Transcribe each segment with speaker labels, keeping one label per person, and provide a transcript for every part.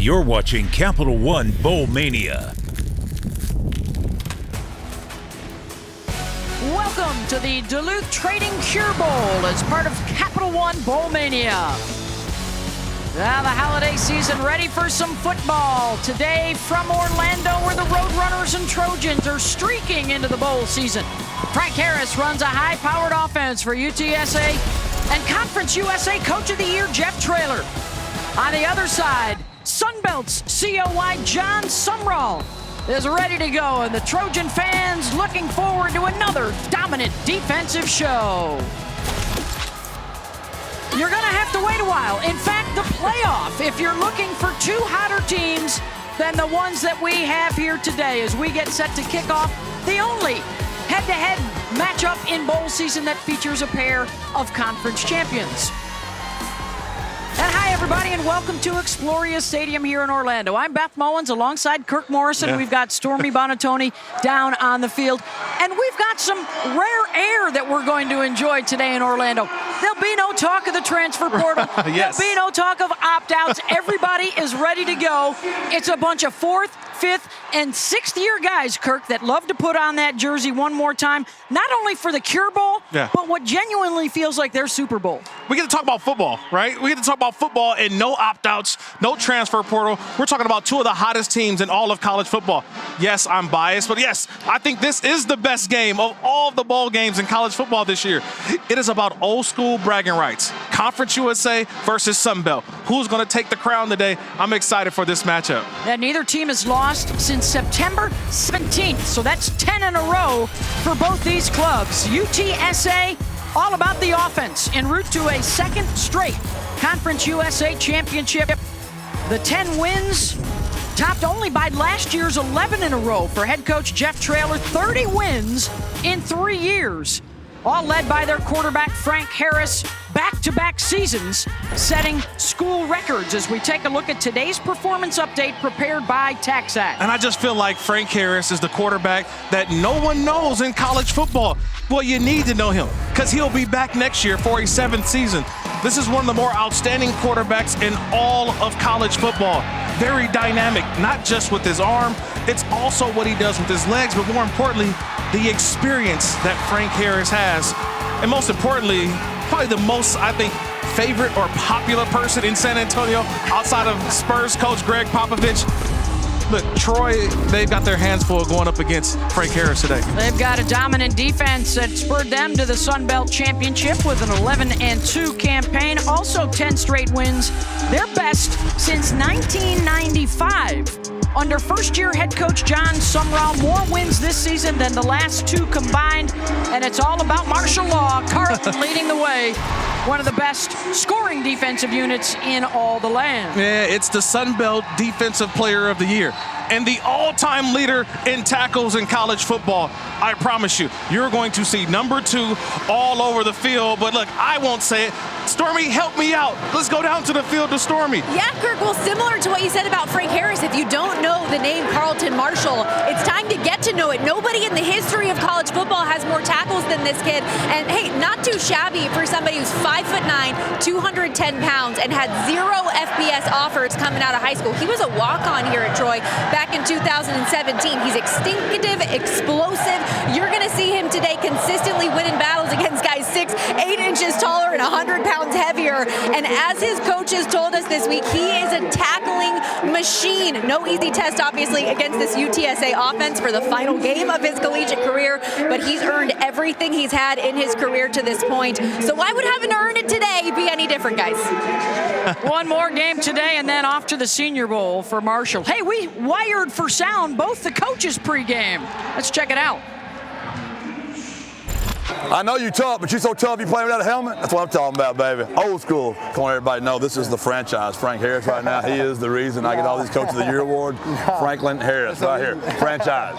Speaker 1: You're watching Capital One Bowl Mania.
Speaker 2: Welcome to the Duluth Trading Cure Bowl as part of Capital One Bowl Mania. Now the holiday season ready for some football. Today from Orlando, where the Roadrunners and Trojans are streaking into the bowl season. Frank Harris runs a high-powered offense for UTSA, and Conference USA Coach of the Year Jeff Traylor. On the other side, Sunbelt's COI John Sumrall is ready to go, and the Trojan fans looking forward to another dominant defensive show. You're going to have to wait a while. In fact, the playoff, if you're looking for two hotter teams than the ones that we have here today as we get set to kick off the only head-to-head matchup in bowl season that features a pair of conference champions. And hi, everybody, and welcome to Exploria Stadium here in Orlando. I'm Beth Mullins alongside Kirk Morrison. Yeah. We've got Stormy Bonatoni down on the field. And we've got some rare air that we're going to enjoy today in Orlando. There'll be no talk of the transfer portal. Yes. There'll be no talk of opt-outs. Everybody is ready to go. It's a bunch of fourth, fifth, and sixth-year guys, Kirk, that love to put on that jersey one more time, not only for the Cure Bowl, but what genuinely feels like their Super Bowl.
Speaker 3: We get to talk about football, right? We get to talk about football and no opt-outs, no transfer portal. We're talking about two of the hottest teams in all of college football. Yes, I'm biased, but yes, I think this is the best game of all of the bowl games in college football this year. It is about old school bragging rights. Conference USA versus Sunbelt. Who's going to take the crown today? I'm excited for this matchup.
Speaker 2: And neither team has lost since September 17th, so that's 10 in a row for both these clubs. UTSA, all about the offense, en route to a second straight Conference USA championship. The 10 wins topped only by last year's 11 in a row for head coach Jeff Traylor. 30 wins in 3 years, all led by their quarterback Frank Harris. Back-to-back seasons setting school records as we take a look at today's performance update prepared by TaxAct.
Speaker 3: And I just feel like Frank Harris is the quarterback that no one knows in college football. Well, you need to know him because he'll be back next year for a 7th season. This is one of the more outstanding quarterbacks in all of college football. Very dynamic, not just with his arm, it's also what he does with his legs, but more importantly, the experience that Frank Harris has. And most importantly, probably the most, I think, favorite or popular person in San Antonio outside of Spurs coach Greg Popovich. Look, Troy, they've got their hands full going up against Frank Harris today.
Speaker 2: They've got a dominant defense that spurred them to the Sun Belt Championship with an 11-2 campaign. Also 10 straight wins, their best since 1995. Under first-year head coach John Sumrall, more wins this season than the last two combined, and it's all about martial law. Carlton leading the way, one of the best scoring defensive units in all the land.
Speaker 3: Yeah, it's the Sun Belt Defensive Player of the Year and the all-time leader in tackles in college football. I promise you, you're going to see number 2 all over the field. But look, I won't say it. Stormy, help me out. Let's go down to the field to Stormy.
Speaker 4: Yeah, Kirk, well, similar to what you said about Frank Harris, if you don't know the name Carlton Martial, it's time to get to know it. Nobody in the history of college football has more tackles than this kid. And hey, not too shabby for somebody who's 5'9", 210 pounds, and had 0 FBS offers coming out of high school. He was a walk-on here at Troy back in 2017. He's instinctive, explosive. You're going to see him today consistently winning battles against guys 6, 8 inches taller and 100 pounds heavier. And as his coaches told us this week, he is a tackling machine. No easy test, obviously, against this UTSA offense for the final game of his collegiate career, but he's earned everything he's had in his career to this point. So why would having to earn it today be any different, guys?
Speaker 2: One more game today and then off to the Senior Bowl for Marshall. Hey, we wired for sound both the coaches pregame. Let's check it out.
Speaker 5: I know you tough, but you so tough you play without a helmet? That's what I'm talking about, baby. Old school. Come on, everybody know this is the franchise. Frank Harris right now, he is the reason I get all these Coach of the Year award. Franklin Harris right here. Franchise.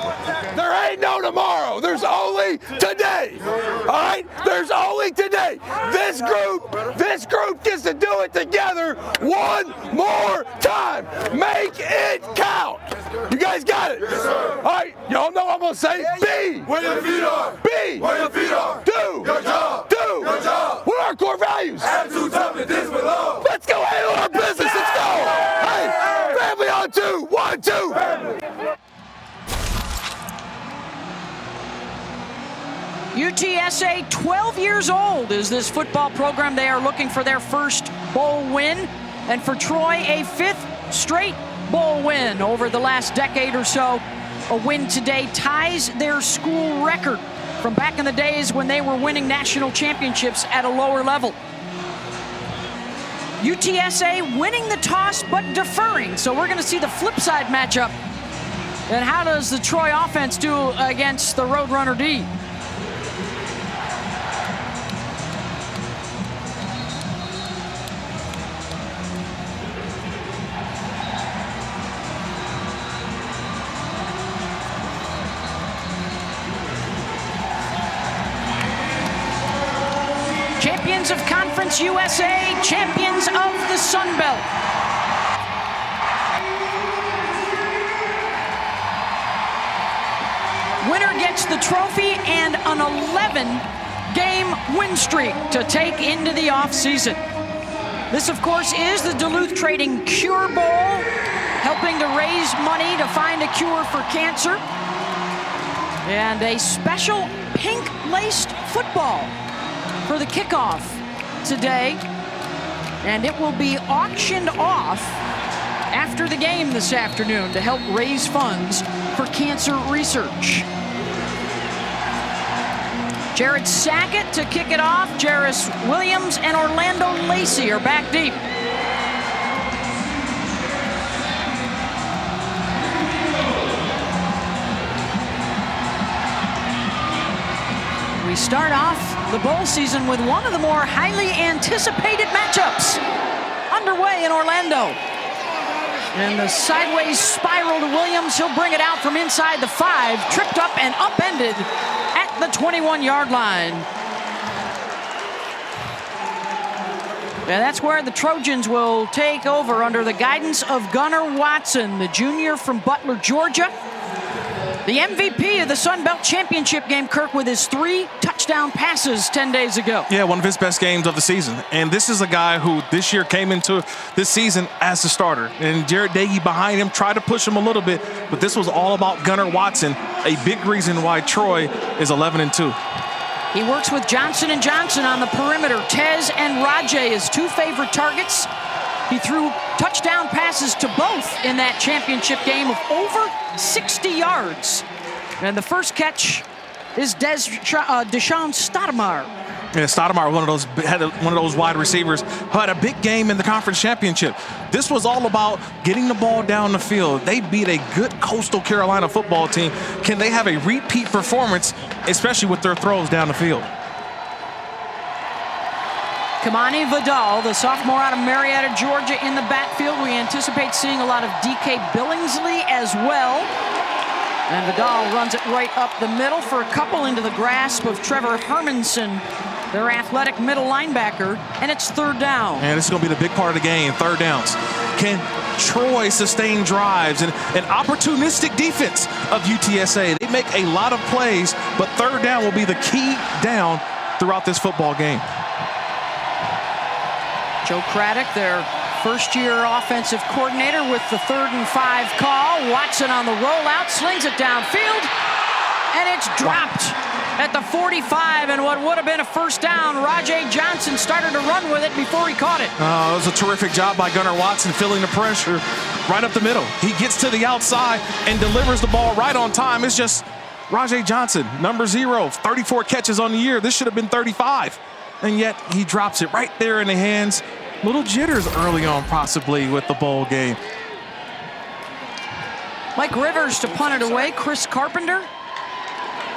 Speaker 5: There ain't no tomorrow. There's only today. All right? There's only today. This group gets to do it together one more time. Make it count. You guys got it? All right? Y'all know what I'm going to say? B.
Speaker 6: Where your feet are.
Speaker 5: B.
Speaker 6: Where your feet are.
Speaker 5: Do.
Speaker 6: Your job.
Speaker 5: Do.
Speaker 6: Your job.
Speaker 5: What are our core values?
Speaker 6: Attitude, toughness, this with love.
Speaker 5: Let's go handle our business. Let's go. Hey, family 1, 2, 1, 2.
Speaker 2: UTSA, 12 years old is this football program. They are looking for their first bowl win. And for Troy, a 5th straight bowl win over the last decade or so. A win today ties their school record from back in the days when they were winning national championships at a lower level. UTSA winning the toss but deferring. So we're going to see the flip side matchup. And how does the Troy offense do against the Roadrunner D? Champions of Conference USA, champions of the Sun Belt. Winner gets the trophy and an 11-game win streak to take into the offseason. This, of course, is the Duluth Trading Cure Bowl, helping to raise money to find a cure for cancer. And a special pink-laced football for the kickoff today, and it will be auctioned off after the game this afternoon to help raise funds for cancer research. Jared Sackett to kick it off. Jarris Williams and Orlando Lacey are back deep. We start off the bowl season with one of the more highly anticipated matchups underway in Orlando. And the sideways spiral to Williams. He'll bring it out from inside the 5, tripped up and upended at the 21-yard line. And that's where the Trojans will take over under the guidance of Gunnar Watson, the junior from Butler, Georgia. The MVP of the Sun Belt Championship game, Kirk, with his 3 touchdown passes 10 days ago.
Speaker 3: Yeah, one of his best games of the season. And this is a guy who this year came into this season as the starter. And Jared Dagey behind him tried to push him a little bit, but this was all about Gunnar Watson, a big reason why Troy is 11-2.
Speaker 2: He works with Johnson & Johnson on the perimeter. Tez and Rajay, his 2 favorite targets. He threw touchdown passes to both in that championship game of over 60 yards. And the first catch is Deshaun Stoudemire.
Speaker 3: Yeah, Stoudemire, one of those wide receivers who had a big game in the conference championship. This was all about getting the ball down the field. They beat a good Coastal Carolina football team. Can they have a repeat performance, especially with their throws down the field?
Speaker 2: Kamani Vidal, the sophomore out of Marietta, Georgia, in the backfield. We anticipate seeing a lot of DK Billingsley as well. And Vidal runs it right up the middle for a couple into the grasp of Trevor Hermanson, their athletic middle linebacker, and it's 3rd down.
Speaker 3: And this is going to be the big part of the game, 3rd downs. Can Troy sustain drives and an opportunistic defense of UTSA? They make a lot of plays, but 3rd down will be the key down throughout this football game.
Speaker 2: Joe Craddock, their first-year offensive coordinator, with the 3rd and 5 call. Watson on the rollout, slings it downfield, and it's dropped at the 45, and what would have been a 1st down. Rajay Johnson started to run with it before he caught it.
Speaker 3: It was a terrific job by Gunnar Watson, feeling the pressure right up the middle. He gets to the outside and delivers the ball right on time. It's just Rajay Johnson, number 0, 34 catches on the year. This should have been 35. And yet he drops it right there in the hands. Little jitters early on possibly with the bowl game.
Speaker 2: Mike Rivers to punt it away. Chris Carpenter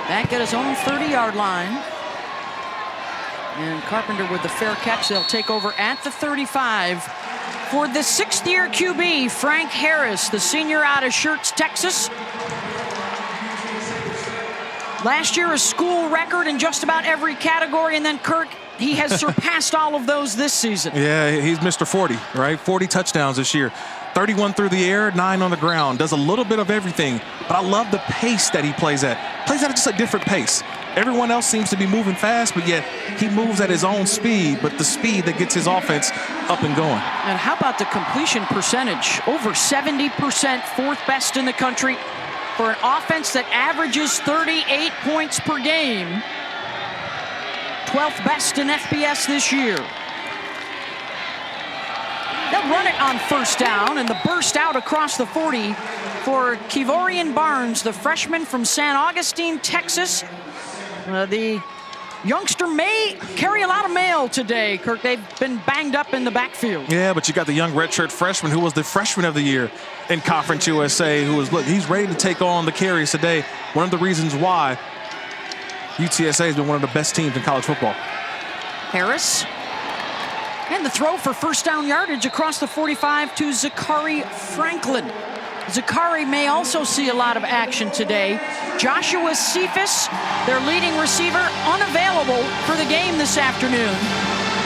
Speaker 2: back at his own 30-yard line. And Carpenter with the fair catch. They'll take over at the 35. For the 6th-year QB, Frank Harris, the senior out of Schertz, Texas. Last year, a school record in just about every category, and then Kirk, he has surpassed all of those this season.
Speaker 3: Yeah, he's Mr. 40, right? 40 touchdowns this year. 31 through the air, 9 on the ground. Does a little bit of everything, but I love the pace that he plays at. Plays at just a different pace. Everyone else seems to be moving fast, but yet he moves at his own speed, but the speed that gets his offense up and going.
Speaker 2: And how about the completion percentage? Over 70%, fourth best in the country for an offense that averages 38 points per game. 12th best in FBS this year. They'll run it on first down, and the burst out across the 40 for Kevorian Barnes, the freshman from San Augustine, Texas. The youngster may carry a lot of mail today, Kirk. They've been banged up in the backfield.
Speaker 3: Yeah, but you got the young redshirt freshman who was the freshman of the year in Conference USA, who was, look, he's ready to take on the carries today. One of the reasons why UTSA has been one of the best teams in college football.
Speaker 2: Harris. And the throw for first down yardage across the 45 to Zachary Franklin. Zachary may also see a lot of action today. Joshua Cephas, their leading receiver, unavailable for the game this afternoon.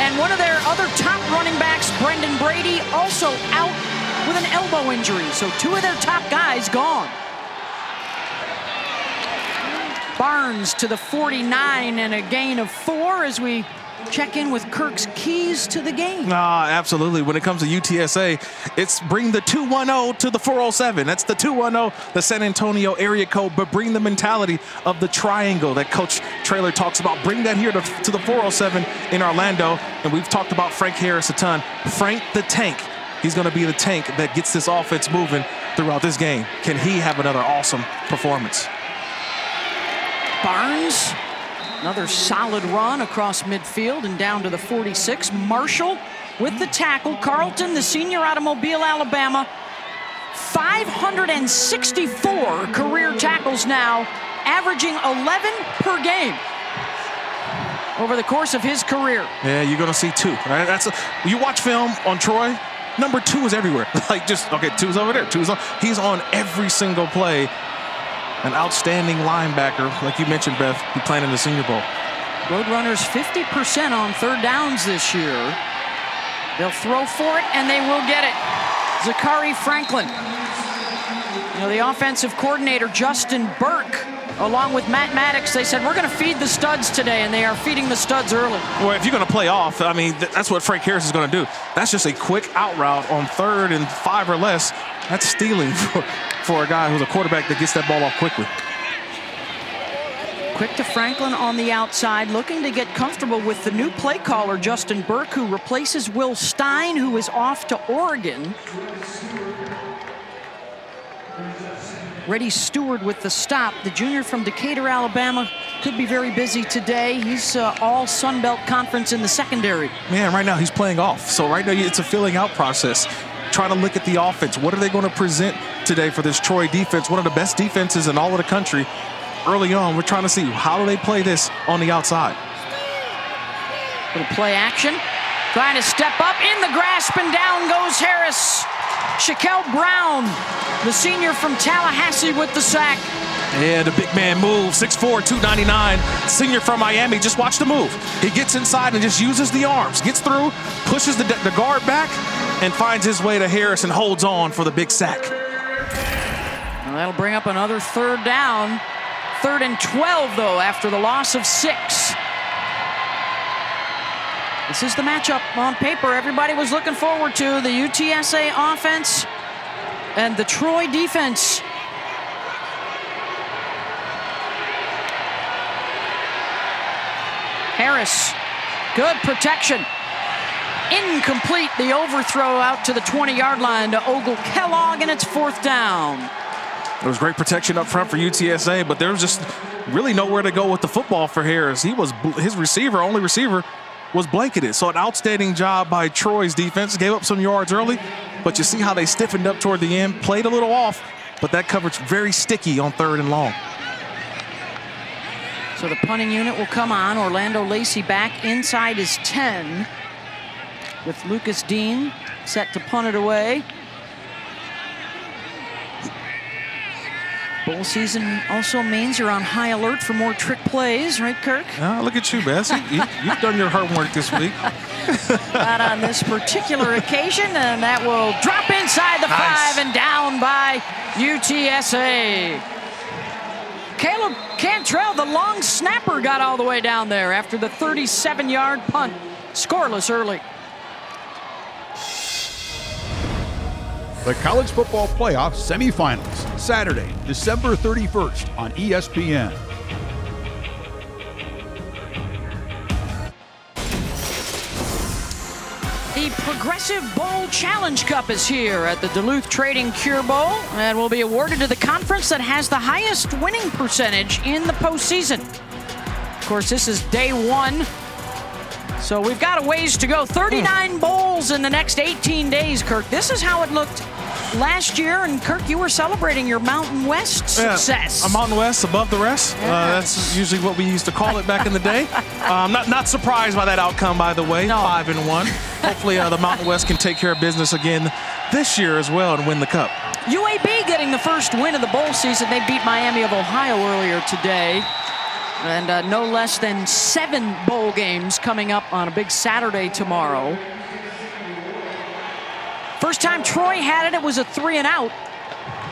Speaker 2: And one of their other top running backs, Brendan Brady, also out with an elbow injury. So two of their top guys gone. Barnes to the 49 and a gain of 4 as we check in with Kirk's keys to the game.
Speaker 3: Absolutely. When it comes to UTSA, it's bring the 210 to the 407. That's the 210, the San Antonio area code, but bring the mentality of the triangle that Coach Traylor talks about. Bring that here to the 407 in Orlando. And we've talked about Frank Harris a ton. Frank the Tank. He's going to be the tank that gets this offense moving throughout this game. Can he have another awesome performance?
Speaker 2: Barnes. Another solid run across midfield and down to the 46. Marshall with the tackle. Carlton, the senior out of Mobile, Alabama. 564 career tackles now, averaging 11 per game over the course of his career.
Speaker 3: Yeah, you're going to see 2. Right? You watch film on Troy, number 2 is everywhere. Like just, okay, 2's over there, 2's on. He's on every single play. An outstanding linebacker, like you mentioned, Beth, he playing in the Senior Bowl.
Speaker 2: Roadrunners 50% on third downs this year. They'll throw for it, and they will get it. Zachary Franklin. You know, the offensive coordinator, Justin Burke, along with Matt Maddox, they said, we're going to feed the studs today, and they are feeding the studs early.
Speaker 3: Well, if you're going to play off, I mean, that's what Frank Harris is going to do. That's just a quick out route on 3rd and 5 or less. That's stealing for a guy who's a quarterback that gets that ball off quickly.
Speaker 2: Quick to Franklin on the outside, looking to get comfortable with the new play caller, Justin Burke, who replaces Will Stein, who is off to Oregon. Reddy Stewart with the stop. The junior from Decatur, Alabama, could be very busy today. He's all Sun Belt Conference in the secondary.
Speaker 3: Man, right now he's playing off. So right now it's a filling out process. Trying to look at the offense. What are they going to present today for this Troy defense? One of the best defenses in all of the country. Early on, we're trying to see how do they play this on the outside.
Speaker 2: Little play action. Trying to step up in the grasp, and down goes Harris. Shaquille Brown, the senior from Tallahassee, with the sack.
Speaker 3: Yeah, the big man moves, 6'4", 299, senior from Miami. Just watch the move. He gets inside and just uses the arms, gets through, pushes the guard back, and finds his way to Harris and holds on for the big sack.
Speaker 2: Well, that'll bring up another third down. 3rd and 12, though, after the loss of 6. This is the matchup on paper everybody was looking forward to. The UTSA offense and the Troy defense. Harris, good protection. Incomplete, the overthrow out to the 20-yard line to Ogle Kellogg, and it's 4th down.
Speaker 3: There was great protection up front for UTSA, but there was just really nowhere to go with the football for Harris. His receiver, only receiver, was blanketed. So an outstanding job by Troy's defense. Gave up some yards early, but you see how they stiffened up toward the end, played a little off, but that coverage very sticky on 3rd and long.
Speaker 2: So the punting unit will come on. Orlando Lacey back inside his 10 with Lucas Dean set to punt it away. Bowl season also means you're on high alert for more trick plays, right, Kirk?
Speaker 3: Oh, look at you, Bess. You've done your homework this week.
Speaker 2: Not on this particular occasion, and that will drop inside the 5 and down by UTSA. Caleb Cantrell, the long snapper, got all the way down there after the 37-yard punt. Scoreless early.
Speaker 7: The College Football Playoff Semifinals, Saturday, December 31st on ESPN.
Speaker 2: The Progressive Bowl Challenge Cup is here at the Duluth Trading Cure Bowl and will be awarded to the conference that has the highest winning percentage in the postseason. Of course, this is day one, so we've got a ways to go. 39 bowls in the next 18 days, Kirk. This is how it looked last year, and Kirk, you were celebrating your Mountain West success.
Speaker 3: Yeah, a Mountain West above the rest. That's usually what we used to call it back in the day. Not surprised by that outcome, by the way. No. 5-1. Hopefully the Mountain West can take care of business again this year as well and win the cup.
Speaker 2: UAB getting the first win of the bowl season. They beat Miami of Ohio earlier today. And no less than 7 bowl games coming up on a big Saturday tomorrow. First time Troy had it, it was a 3-and-out.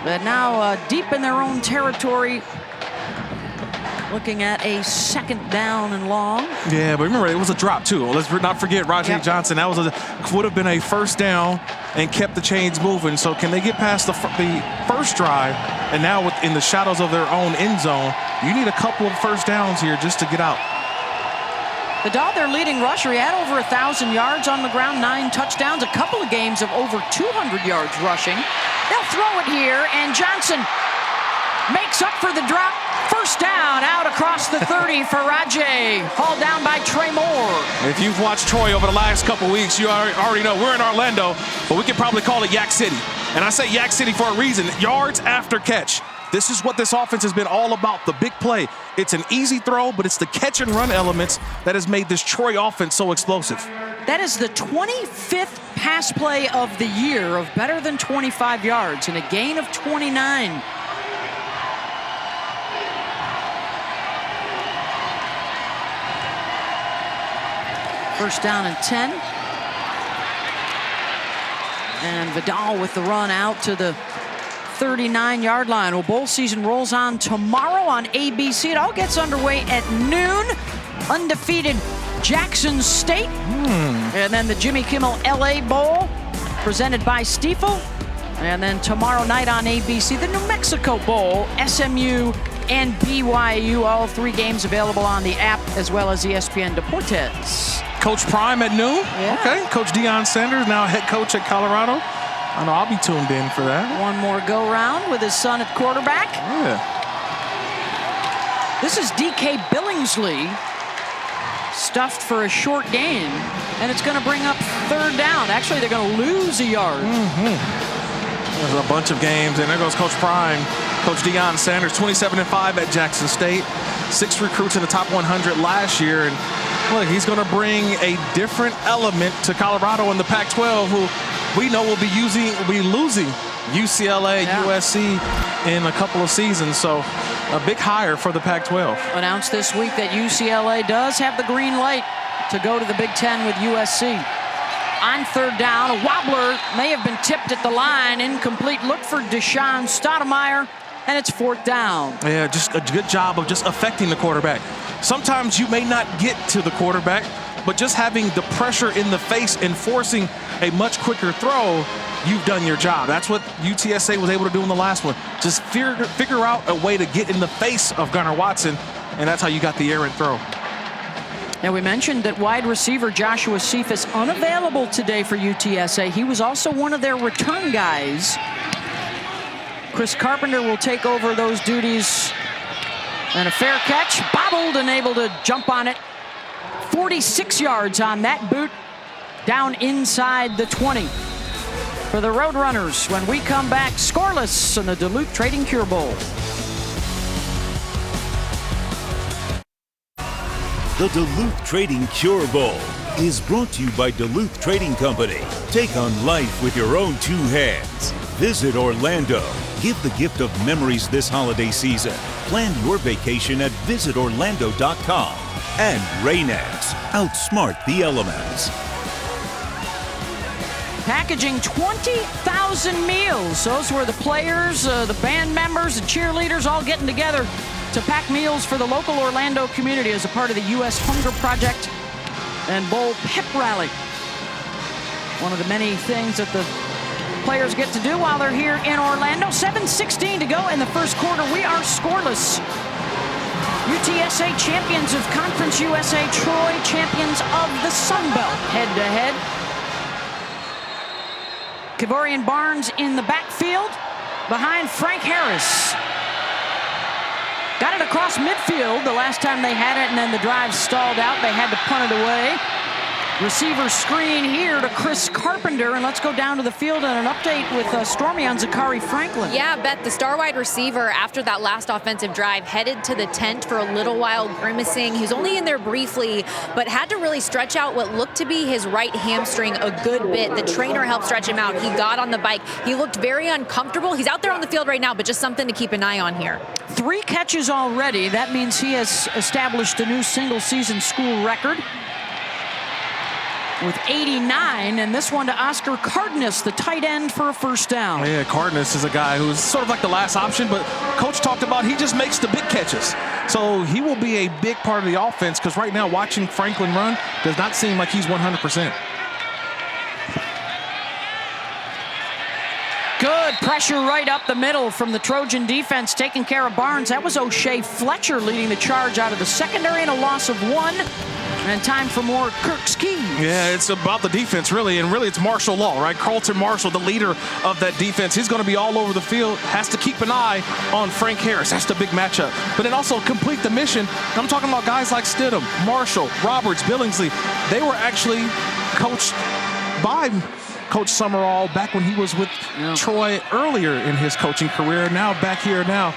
Speaker 2: But now deep in their own territory, looking at a second down and long. Yeah, but remember, it was a drop, too. Let's not forget Rajay Johnson. That would have been a first down and kept the chains moving. So can they get past the first drive? And now in the shadows of their own end zone, you need a couple of first downs here just to get out. The Dog, their leading rusher, he had over 1,000 yards on the ground, 9 touchdowns, a couple of games of over 200 yards rushing. They'll throw it here, and Johnson makes up for the drop. First down out across the 30 for Rajay, hauled down by Trey Moore.
Speaker 3: If you've watched Troy over the last couple weeks, you already know we're in Orlando, but we could probably call it Yak City. And I say Yak City for a reason. Yards after catch. This is what this offense has been all about, the big play. It's an easy throw, but it's the catch and run elements that has made this Troy offense so explosive.
Speaker 2: That is the 25th pass play of the year of better than 25 yards and a gain of 29. First down and 10. And Vidal with the run out to the 39-yard line. Well, bowl season rolls on tomorrow on ABC. It all gets underway at noon. Undefeated Jackson State. And then the Jimmy Kimmel LA Bowl presented by Stiefel. And then tomorrow night on ABC, the New Mexico Bowl, SMU and BYU. All 3 games available on the app as well as ESPN Deportes.
Speaker 3: Coach Prime at noon.
Speaker 2: Yeah.
Speaker 3: Okay. Coach Deion Sanders, now head coach at Colorado. I know I'll be tuned in for that.
Speaker 2: One more go-round with his son at quarterback.
Speaker 3: Yeah.
Speaker 2: This is DK Billingsley, stuffed for a short gain, and it's going to bring up 3rd down. Actually, they're going to lose a yard.
Speaker 3: There's a bunch of games, and there goes Coach Prime. Coach Deion Sanders, 27-5 at Jackson State. 6 recruits in the top 100 last year, and look, he's going to bring a different element to Colorado in the Pac-12, who we know will be losing UCLA, USC in a couple of seasons. So a big hire for the Pac-12.
Speaker 2: Announced this week that UCLA does have the green light to go to the Big Ten with USC. On 3rd down, a wobbler may have been tipped at the line. Incomplete look for Deshaun Stoudemire, and it's 4th down.
Speaker 3: Yeah, just a good job of just affecting the quarterback. Sometimes you may not get to the quarterback, but just having the pressure in the face and forcing a much quicker throw, you've done your job. That's what UTSA was able to do in the last one. Just figure out a way to get in the face of Gunnar Watson, and that's how you got the errant throw.
Speaker 2: Now, we mentioned that wide receiver Joshua Cephas unavailable today for UTSA. He was also one of their return guys. Chris Carpenter will take over those duties. And a fair catch, bobbled and able to jump on it. 46 yards on that boot, down inside the 20. For the Roadrunners, when we come back, scoreless in the Duluth Trading Cure Bowl.
Speaker 1: The Duluth Trading Cure Bowl is brought to you by Duluth Trading Company. Take on life with your own 2 hands. Visit Orlando. Give the gift of memories this holiday season. Plan your vacation at visitorlando.com. And Rain-X. Outsmart the elements.
Speaker 2: packaging 20,000 meals. Those were the players, the band members, the cheerleaders all getting together to pack meals for the local Orlando community as a part of the U.S. Hunger Project and Bowl Pep Rally. One of the many things that the players get to do while they're here in Orlando. 7:16 to go in the first quarter. We are scoreless. UTSA champions of Conference USA, Troy champions of the Sun Belt head-to-head. Kevorian Barnes in the backfield behind Frank Harris. Got it across midfield the last time they had it, and then the drive stalled out. They had to punt it away. Receiver screen here to Chris Carpenter, and let's go down to the field and an update with Stormy on Zachary Franklin.
Speaker 4: Yeah, Beth, the star wide receiver after that last offensive drive headed to the tent for a little while, grimacing. He was only in there briefly, but had to really stretch out what looked to be his right hamstring a good bit. The trainer helped stretch him out. He got on the bike. He looked very uncomfortable. He's out there on the field right now, but just something to keep an eye on here.
Speaker 2: 3 catches already. That means he has established a new single-season school record with 89, and this one to Oscar Cardenas, the tight end, for a first down.
Speaker 3: Yeah, Cardenas is a guy who's sort of like the last option, but Coach talked about he just makes the big catches. So he will be a big part of the offense, because right now watching Franklin run does not seem like he's 100%.
Speaker 2: Good pressure right up the middle from the Trojan defense, taking care of Barnes. That was O'Shea Fletcher leading the charge out of the secondary, and a loss of 1. And time for more Kirk's Keys.
Speaker 3: Yeah, it's about the defense, really. And really, it's Marshall Law, right? Carlton Marshall, the leader of that defense. He's going to be all over the field. Has to keep an eye on Frank Harris. That's the big matchup. But then also complete the mission. I'm talking about guys like Stidham, Marshall, Roberts, Billingsley. They were actually coached by Coach Summerall back when he was with Troy earlier in his coaching career. Now back here now.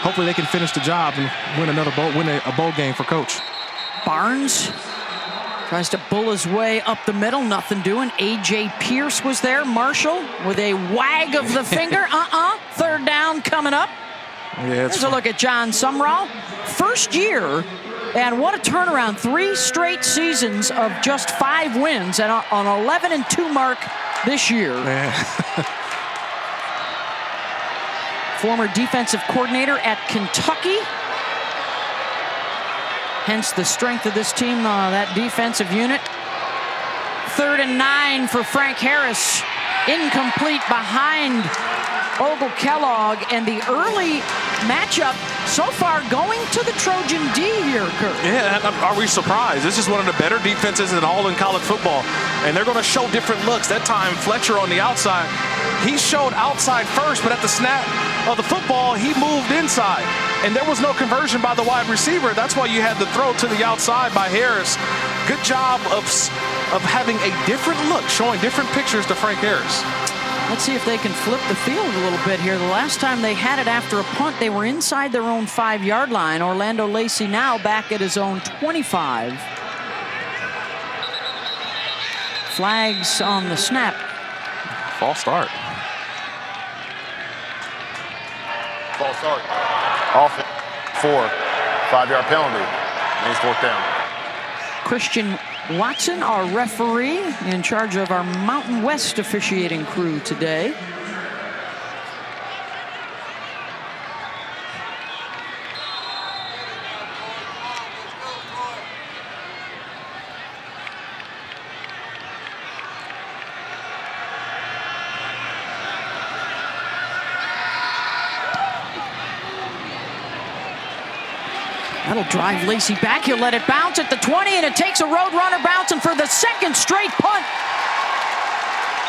Speaker 3: Hopefully they can finish the job and win a bowl game for Coach.
Speaker 2: Barnes tries to bull his way up the middle, nothing doing. A.J. Pierce was there. Marshall with a wag of the finger. Third down coming up.
Speaker 3: Yeah,
Speaker 2: Here's a look at John Summerall. First year, and what a turnaround. 3 straight seasons of just 5 wins and on 11-2 mark this year. Former defensive coordinator at Kentucky. Hence the strength of this team, that defensive unit. 3rd and 9 for Frank Harris. Incomplete behind Ogle Kellogg, and the early matchup so far going to the Trojan D here, Kurt.
Speaker 3: Yeah, are we surprised? This is one of the better defenses in all in college football, and they're going to show different looks. That time, Fletcher on the outside. He showed outside first, but at the snap of the football, he moved inside. And there was no conversion by the wide receiver. That's why you had the throw to the outside by Harris. Good job of having a different look, showing different pictures to Frank Harris.
Speaker 2: Let's see if they can flip the field a little bit here. The last time they had it after a punt, they were inside their own 5-yard line. Orlando Lacey now back at his own 25. Flags on the snap.
Speaker 3: False start.
Speaker 8: False start. Off 4. 5-yard penalty. Means 4th down.
Speaker 2: Christian Watson, our referee, in charge of our Mountain West officiating crew today. That'll drive Lacey back. He'll let it bounce at the 20, and it takes a Roadrunner bouncing for the 2nd straight punt.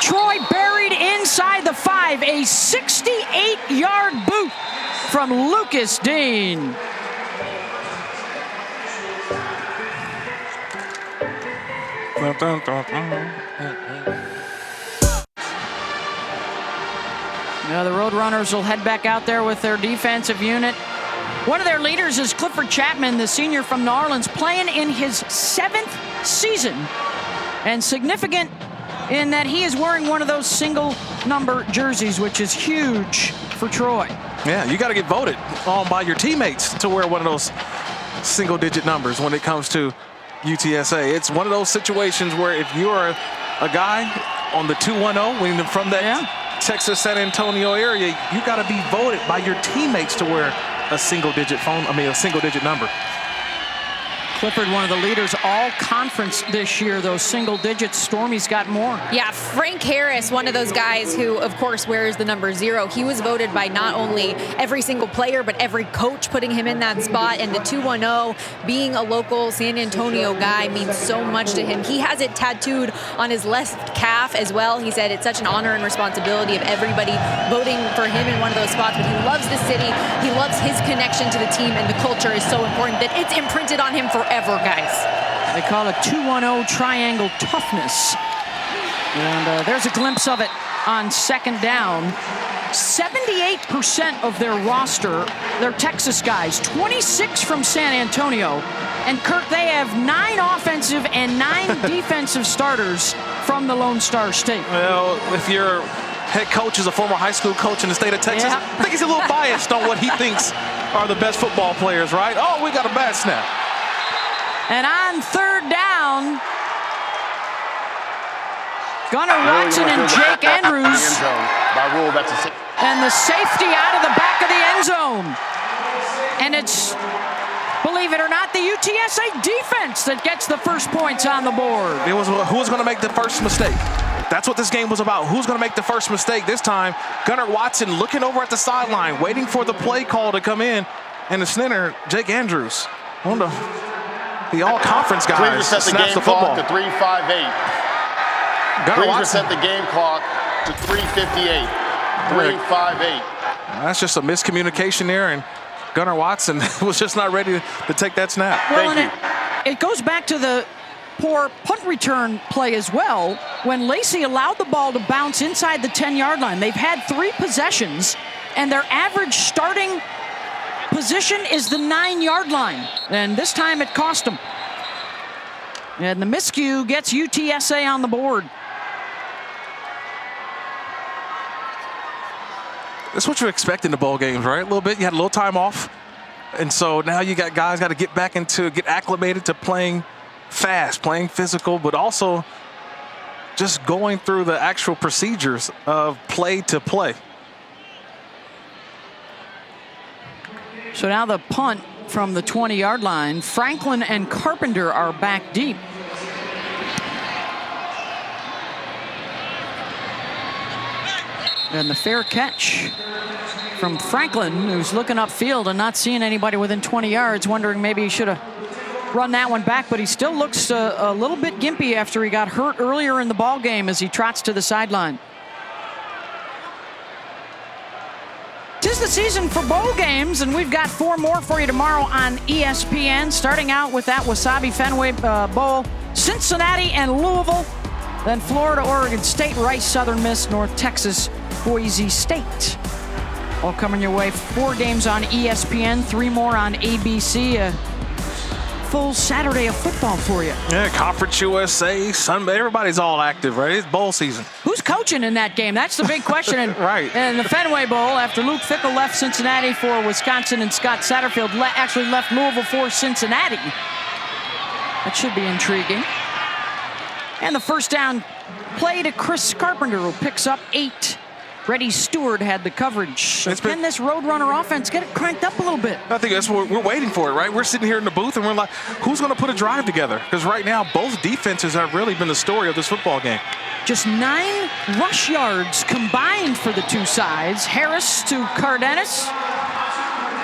Speaker 2: Troy buried inside the 5. A 68-yard boot from Lucas Dean. Now the Roadrunners will head back out there with their defensive unit. One of their leaders is Clifford Chapman, the senior from New Orleans, playing in his 7th season. And significant in that he is wearing one of those single number jerseys, which is huge for Troy.
Speaker 3: Yeah, you got to get voted on by your teammates to wear one of those single-digit numbers when it comes to UTSA. It's one of those situations where if you're a guy on the 210, when from that Texas San Antonio area, you got to be voted by your teammates to wear a single-digit number.
Speaker 2: Clifford, one of the leaders all conference this year, those single digits. Stormy's got more.
Speaker 4: Yeah, Frank Harris, one of those guys who, of course, wears the number 0. He was voted by not only every single player, but every coach putting him in that spot. And the 210, being a local San Antonio guy, means so much to him. He has it tattooed on his left calf as well. He said it's such an honor and responsibility of everybody voting for him in one of those spots. But he loves the city. He loves his connection to the team, and the culture is so important that it's imprinted on him forever, guys.
Speaker 2: They call it 210 triangle toughness. And there's a glimpse of it on second down. 78% of their roster, they're Texas guys, 26 from San Antonio. And Kirk, they have 9 offensive and 9 defensive starters from the Lone Star State.
Speaker 3: Well, if your head coach is a former high school coach in the state of Texas, I think he's a little biased on what he thinks are the best football players, right? Oh, we got a bad snap.
Speaker 2: And on third down, Gunnar Watson and Jake Andrews.
Speaker 8: By rule, that's a
Speaker 2: and the safety out of the back of the end zone. And it's, believe it or not, the UTSA defense that gets the first points on the board.
Speaker 3: It was who's going to make the first mistake. That's what this game was about. Who's going to make the first mistake this time? Gunnar Watson looking over at the sideline, waiting for the play call to come in. And the center, Jake Andrews, one of the all-conference guys,
Speaker 8: Please reset the game clock to 3:58. Please reset the game clock to 3:58. 3:58.
Speaker 3: That's just a miscommunication there, and Gunnar Watson was just not ready to take that snap.
Speaker 2: Well, and it goes back to the poor punt return play as well. When Lacey allowed the ball to bounce inside the 10-yard line, they've had 3 possessions, and their average starting position is the 9-yard line, and this time it cost them. And the miscue gets UTSA on the board.
Speaker 3: That's what you expect in the bowl games, right? A little bit. You had a little time off, and so now you got guys got to get acclimated to playing fast, playing physical, but also just going through the actual procedures of play to play.
Speaker 2: So now the punt from the 20-yard line. Franklin and Carpenter are back deep. And the fair catch from Franklin, who's looking upfield and not seeing anybody within 20 yards, wondering maybe he should have run that one back, but he still looks a little bit gimpy after he got hurt earlier in the ball game as he trots to the sideline. 'Tis the season for bowl games, and we've got 4 more for you tomorrow on ESPN, starting out with that Wasabi Fenway Bowl, Cincinnati and Louisville, then Florida, Oregon State, Rice, Southern Miss, North Texas, Boise State. All coming your way. 4 games on ESPN, 3 more on ABC. A full Saturday of football for you.
Speaker 3: Yeah, Conference USA, Sunday, everybody's all active, right? It's bowl season.
Speaker 2: Who's coaching in that game? That's the big question.
Speaker 3: Right.
Speaker 2: And the Fenway Bowl, after Luke Fickell left Cincinnati for Wisconsin and Scott Satterfield actually left Louisville for Cincinnati. That should be intriguing. And the first down play to Chris Carpenter, who picks up 8. Reddy Stewart had the coverage. So can this Roadrunner offense get it cranked up a little bit?
Speaker 3: I think that's what we're waiting for, right? We're sitting here in the booth and we're like, who's going to put a drive together? Because right now, both defenses have really been the story of this football game.
Speaker 2: Just 9 rush yards combined for the 2 sides. Harris to Cardenas.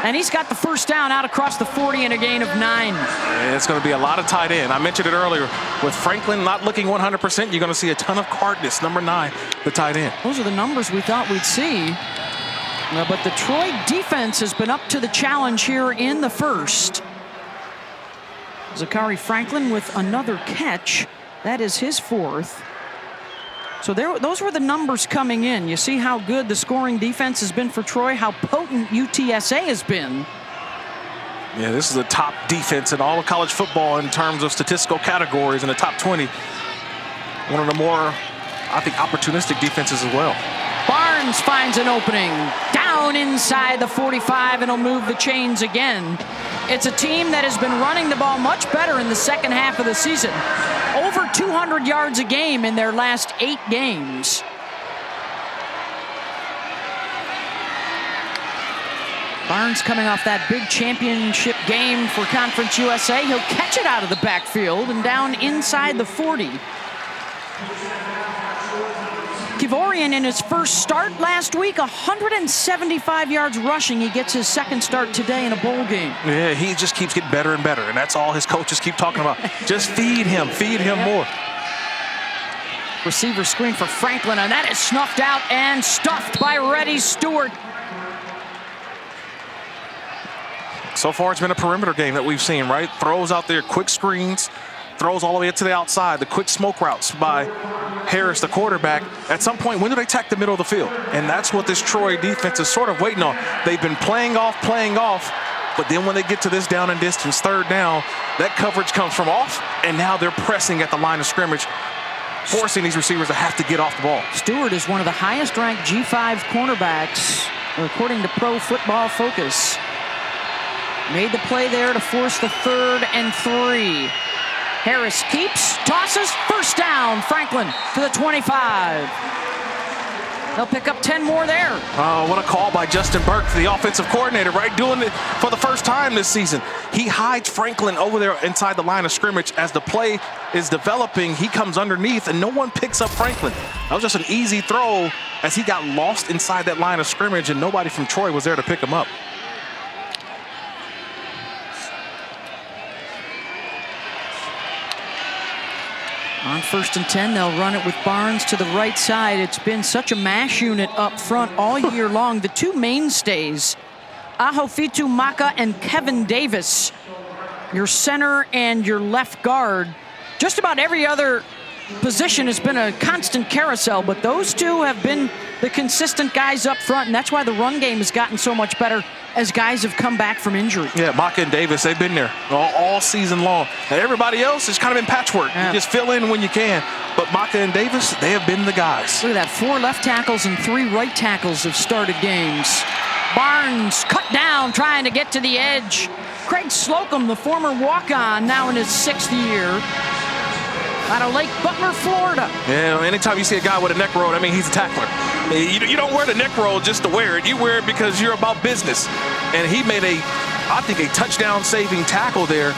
Speaker 2: And he's got the first down out across the 40 and a gain of 9.
Speaker 3: And it's going to be a lot of tight end. I mentioned it earlier. With Franklin not looking 100%, you're going to see a ton of Cardenas, number 9, the tight end.
Speaker 2: Those are the numbers we thought we'd see. But the Troy defense has been up to the challenge here in the first. Zachary Franklin with another catch. That is his 4th. So those were the numbers coming in. You see how good the scoring defense has been for Troy, how potent UTSA has been.
Speaker 3: Yeah, this is a top defense in all of college football in terms of statistical categories in the top 20. One of the more, I think, opportunistic defenses as well.
Speaker 2: Barnes finds an opening down inside the 45, and he'll move the chains again. It's a team that has been running the ball much better in the second half of the season. over 200 yards a game in their last 8 games. Barnes coming off that big championship game for Conference USA. He'll catch it out of the backfield and down inside the 40. Kivorian in his first start last week, 175 yards rushing. He gets his second start today in a bowl game.
Speaker 3: Yeah, he just keeps getting better and better, and that's all his coaches keep talking about. Just feed him more.
Speaker 2: Receiver screen for Franklin, and that is snuffed out and stuffed by Reddy Stewart.
Speaker 3: So far, it's been a perimeter game that we've seen, right? Throws out there, quick screens, throws all the way to the outside, the quick smoke routes by Harris, the quarterback. At some point, when do they attack the middle of the field? And that's what this Troy defense is sort of waiting on. They've been playing off, but then when they get to this down and distance, third down, that coverage comes from off, and now they're pressing at the line of scrimmage, forcing these receivers to have to get off the ball.
Speaker 2: Stewart is one of the highest-ranked G5 cornerbacks, according to Pro Football Focus. Made the play there to force the 3rd and 3. Harris keeps, tosses, first down. Franklin to the 25. They'll pick up 10 more there.
Speaker 3: Oh, what a call by Justin Burke, the offensive coordinator, right? Doing it for the first time this season. He hides Franklin over there inside the line of scrimmage. As the play is developing, he comes underneath, and no one picks up Franklin. That was just an easy throw as he got lost inside that line of scrimmage, and nobody from Troy was there to pick him up.
Speaker 2: On 1st and 10, they'll run it with Barnes to the right side. It's been such a mash unit up front all year long. The two mainstays, Ahofitu Maka and Kevin Davis, your center and your left guard. Just about every other position has been a constant carousel, but those two have been the consistent guys up front, and that's why the run game has gotten so much better as guys have come back from injury.
Speaker 3: Yeah, Maka and Davis, they've been there all season long. And everybody else is kind of in patchwork. Yeah. You just fill in when you can. But Maka and Davis, they have been the guys.
Speaker 2: Look at that, 4 left tackles and 3 right tackles have started games. Barnes cut down, trying to get to the edge. Craig Slocum, the former walk-on, now in his 6th year. Out of Lake Butler, Florida.
Speaker 3: Yeah, anytime you see a guy with a neck roll, I mean, he's a tackler. You don't wear the neck roll just to wear it. You wear it because you're about business. And he made I think, a touchdown-saving tackle there.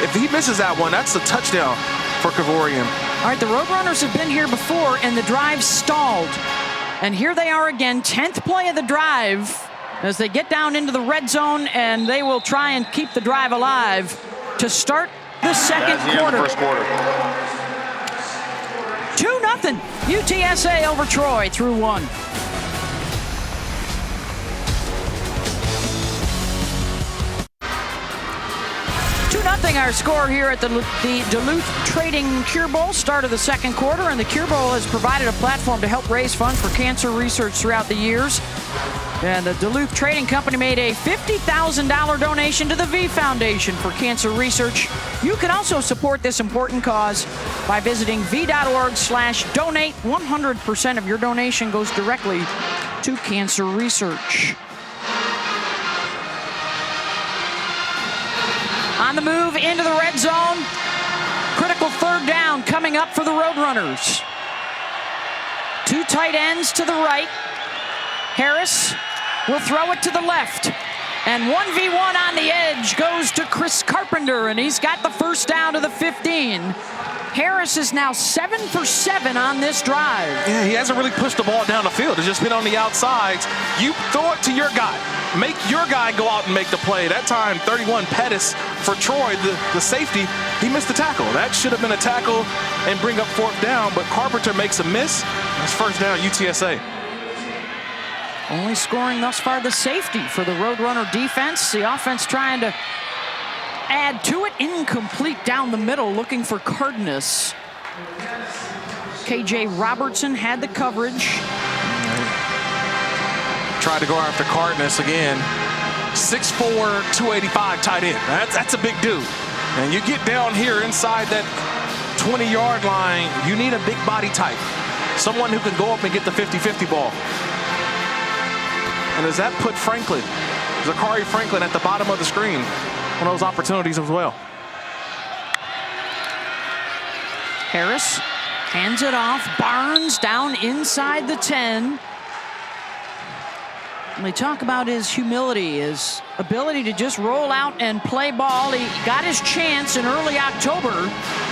Speaker 3: If he misses that one, that's a touchdown for Kivorian.
Speaker 2: All right, the Roadrunners have been here before, and the drive stalled. And here they are again, 10th play of the drive, as they get down into the red zone, and they will try and keep the drive alive to start the second quarter.
Speaker 8: First quarter.
Speaker 2: 2-0 UTSA over Troy through 1. Our score here at the Duluth Trading Cure Bowl, start of the second quarter, and the Cure Bowl has provided a platform to help raise funds for cancer research throughout the years. And the Duluth Trading Company made a $50,000 donation to the V Foundation for cancer research. You can also support this important cause by visiting v.org/donate. 100% of your donation goes directly to cancer research. On the move into the red zone. Critical 3rd down coming up for the Roadrunners. 2 tight ends to the right. Harris will throw it to the left. And 1v1 on the edge goes to Chris Carpenter, and he's got the first down to the 15. Harris is now 7 for 7 on this drive.
Speaker 3: Yeah, he hasn't really pushed the ball down the field. It's just been on the outsides. You throw it to your guy. Make your guy go out and make the play. That time, 31 Pettis for Troy, the safety, he missed the tackle. That should have been a tackle and bring up 4th down, but Carpenter makes a miss. That's first down, UTSA.
Speaker 2: Only scoring thus far the safety for the Roadrunner defense. The offense trying to add to it. Incomplete down the middle, looking for Cardenas. KJ Robertson had the coverage.
Speaker 3: Tried to go after Cardenas again. 6'4", 285 tight end. That's a big dude. And you get down here inside that 20-yard line, you need a big body type. Someone who can go up and get the 50-50 ball. And does that put Franklin, Zachary Franklin, at the bottom of the screen? One of those opportunities as well.
Speaker 2: Harris hands it off. Barnes down inside the 10. And we talk about his humility, his ability to just roll out and play ball. He got his chance in early October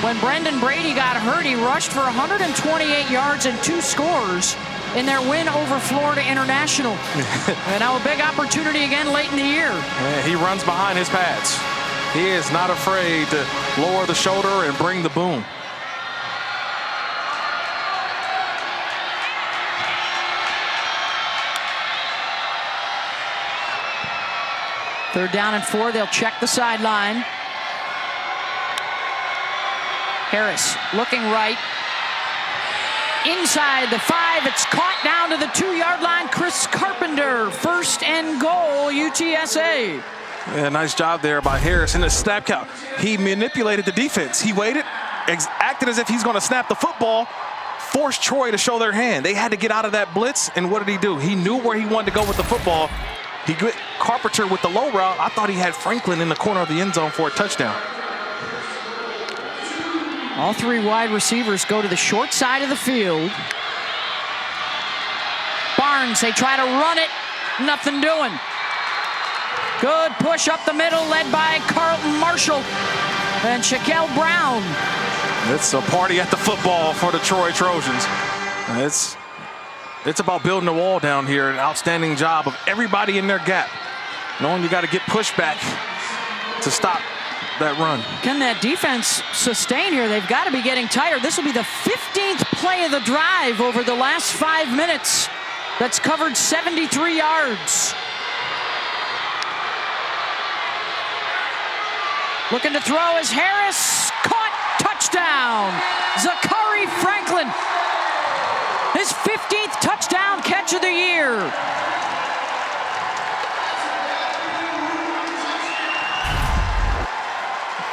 Speaker 2: when Brendan Brady got hurt. He rushed for 128 yards and 2 scores in their win over Florida International. And now a big opportunity again late in the year.
Speaker 3: Yeah, he runs behind his pads. He is not afraid to lower the shoulder and bring the boom.
Speaker 2: Third down and 4, they'll check the sideline. Harris looking right. Inside the 5, it's caught down to the 2-yard line. Chris Carpenter, first and goal, UTSA.
Speaker 3: Yeah, nice job there by Harris in the snap count. He manipulated the defense. He waited, acted as if he's going to snap the football, forced Troy to show their hand. They had to get out of that blitz, and what did he do? He knew where he wanted to go with the football. He got Carpenter with the low route. I thought he had Franklin in the corner of the end zone for a touchdown.
Speaker 2: All 3 wide receivers go to the short side of the field. Barnes, they try to run it. Nothing doing. Good push up the middle, led by Carlton Marshall and Shaquille Brown.
Speaker 3: It's a party at the football for the Troy Trojans. It's about building a wall down here. An outstanding job of everybody in their gap, knowing you got to get pushback to stop that run.
Speaker 2: Can that defense sustain here? They've got to be getting tired. This will be the 15th play of the drive over the last 5 minutes. That's covered 73 yards. Looking to throw is Harris. Caught. Touchdown. Zachary Franklin. His 15th touchdown catch of the year.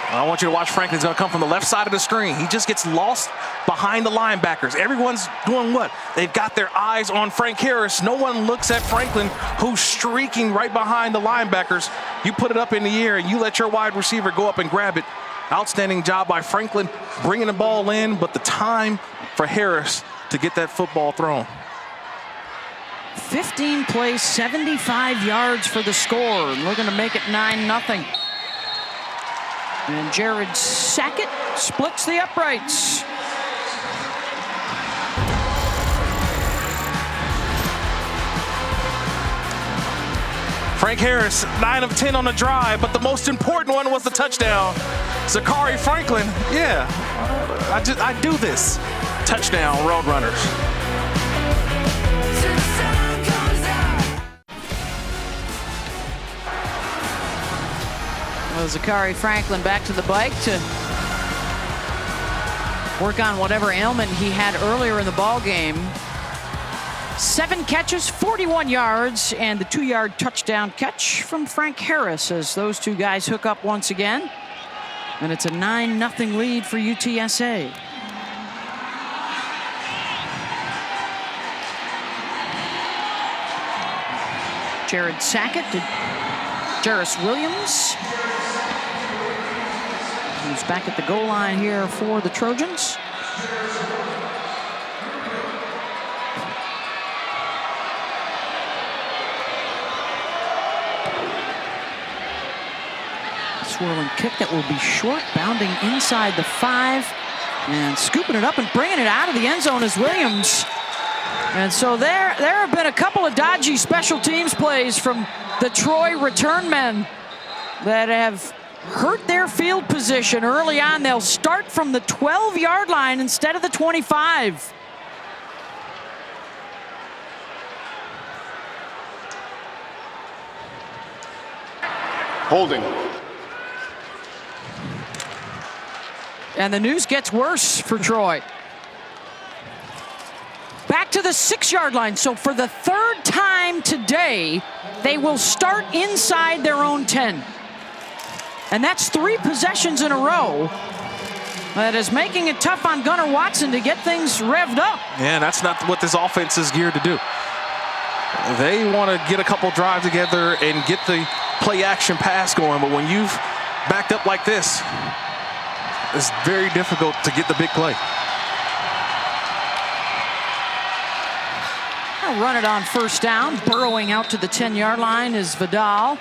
Speaker 3: I want you to watch Franklin. He's going to come from the left side of the screen. He just gets lost behind the linebackers. Everyone's doing what? They've got their eyes on Frank Harris. No one looks at Franklin, who's streaking right behind the linebackers. You put it up in the air and you let your wide receiver go up and grab it. Outstanding job by Franklin bringing the ball in, but the time for Harris to get that football thrown.
Speaker 2: 15 plays, 75 yards for the score. Looking to make it 9-0. And Jared Sackett splits the uprights.
Speaker 3: Frank Harris, 9 of 10 on the drive, but the most important one was the touchdown. Zachary Franklin, yeah, I do this. Touchdown, Roadrunners.
Speaker 2: Well, Zachary Franklin back to the bike to work on whatever ailment he had earlier in the ball game. 7 catches, 41 yards, and the 2-yard touchdown catch from Frank Harris as those 2 guys hook up once again. And it's a 9-0 lead for UTSA. Jared Sackett to Jarris Williams, who's back at the goal line here for the Trojans. Swirling kick that will be short, bounding inside the 5, and scooping it up and bringing it out of the end zone is Williams. And so there have been a couple of dodgy special teams plays from the Troy return men that have hurt their field position early on. They'll start from the 12-yard line instead of the 25.
Speaker 8: Holding.
Speaker 2: And the news gets worse for Troy. Back to the 6-yard line. So for the 3rd time today, they will start inside their own 10. And that's 3 possessions in a row. That is making it tough on Gunnar Watson to get things revved up.
Speaker 3: Yeah, that's not what this offense is geared to do. They want to get a couple drives together and get the play action pass going, but when you've backed up like this, it's very difficult to get the big play.
Speaker 2: They'll run it on first down. Burrowing out to the 10-yard line is Vidal.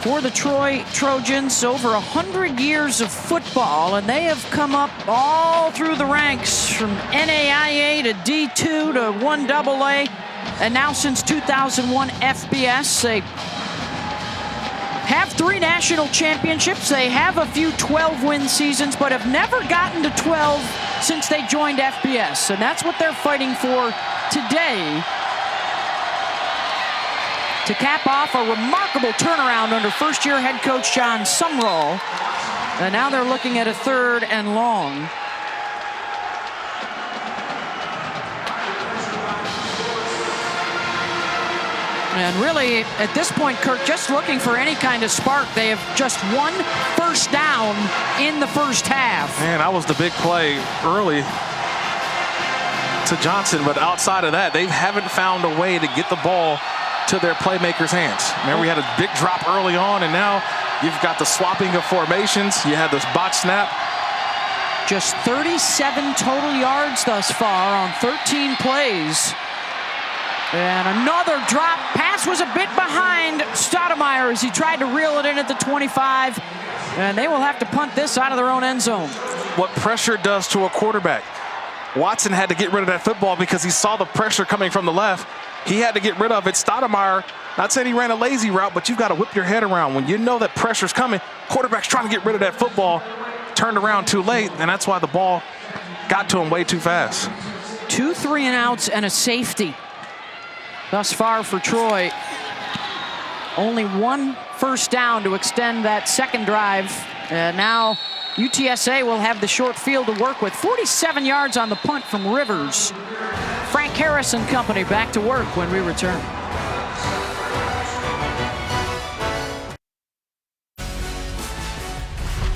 Speaker 2: For the Trojans, over 100 years of football, and they have come up all through the ranks from NAIA to D2 to 1AA, and now since 2001 FBS. They have 3 national championships. They have a few 12-win seasons, but have never gotten to 12 since they joined FBS, and that's what they're fighting for today, to cap off a remarkable turnaround under first-year head coach John Sumrall. And now they're looking at a 3rd and long. And really, at this point, Kirk, just looking for any kind of spark. They have just 1 first down in the first half.
Speaker 3: Man, that was the big play early to Johnson, but outside of that, they haven't found a way to get the ball to their playmakers' hands. Remember, we had a big drop early on, and now you've got the swapping of formations. You had this bot snap.
Speaker 2: Just 37 total yards thus far on 13 plays. And another drop. Pass was a bit behind Stoudemire as he tried to reel it in at the 25. And they will have to punt this out of their own end zone.
Speaker 3: What pressure does to a quarterback. Watson had to get rid of that football because he saw the pressure coming from the left. He had to get rid of it. Stoudemire, not saying he ran a lazy route, but you've got to whip your head around. When you know that pressure's coming, quarterback's trying to get rid of that football, turned around too late, and that's why the ball got to him way too fast.
Speaker 2: 2 3-and-outs and a safety thus far for Troy. Only 1 first down to extend that second drive. And now UTSA will have the short field to work with. 47 yards on the punt from Rivers. Frank Harris and company back to work when we return.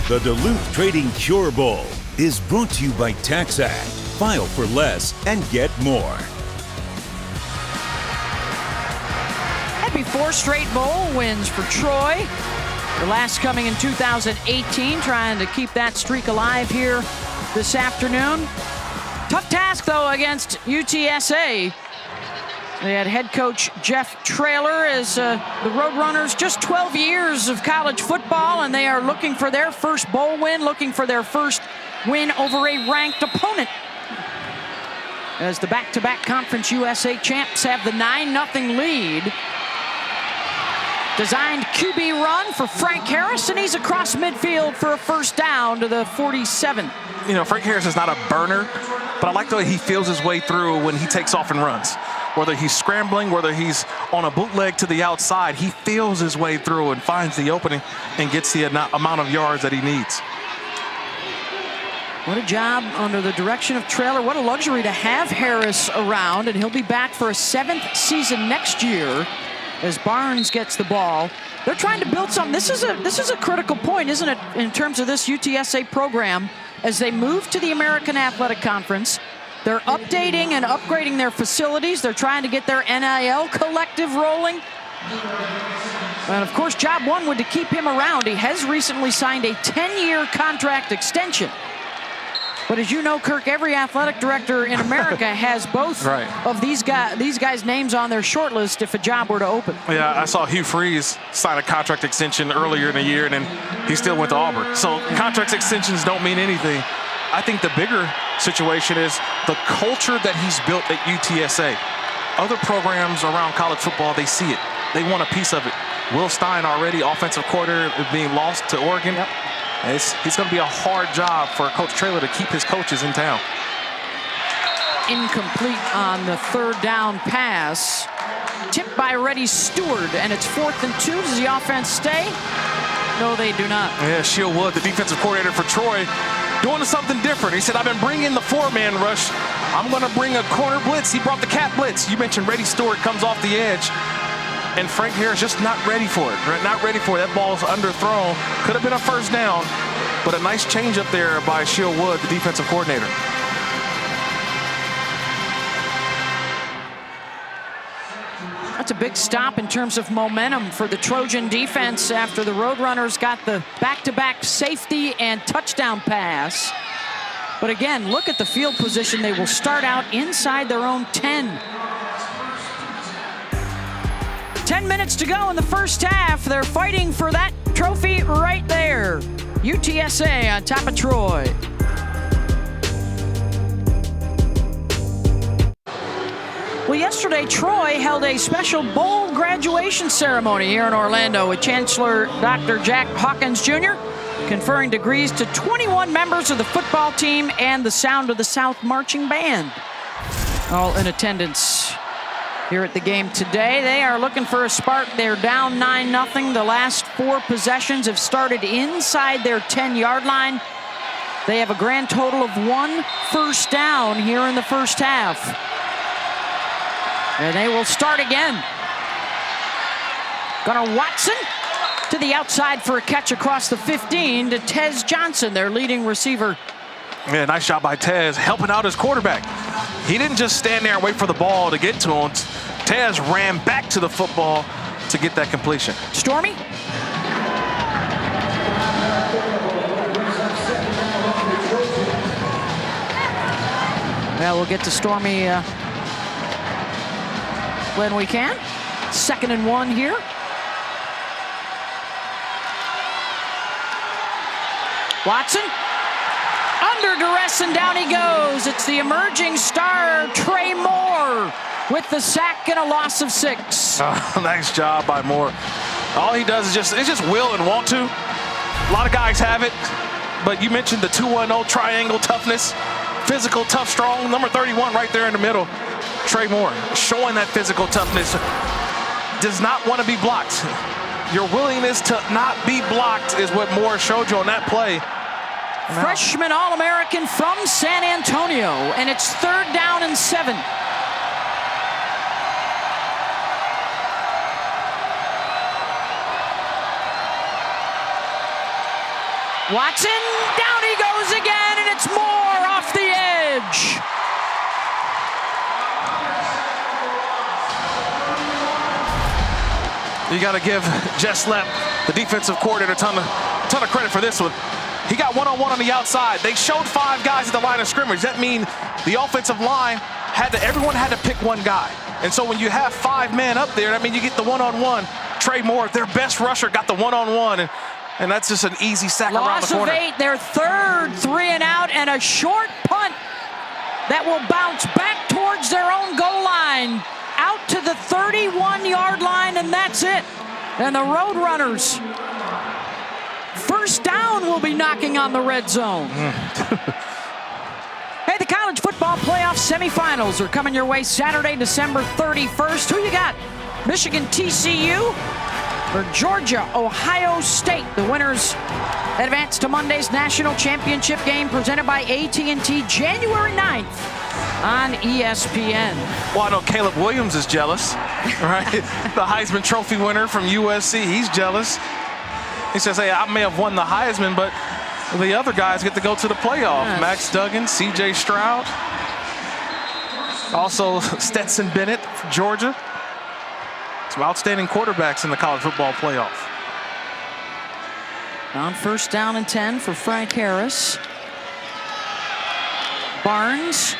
Speaker 1: The Duluth Trading Cure Bowl is brought to you by TaxAct. File for less and get more.
Speaker 2: Happy 4 straight bowl wins for Troy. The last coming in 2018, trying to keep that streak alive here this afternoon. Tough task, though, against UTSA. They had head coach Jeff Traylor as the Roadrunners, just 12 years of college football, and they are looking for their first bowl win, looking for their first win over a ranked opponent. As the back-to-back Conference USA champs have the 9-0 lead. Designed QB run for Frank Harris, and he's across midfield for a first down to the 47.
Speaker 3: You know, Frank Harris is not a burner, but I like the way he feels his way through when he takes off and runs. Whether he's scrambling, whether he's on a bootleg to the outside, he feels his way through and finds the opening and gets the amount of yards that he needs.
Speaker 2: What a job under the direction of Traylor. What a luxury to have Harris around, and he'll be back for a 7th season next year as Barnes gets the ball. They're trying to build something. This is a critical point, isn't it, in terms of this UTSA program as they move to the American Athletic Conference. They're updating and upgrading their facilities. They're trying to get their NIL collective rolling. And of course, job one would to keep him around. He has recently signed a 10-year contract extension. But as you know, Kirk, every athletic director in America has both of these guys' names on their short list if a job were to open.
Speaker 3: Yeah, I saw Hugh Freeze sign a contract extension earlier in the year, and then he still went to Auburn. So contract extensions don't mean anything. I think the bigger situation is the culture that he's built at UTSA. Other programs around college football, they see it. They want a piece of it. Will Stein already, offensive coordinator, being lost to Oregon.
Speaker 2: Yep.
Speaker 3: It's going to be a hard job for Coach Traylor to keep his coaches in town.
Speaker 2: Incomplete on the 3rd down pass. Tipped by Reddy Stewart, and it's 4th and 2. Does the offense stay? No, they do not.
Speaker 3: Yeah, Shield Wood, the defensive coordinator for Troy, doing something different. He said, I've been bringing the 4-man rush. I'm going to bring a corner blitz. He brought the cat blitz. You mentioned Reddy Stewart comes off the edge. And Frank Harris just not ready for it. Not ready for it. That ball's underthrown. Could have been a first down, but a nice change up there by Shield Wood, the defensive coordinator.
Speaker 2: That's a big stop in terms of momentum for the Trojan defense after the Roadrunners got the back-to-back safety and touchdown pass. But again, look at the field position. They will start out inside their own 10. 10 minutes to go in the first half. They're fighting for that trophy right there. UTSA on top of Troy. Well, yesterday, Troy held a special bowl graduation ceremony here in Orlando with Chancellor Dr. Jack Hawkins Jr., conferring degrees to 21 members of the football team and the Sound of the South marching band. All in attendance here at the game today. They are looking for a spark. They're down 9-0. The last 4 possessions have started inside their 10-yard line. They have a grand total of 1 first down here in the first half. And they will start again. Gunnar Watson to the outside for a catch across the 15 to Tez Johnson, their leading receiver.
Speaker 3: Yeah, nice job by Tez, helping out his quarterback. He didn't just stand there and wait for the ball to get to him. Tez ran back to the football to get that completion.
Speaker 2: Stormy. Well, we'll get to Stormy when we can. 2nd and 1 here. Watson under duress, and down he goes. It's the emerging star Trey Moore with the sack and a loss of 6.
Speaker 3: Nice job by Moore. All he does is just will and want to. A lot of guys have it, but you mentioned the 2-1-0 triangle toughness, physical, tough, strong. Number 31 right there in the middle. Trey Moore showing that physical toughness, does not want to be blocked. Your willingness to not be blocked is what Moore showed you on that play.
Speaker 2: Freshman All-American from San Antonio, and it's 3rd down and 7. Watson, down he goes again, and it's Moore off the edge.
Speaker 3: You got to give Jess Lepp, the defensive coordinator, a ton of credit for this one. He got one-on-one on the outside. They showed 5 guys at the line of scrimmage. That means the offensive line everyone had to pick one guy. And so when you have 5 men up there, that means you get the one-on-one. Trey Moore, their best rusher, got the one-on-one, and that's just an easy sack around the corner.
Speaker 2: Loss of 8, their 3rd 3 and out, and a short punt that will bounce back towards their own goal line, out to the 31-yard line, and that's it. And the Roadrunners, first down, will be knocking on the red zone. Hey, the college football playoff semifinals are coming your way Saturday, December 31st. Who you got? Michigan, TCU, or Georgia, Ohio State? The winners advance to Monday's national championship game presented by AT&T, January 9th on ESPN.
Speaker 3: Well, I know Caleb Williams is jealous, right? The Heisman Trophy winner from USC, he's jealous. He says, hey, I may have won the Heisman, but the other guys get to go to the playoff. Yes. Max Duggan, C.J. Stroud. Also, Stetson Bennett from Georgia. Some outstanding quarterbacks in the college football playoff.
Speaker 2: On 1st down and 10 for Frank Harris. Barnes,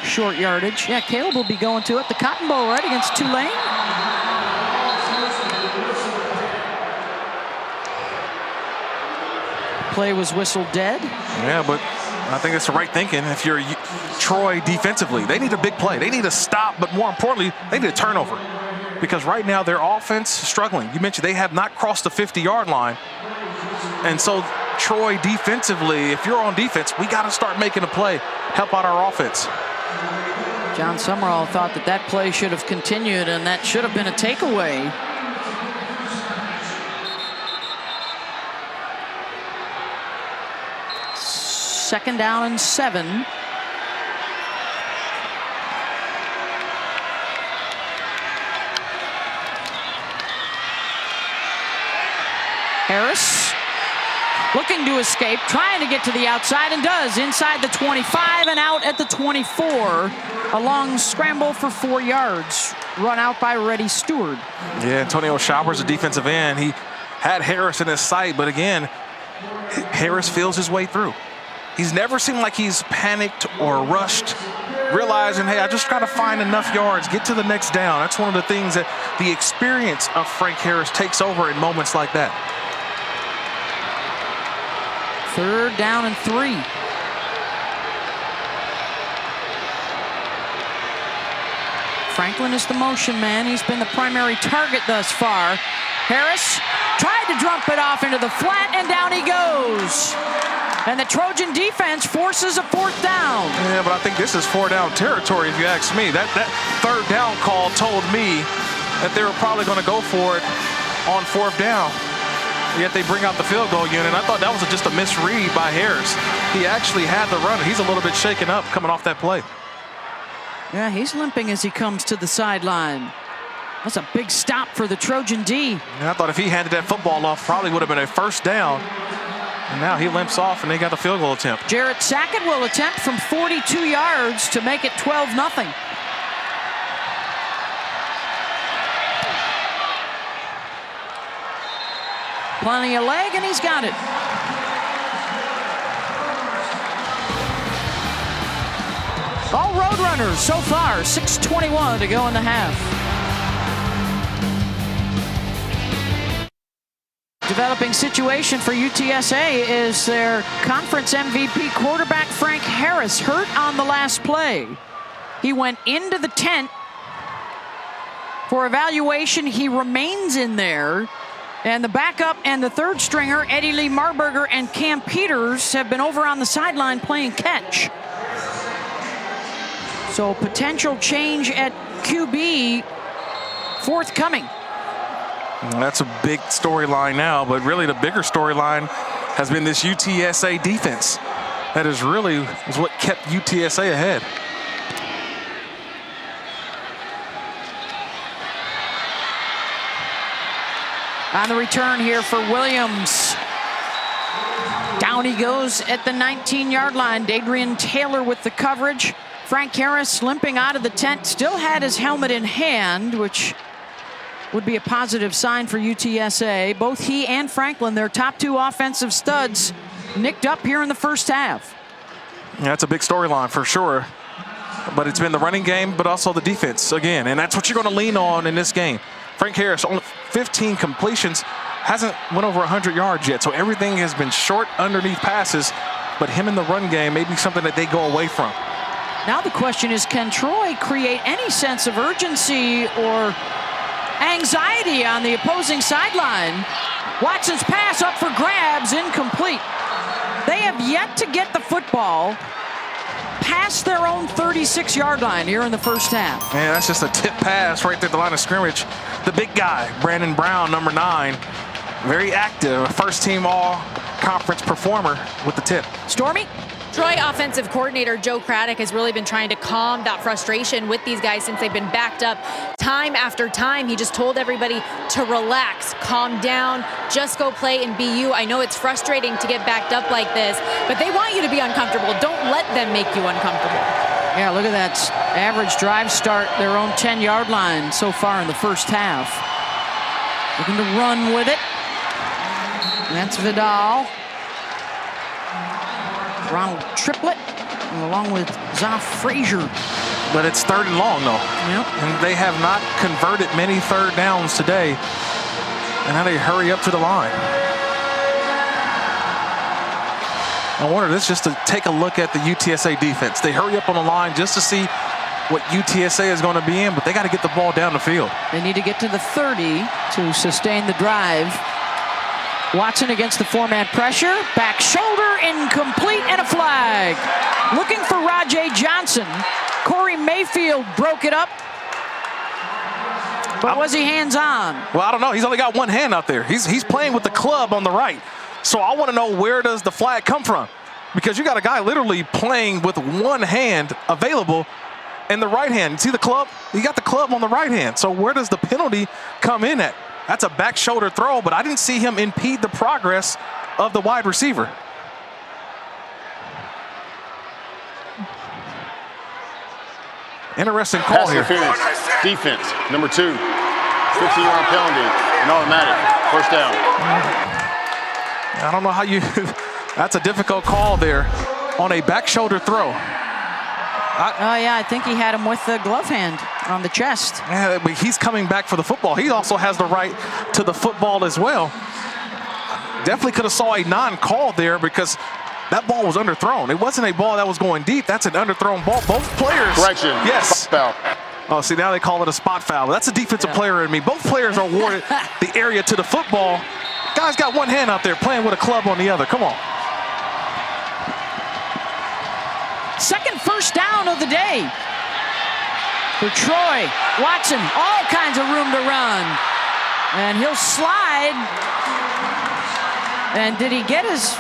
Speaker 2: short yardage. Yeah, Caleb will be going to it. The Cotton Bowl, right, against Tulane. Play was whistled dead.
Speaker 3: Yeah, but I think it's the right thinking. If you're Troy defensively, they need a big play. They need a stop, but more importantly, they need a turnover. Because right now their offense is struggling. You mentioned they have not crossed the 50-yard line. And so Troy defensively, if you're on defense, we got to start making a play, help out our offense.
Speaker 2: John Summerall thought that play should have continued, and that should have been a takeaway. Second down and 7. Harris looking to escape, trying to get to the outside, and does, inside the 25 and out at the 24. A long scramble for 4 yards, run out by Reddy Stewart.
Speaker 3: Yeah, Antonio Showers, a defensive end. He had Harris in his sight, but again, Harris feels his way through. He's never seemed like he's panicked or rushed, realizing, hey, I just got to find enough yards, get to the next down. That's one of the things that the experience of Frank Harris takes over in moments like that.
Speaker 2: 3rd down and 3. Franklin is the motion man. He's been the primary target thus far. Harris tried to dump it off into the flat, and down he goes. And the Trojan defense forces a 4th down.
Speaker 3: Yeah, but I think this is 4-down territory, if you ask me. That 3rd down call told me that they were probably going to go for it on 4th down. Yet they bring out the field goal unit. I thought that was just a misread by Harris. He actually had the runner. He's a little bit shaken up coming off that play.
Speaker 2: Yeah, he's limping as he comes to the sideline. That's a big stop for the Trojan D.
Speaker 3: And I thought if he handed that football off, probably would have been a 1st down. And now he limps off, and they got the field goal attempt.
Speaker 2: Jarrett Sackett will attempt from 42 yards to make it 12-0. Plenty of leg, and he's got it. All Roadrunners so far, 6:21 to go in the half. Developing situation for UTSA is their conference MVP quarterback Frank Harris hurt on the last play. He went into the tent for evaluation. He remains in there. And the backup and the 3rd stringer, Eddie Lee Marburger and Cam Peters, have been over on the sideline playing catch. So potential change at QB forthcoming.
Speaker 3: That's a big storyline now, but really the bigger storyline has been this UTSA defense. That is what kept UTSA ahead.
Speaker 2: On the return here for Williams. Down he goes at the 19-yard line. Dadrian Taylor with the coverage. Frank Harris limping out of the tent, still had his helmet in hand, which would be a positive sign for UTSA. Both he and Franklin, their top 2 offensive studs, nicked up here in the 1st half.
Speaker 3: Yeah, that's a big storyline for sure. But it's been the running game, but also the defense again. And that's what you're going to lean on in this game. Frank Harris, only 15 completions, hasn't went over 100 yards yet. So everything has been short underneath passes, but him in the run game may be something that they go away from.
Speaker 2: Now the question is, can Troy create any sense of urgency or anxiety on the opposing sideline? Watson's pass up for grabs, incomplete. They have yet to get the football past their own 36-yard line here in the 1st half.
Speaker 3: Man, that's just a tip pass right there at the line of scrimmage. The big guy, Brandon Brown, number 9, very active, first-team all-conference performer with the tip.
Speaker 2: Stormy?
Speaker 4: Troy offensive coordinator Joe Craddock has really been trying to calm that frustration with these guys since they've been backed up time after time. He just told everybody to relax, calm down, just go play and be you. I know it's frustrating to get backed up like this, but they want you to be uncomfortable. Don't let them make you uncomfortable.
Speaker 2: Yeah, look at that average drive start, their own 10-yard line so far in the 1st half. Looking to run with it. That's Vidal. Ronald Triplett, along with Zoff Frazier.
Speaker 3: But it's 3rd and long, though.
Speaker 2: Yep.
Speaker 3: And they have not converted many 3rd downs today. And now they hurry up to the line. I wonder, this just to take a look at the UTSA defense. They hurry up on the line just to see what UTSA is going to be in, but they got to get the ball down the field.
Speaker 2: They need to get to the 30 to sustain the drive. Watson against the 4-man pressure. Back shoulder, incomplete, and a flag. Looking for Rajay Johnson. Corey Mayfield broke it up. But was he hands-on?
Speaker 3: Well, I don't know. He's only got one hand out there. He's playing with the club on the right. So I want to know, where does the flag come from? Because you got a guy literally playing with one hand available in the right hand. See the club? He got the club on the right hand. So where does the penalty come in at? That's a back shoulder throw, but I didn't see him impede the progress of the wide receiver. Interesting call here.
Speaker 8: Defense, number 2. 15-yard penalty, an automatic, 1st down.
Speaker 3: I don't know how you, that's a difficult call there. on a back shoulder throw.
Speaker 2: Oh, yeah, I think he had him with the glove hand on the chest.
Speaker 3: Yeah, but he's coming back for the football. He also has the right to the football as well. Definitely could have saw a non-call there because that ball was underthrown. It wasn't a ball that was going deep. That's an underthrown ball. Both players.
Speaker 8: Correction.
Speaker 3: Yes.
Speaker 8: Foul.
Speaker 3: Oh, see, now they call it a spot foul. That's a defensive player in me. Both players are awarded the area to the football. Guy's got one hand out there playing with a club on the other. Come on.
Speaker 2: Second first down of the day for Troy. Watson, all kinds of room to run. And he'll slide. And did he get his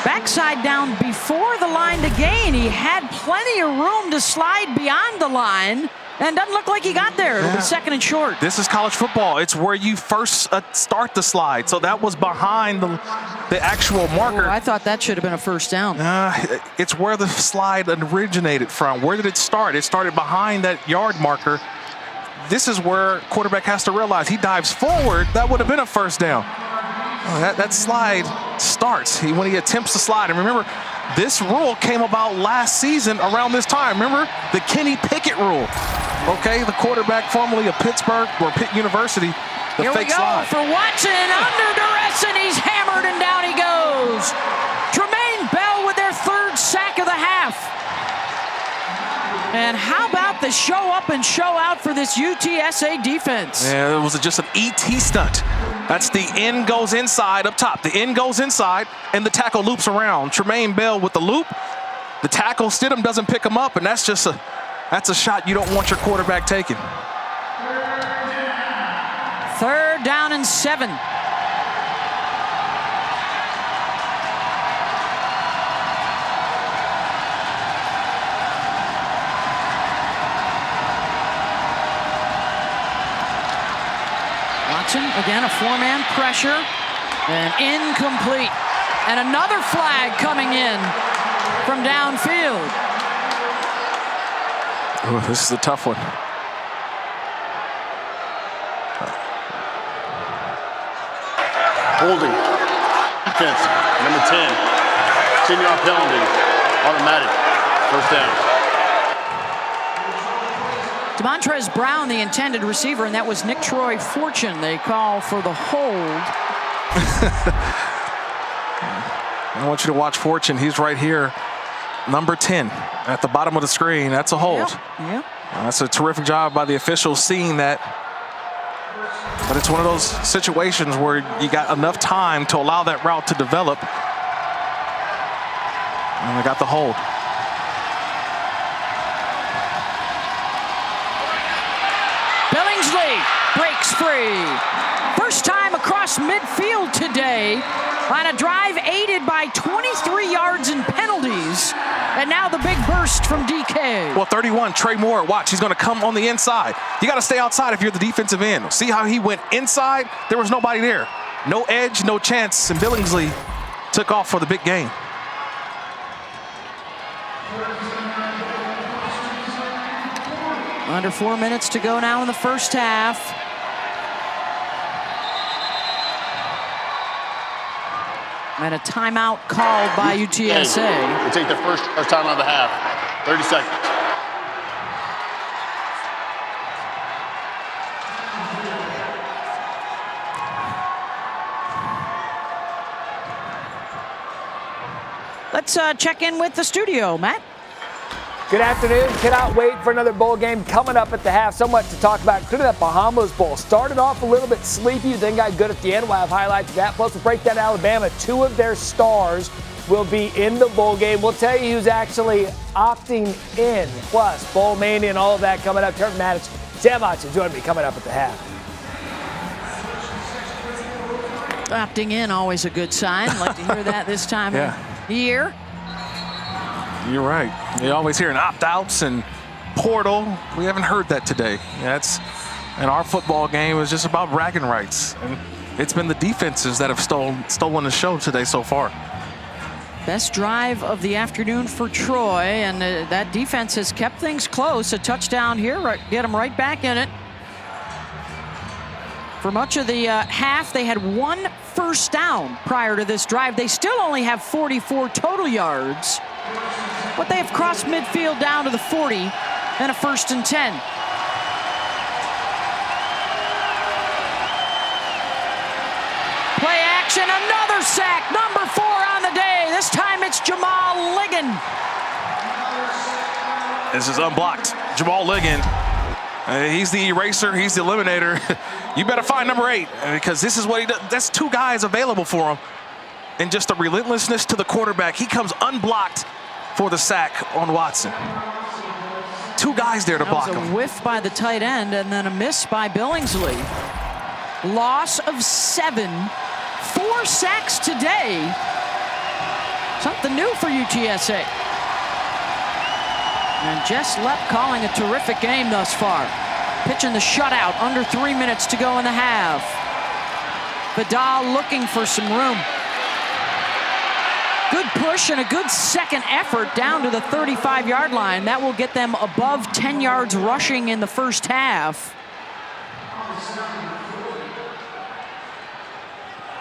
Speaker 2: backside down before the line to gain? He had plenty of room to slide beyond the line. And doesn't look like he got there. It'll be second and short.
Speaker 3: This is college football. It's where you first start the slide. So that was behind the actual marker.
Speaker 2: Oh, I thought that should have been a first down.
Speaker 3: It's where the slide originated from. Where did it start? It started behind that yard marker. This is where quarterback has to realize he dives forward. That would have been a first down. That slide starts when he attempts to slide. And remember, this rule came about last season around this time. Remember the Kenny Pickett rule? Okay, the quarterback formerly of Pittsburgh or Pitt University.
Speaker 2: Here we go for Watson, under duress, and he's hammered, and down he goes. Tremaine Bell with their third sack of the half. And how about the show up and show out for this UTSA defense?
Speaker 3: Yeah, it was just an ET stunt. That's the end goes inside up top. The end goes inside, and the tackle loops around. Tremaine Bell with the loop. The tackle, Stidham doesn't pick him up, and that's just a shot you don't want your quarterback taking.
Speaker 2: Third down and 7. Watson, again, a 4-man pressure, and incomplete. And another flag coming in from downfield.
Speaker 3: Oh, this is a tough one.
Speaker 8: Holding. Defense. Number 10. 10-yard penalty. Automatic. First down.
Speaker 2: Demontrez Brown, the intended receiver, and that was Nick Troy Fortune. They call for the hold.
Speaker 3: I want you to watch Fortune. He's right here. Number 10 at the bottom of the screen. That's a hold.
Speaker 2: Yep.
Speaker 3: That's a terrific job by the officials seeing that. But it's one of those situations where you got enough time to allow that route to develop. And I got the hold.
Speaker 2: Billingsley breaks free. First time across midfield today on a drive aided by 23 yards in penalties. And now the big burst from DK.
Speaker 3: Well, 31, Trey Moore, watch, he's gonna come on the inside. You gotta stay outside if you're the defensive end. See how he went inside? There was nobody there. No edge, no chance, and Billingsley took off for the big game.
Speaker 2: Under 4 minutes to go now in the first half. And a timeout called by UTSA.
Speaker 8: We'll take the first timeout of the half. 30 seconds.
Speaker 2: Let's check in with the studio, Matt.
Speaker 9: Good afternoon. Cannot wait for another bowl game coming up at the half. So much to talk about, including that Bahamas Bowl. Started off a little bit sleepy, then got good at the end. We'll have highlights of that. Plus, we'll break down Alabama. 2 of their stars will be in the bowl game. We'll tell you who's actually opting in. Plus, Bowl Mania and all of that coming up. Turner Maddox, Sam Hodgson joining me coming up at the half.
Speaker 2: Opting in, always a good sign. Like to hear that this time of year.
Speaker 3: You're right. You always hear opt-outs and portal. We haven't heard that today. And our football game is just about bragging rights. And it's been the defenses that have stolen the show today so far.
Speaker 2: Best drive of the afternoon for Troy, and that defense has kept things close. A touchdown here, get them right back in it. For much of the half, they had 1 first down prior to this drive. They still only have 44 total yards. But they have crossed midfield down to the 40 and a 1st and 10. Play action, another sack, number 4 on the day. This time it's Jamal Ligon.
Speaker 3: This is unblocked. Jamal Ligon. He's the eraser. He's the eliminator. You better find number 8 because this is what he does. That's 2 guys available for him. And just the relentlessness to the quarterback. He comes unblocked for the sack on Watson. 2 guys there to block him.
Speaker 2: That was a whiff by the tight end and then a miss by Billingsley. Loss of 7. 4 sacks today. Something new for UTSA. And Jess Lepp calling a terrific game thus far. Pitching the shutout, under 3 minutes to go in the half. Vidal looking for some room. Good push and a good second effort down to the 35-yard line. That will get them above 10 yards rushing in the first half.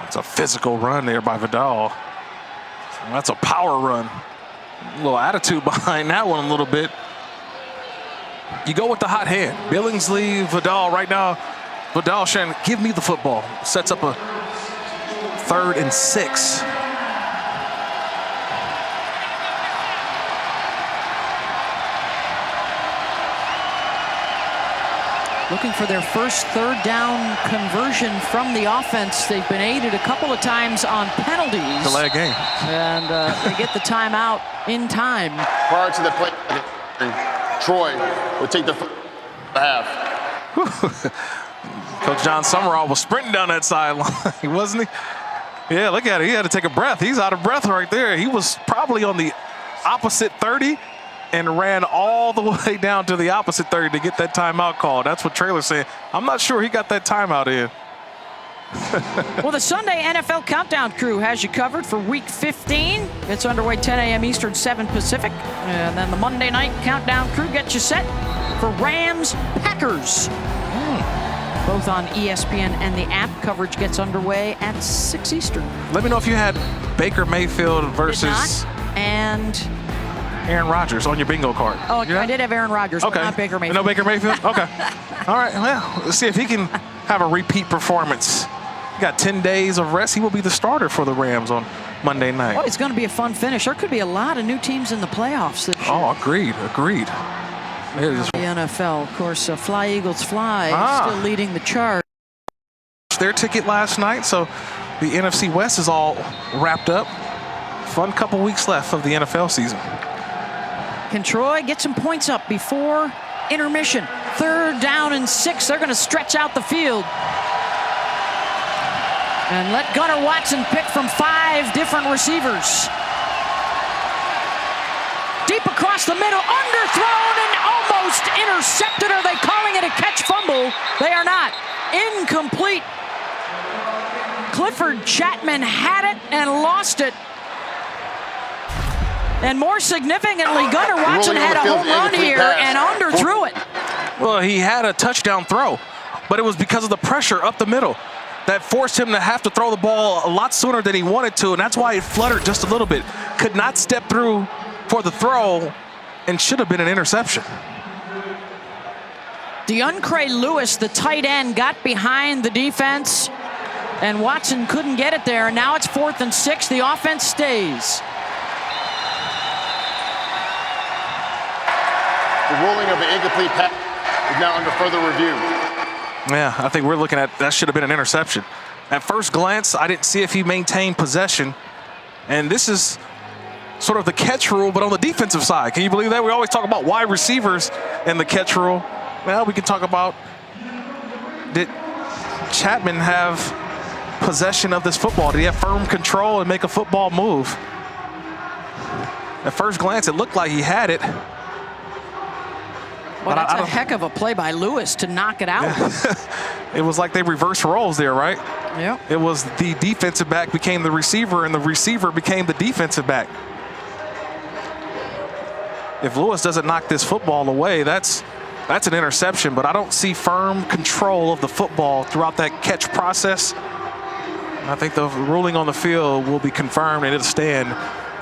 Speaker 3: It's a physical run there by Vidal. That's a power run. A little attitude behind that one a little bit. You go with the hot hand. Billingsley, Vidal right now. Vidal saying, give me the football. Sets up a 3rd and 6.
Speaker 2: Looking for their first 3rd down conversion from the offense. They've been aided a couple of times on penalties.
Speaker 3: Delay game.
Speaker 2: And they get the timeout in time.
Speaker 8: Prior to the play, Troy would take the half.
Speaker 3: Coach John Summerall was sprinting down that sideline, wasn't he? Yeah, look at it. He had to take a breath. He's out of breath right there. He was probably on the opposite 30 and ran all the way down to the opposite 30 to get that timeout call. That's what Traylor's saying. I'm not sure he got that timeout in.
Speaker 2: Well, the Sunday NFL Countdown crew has you covered for Week 15. It's underway 10 a.m. Eastern, 7 Pacific. And then the Monday night Countdown crew gets you set for Rams-Packers. Both on ESPN and the app. Coverage gets underway at 6 Eastern.
Speaker 3: Let me know if you had Baker Mayfield versus
Speaker 2: and
Speaker 3: Aaron Rodgers on your bingo card.
Speaker 2: Oh, I did have Aaron Rodgers, but not Baker Mayfield.
Speaker 3: No Baker Mayfield? Okay. All right, well, let's see if he can have a repeat performance. He got 10 days of rest. He will be the starter for the Rams on Monday night.
Speaker 2: Well, it's going to be a fun finish. There could be a lot of new teams in the playoffs this year.
Speaker 3: Oh, agreed.
Speaker 2: The NFL, of course, Fly Eagles Fly still leading the charge.
Speaker 3: Their ticket last night, so the NFC West is all wrapped up. Fun couple weeks left of the NFL season.
Speaker 2: Can Troy get some points up before intermission? 3rd down and 6. They're going to stretch out the field. And let Gunnar Watson pick from 5 different receivers. Deep across the middle, underthrown and almost intercepted. Are they calling it a catch fumble? They are not. Incomplete. Clifford Chapman had it and lost it. And more significantly, Gunnar Watson had a home run here and underthrew it.
Speaker 3: Well, he had a touchdown throw, but it was because of the pressure up the middle that forced him to have to throw the ball a lot sooner than he wanted to, and that's why it fluttered just a little bit. Could not step through for the throw and should have been an interception.
Speaker 2: DeAndre Lewis, the tight end, got behind the defense, and Watson couldn't get it there. Now it's 4th and 6. The offense stays.
Speaker 8: The ruling of an incomplete pass is now under further review.
Speaker 3: Yeah, I think we're looking at that should have been an interception. At first glance, I didn't see if he maintained possession. And this is sort of the catch rule, but on the defensive side. Can you believe that? We always talk about wide receivers and the catch rule. Well, we can talk about, did Chapman have possession of this football? Did he have firm control and make a football move? At first glance, it looked like he had it.
Speaker 2: Well, that's a heck of a play by Lewis to knock it out.
Speaker 3: It was like they reversed roles there, right?
Speaker 2: Yeah.
Speaker 3: It was the defensive back became the receiver, and the receiver became the defensive back. If Lewis doesn't knock this football away, that's an interception, but I don't see firm control of the football throughout that catch process. I think the ruling on the field will be confirmed, and it'll stand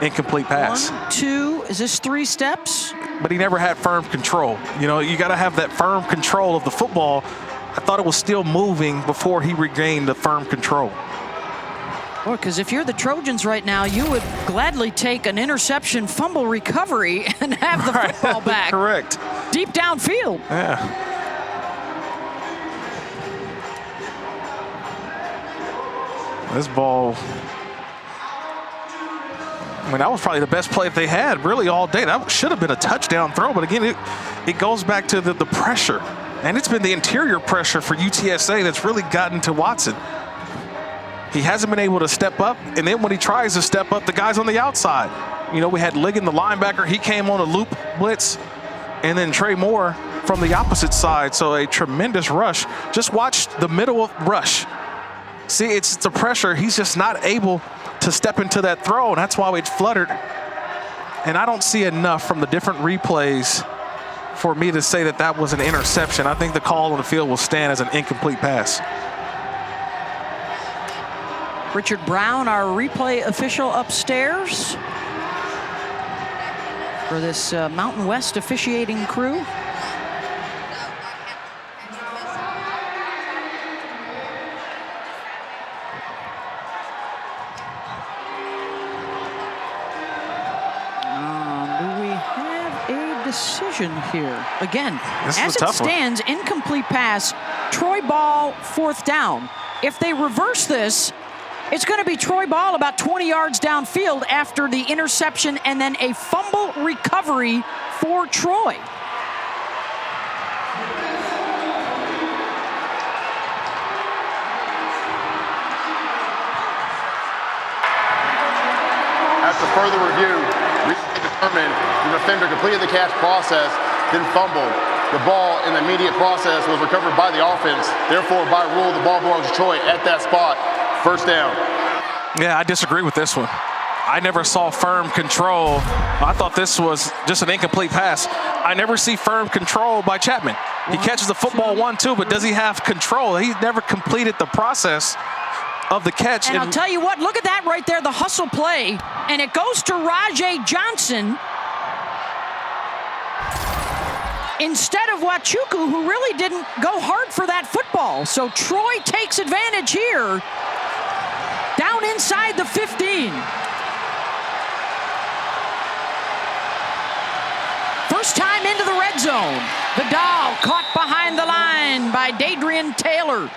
Speaker 3: incomplete pass.
Speaker 2: 1, 2, is this 3 steps?
Speaker 3: But he never had firm control. You know, you got to have that firm control of the football. I thought it was still moving before he regained the firm control.
Speaker 2: Well, because if you're the Trojans right now, you would gladly take an interception fumble recovery and have the football back.
Speaker 3: Correct.
Speaker 2: Deep downfield.
Speaker 3: Yeah. This ball, I mean, that was probably the best play that they had really all day. That should have been a touchdown throw, but again, it goes back to the pressure. And it's been the interior pressure for UTSA that's really gotten to Watson. He hasn't been able to step up, and then when he tries to step up, the guy's on the outside. You know, we had Ligon, the linebacker, he came on a loop blitz, and then Trey Moore from the opposite side, so a tremendous rush. Just watch the middle rush. See, it's the pressure. He's just not able to step into that throw, and that's why it fluttered. And I don't see enough from the different replays for me to say that that was an interception. I think the call on the field will stand as an incomplete pass.
Speaker 2: Richard Brown, our replay official upstairs for this Mountain West officiating crew. Do we have a decision here? Again, as it stands, incomplete pass, Troy ball, 4th down. If they reverse this, it's going to be Troy ball about 20 yards downfield after the interception and then a fumble recovery for Troy.
Speaker 8: After further review, we determined the defender completed the catch process, then fumbled. The ball in the immediate process was recovered by the offense. Therefore, by rule, the ball belongs to Troy at that spot. 1st down.
Speaker 3: Yeah, I disagree with this one. I never saw firm control. I thought this was just an incomplete pass. I never see firm control by Chapman. He catches the football 1-2, but does he have control? He never completed the process of the catch.
Speaker 2: And I'll tell you what, look at that right there, the hustle play. And it goes to Rajay Johnson instead of Wachuku, who really didn't go hard for that football. So Troy takes advantage here. Down inside the 15. First time into the red zone. Vidal caught behind the line by Dadrian Taylor.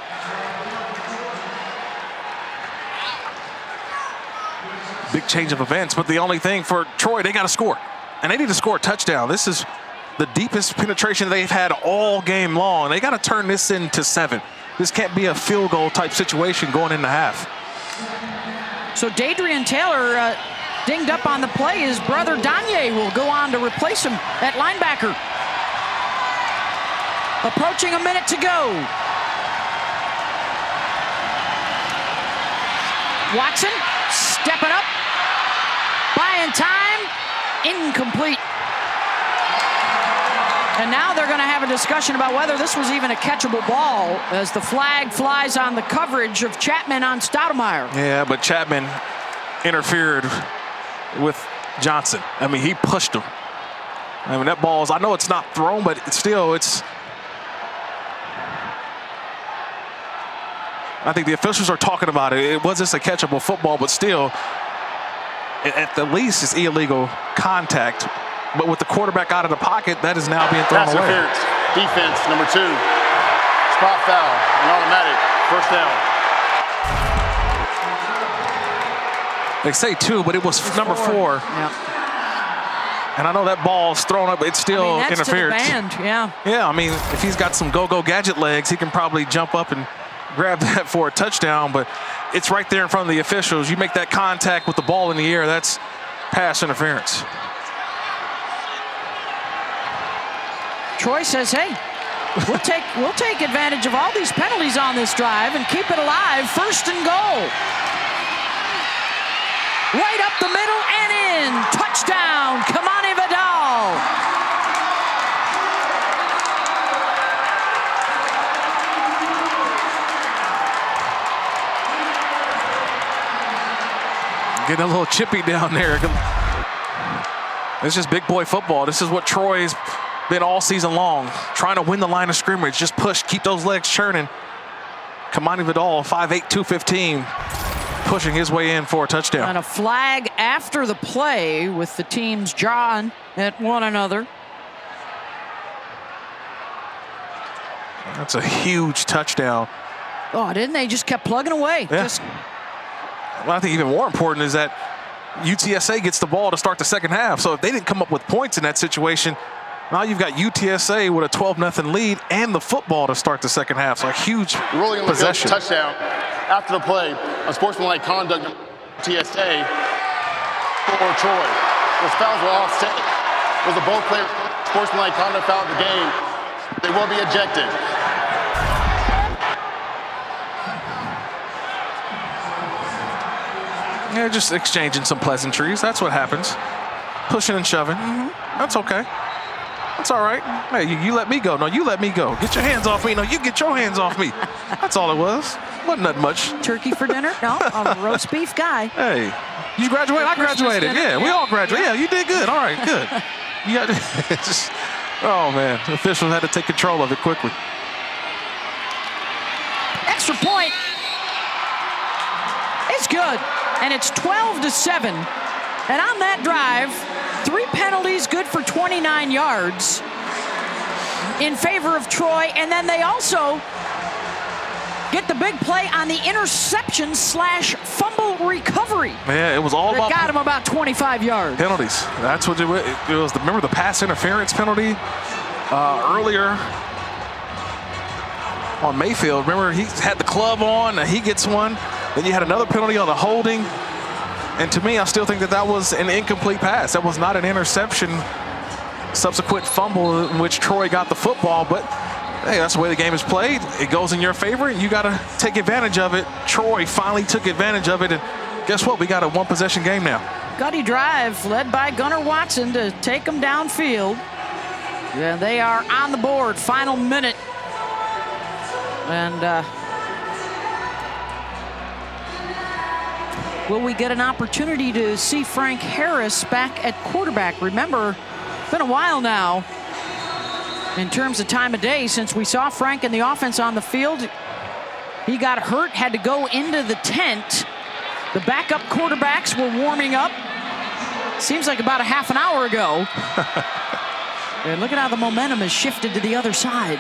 Speaker 3: Big change of events, but the only thing for Troy, they got to score. And they need to score a touchdown. This is the deepest penetration they've had all game long. They got to turn this into 7. This can't be a field goal type situation going into half.
Speaker 2: So Dadrian Taylor dinged up on the play. His brother Danye will go on to replace him at linebacker. Approaching a minute to go. Watson stepping up, buying time, incomplete. And now they're going to have a discussion about whether this was even a catchable ball as the flag flies on the coverage of Chapman on Stoudemire.
Speaker 3: Yeah, but Chapman interfered with Johnson. I mean, he pushed him. I mean, that ball is, I know it's not thrown, but it's still, I think the officials are talking about it. It was just a catchable football, but still, at the least, it's illegal contact. But with the quarterback out of the pocket, that is now being thrown away.
Speaker 8: Interference. Defense, number 2. Spot foul, an automatic. 1st down.
Speaker 3: They say 2, but it was number 4.
Speaker 2: Yeah.
Speaker 3: And I know that ball's thrown up, it's still
Speaker 2: that's
Speaker 3: interfered.
Speaker 2: To the band, yeah.
Speaker 3: Yeah, I mean, if he's got some go-go gadget legs, he can probably jump up and grab that for a touchdown, but it's right there in front of the officials. You make that contact with the ball in the air, that's pass interference.
Speaker 2: Troy says, hey, we'll take advantage of all these penalties on this drive and keep it alive. 1st and goal. Right up the middle and in. Touchdown, Kamani Vidal.
Speaker 3: Getting a little chippy down there. It's just big boy football. This is what Troy's been all season long, trying to win the line of scrimmage. Just push, keep those legs churning. Kamani Vidal, 5'8", 215, pushing his way in for a touchdown.
Speaker 2: And a flag after the play with the teams jawing at one another.
Speaker 3: That's a huge touchdown.
Speaker 2: Oh, didn't they? Just kept plugging away.
Speaker 3: Yeah. Well, I think even more important is that UTSA gets the ball to start the second half. So if they didn't come up with points in that situation, now you've got UTSA with a 12-0 lead and the football to start the second half. So a huge possession.
Speaker 8: Touchdown. After the play, a sportsmanlike conduct UTSA for Troy. Those fouls were offset. Those are both players sportsmanlike conduct foul of the game. They will be ejected.
Speaker 3: Yeah, just exchanging some pleasantries. That's what happens. Pushing and shoving. That's okay. That's all right. Hey, you let me go. No, you let me go. Get your hands off me. No, you get your hands off me. That's all it was. Wasn't that much.
Speaker 2: Turkey for dinner? No, I'm a roast beef guy.
Speaker 3: Hey, you graduated? I graduated. Yeah, we all graduated. Yeah, you did good. All right, good. You got just. Oh man, the officials had to take control of it quickly.
Speaker 2: Extra point. It's good. And it's 12-7. And on that drive, 3 penalties, good for 29 yards in favor of Troy. And then they also get the big play on the interception / fumble recovery.
Speaker 3: Yeah, it was all about.
Speaker 2: Got him about 25 yards.
Speaker 3: Penalties. That's what it was. Remember the pass interference penalty earlier on Mayfield? Remember he had the club on, and he gets one. Then you had another penalty on the holding. And to me, I still think that was an incomplete pass. That was not an interception. Subsequent fumble in which Troy got the football. But, hey, that's the way the game is played. It goes in your favor, and you got to take advantage of it. Troy finally took advantage of it. And guess what? We got a one-possession game now.
Speaker 2: Gutty drive led by Gunnar Watson to take them downfield. Yeah, they are on the board. Final minute. And will we get an opportunity to see Frank Harris back at quarterback? Remember, it's been a while now in terms of time of day since we saw Frank and the offense on the field. He got hurt, had to go into the tent. The backup quarterbacks were warming up. Seems like about a half an hour ago. And look at how the momentum has shifted to the other side.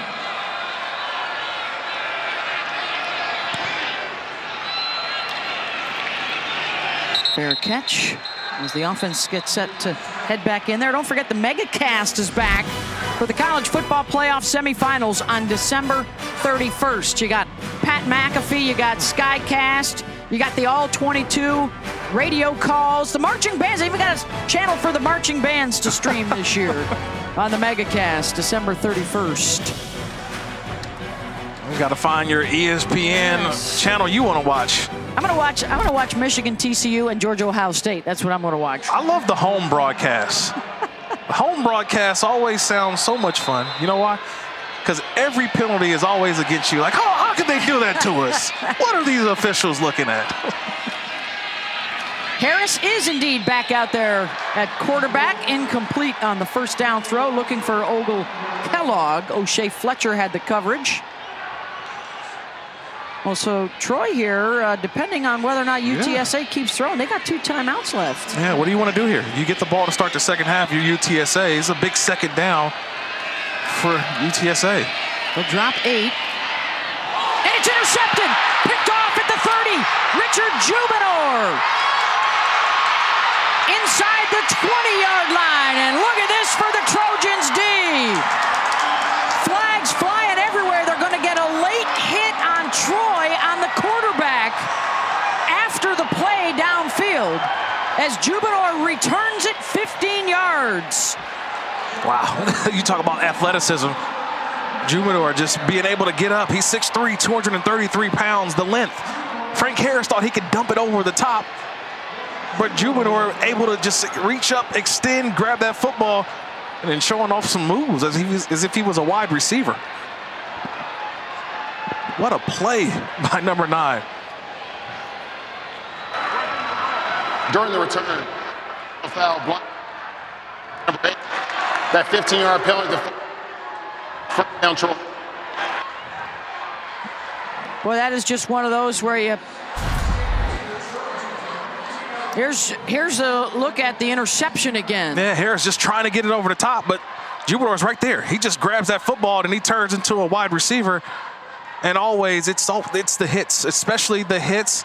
Speaker 2: Fair catch as the offense gets set to head back in there. Don't forget the MegaCast is back for the college football playoff semifinals on December 31st. You got Pat McAfee, you got Skycast, you got the All 22 radio calls, the marching bands. They even got a channel for the marching bands to stream this year on the MegaCast, December 31st.
Speaker 3: You got to find your ESPN channel you want to watch.
Speaker 2: I'm gonna watch Michigan, TCU, and Georgia, Ohio State. That's what I'm gonna watch.
Speaker 3: I love the home broadcasts. The home broadcasts always sound so much fun. You know why? Because every penalty is always against you. Like, how could they do that to us? What are these officials looking at?
Speaker 2: Harris is indeed back out there at quarterback, incomplete on the first down throw, looking for Ogle Kellogg. O'Shea Fletcher had the coverage. Well, so Troy here, depending on whether or not UTSA keeps throwing, they got 2 timeouts left.
Speaker 3: Yeah, what do you want to do here? You get the ball to start the second half, you're UTSA. It's a big second down for UTSA.
Speaker 2: They'll drop 8. And it's intercepted. Picked off at the 30. Richard Jubinor. Inside the 20-yard line. And look at this for the Trojans D. Flags flying everywhere. They're going to get a late hit on Troy on the quarterback after the play downfield as Jubinor returns it 15 yards.
Speaker 3: Wow, you talk about athleticism. Jubinor just being able to get up. He's 6'3", 233 pounds, the length. Frank Harris thought he could dump it over the top, but Jubinor able to just reach up, extend, grab that football, and then showing off some moves as if he was a wide receiver. What a play by number 9.
Speaker 8: During the return, a foul block. That 15-yard penalty, the first down Troy.
Speaker 2: Boy, that is just one of those where you... Here's a look at the interception again.
Speaker 3: Yeah, Harris just trying to get it over the top, but Jubilee's right there. He just grabs that football and he turns into a wide receiver. And always, it's the hits, especially the hits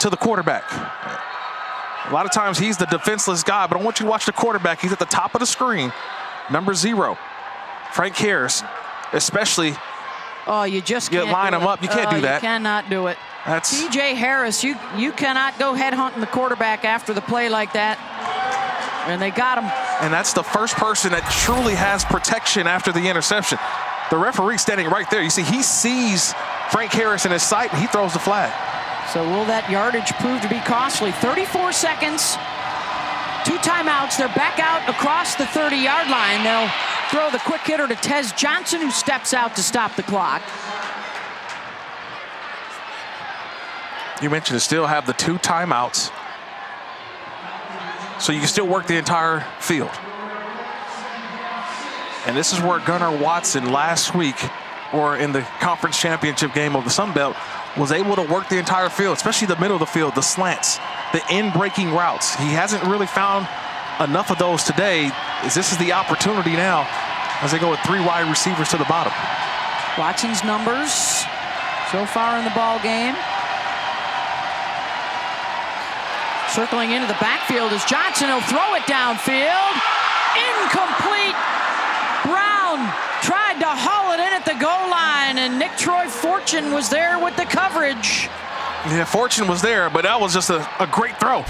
Speaker 3: to the quarterback. A lot of times he's the defenseless guy, but I want you to watch the quarterback. He's at the top of the screen, number 0, Frank Harris, especially.
Speaker 2: Oh, you just can't
Speaker 3: line him up. You can't do that.
Speaker 2: You cannot do it.
Speaker 3: That's
Speaker 2: TJ Harris, you cannot go headhunting the quarterback after the play like that. And they got him.
Speaker 3: And that's the first person that truly has protection after the interception. The referee standing right there. You see, he sees Frank Harris in his sight, and he throws the flag.
Speaker 2: So will that yardage prove to be costly? 34 seconds, 2 timeouts. They're back out across the 30-yard line. They'll throw the quick hitter to Tez Johnson, who steps out to stop the clock.
Speaker 3: You mentioned to still have the 2 timeouts, so you can still work the entire field. And this is where Gunnar Watson last week, or in the conference championship game of the Sun Belt, was able to work the entire field, especially the middle of the field, the slants, the in-breaking routes. He hasn't really found enough of those today. This is the opportunity now as they go with 3 wide receivers to the bottom.
Speaker 2: Watson's numbers so far in the ball game. Circling into the backfield is Johnson. He'll throw it downfield. Incomplete. Brown tried to haul it in at the goal line, and Nick Troy Fortune was there with the coverage.
Speaker 3: Yeah, Fortune was there, but that was just a great throw.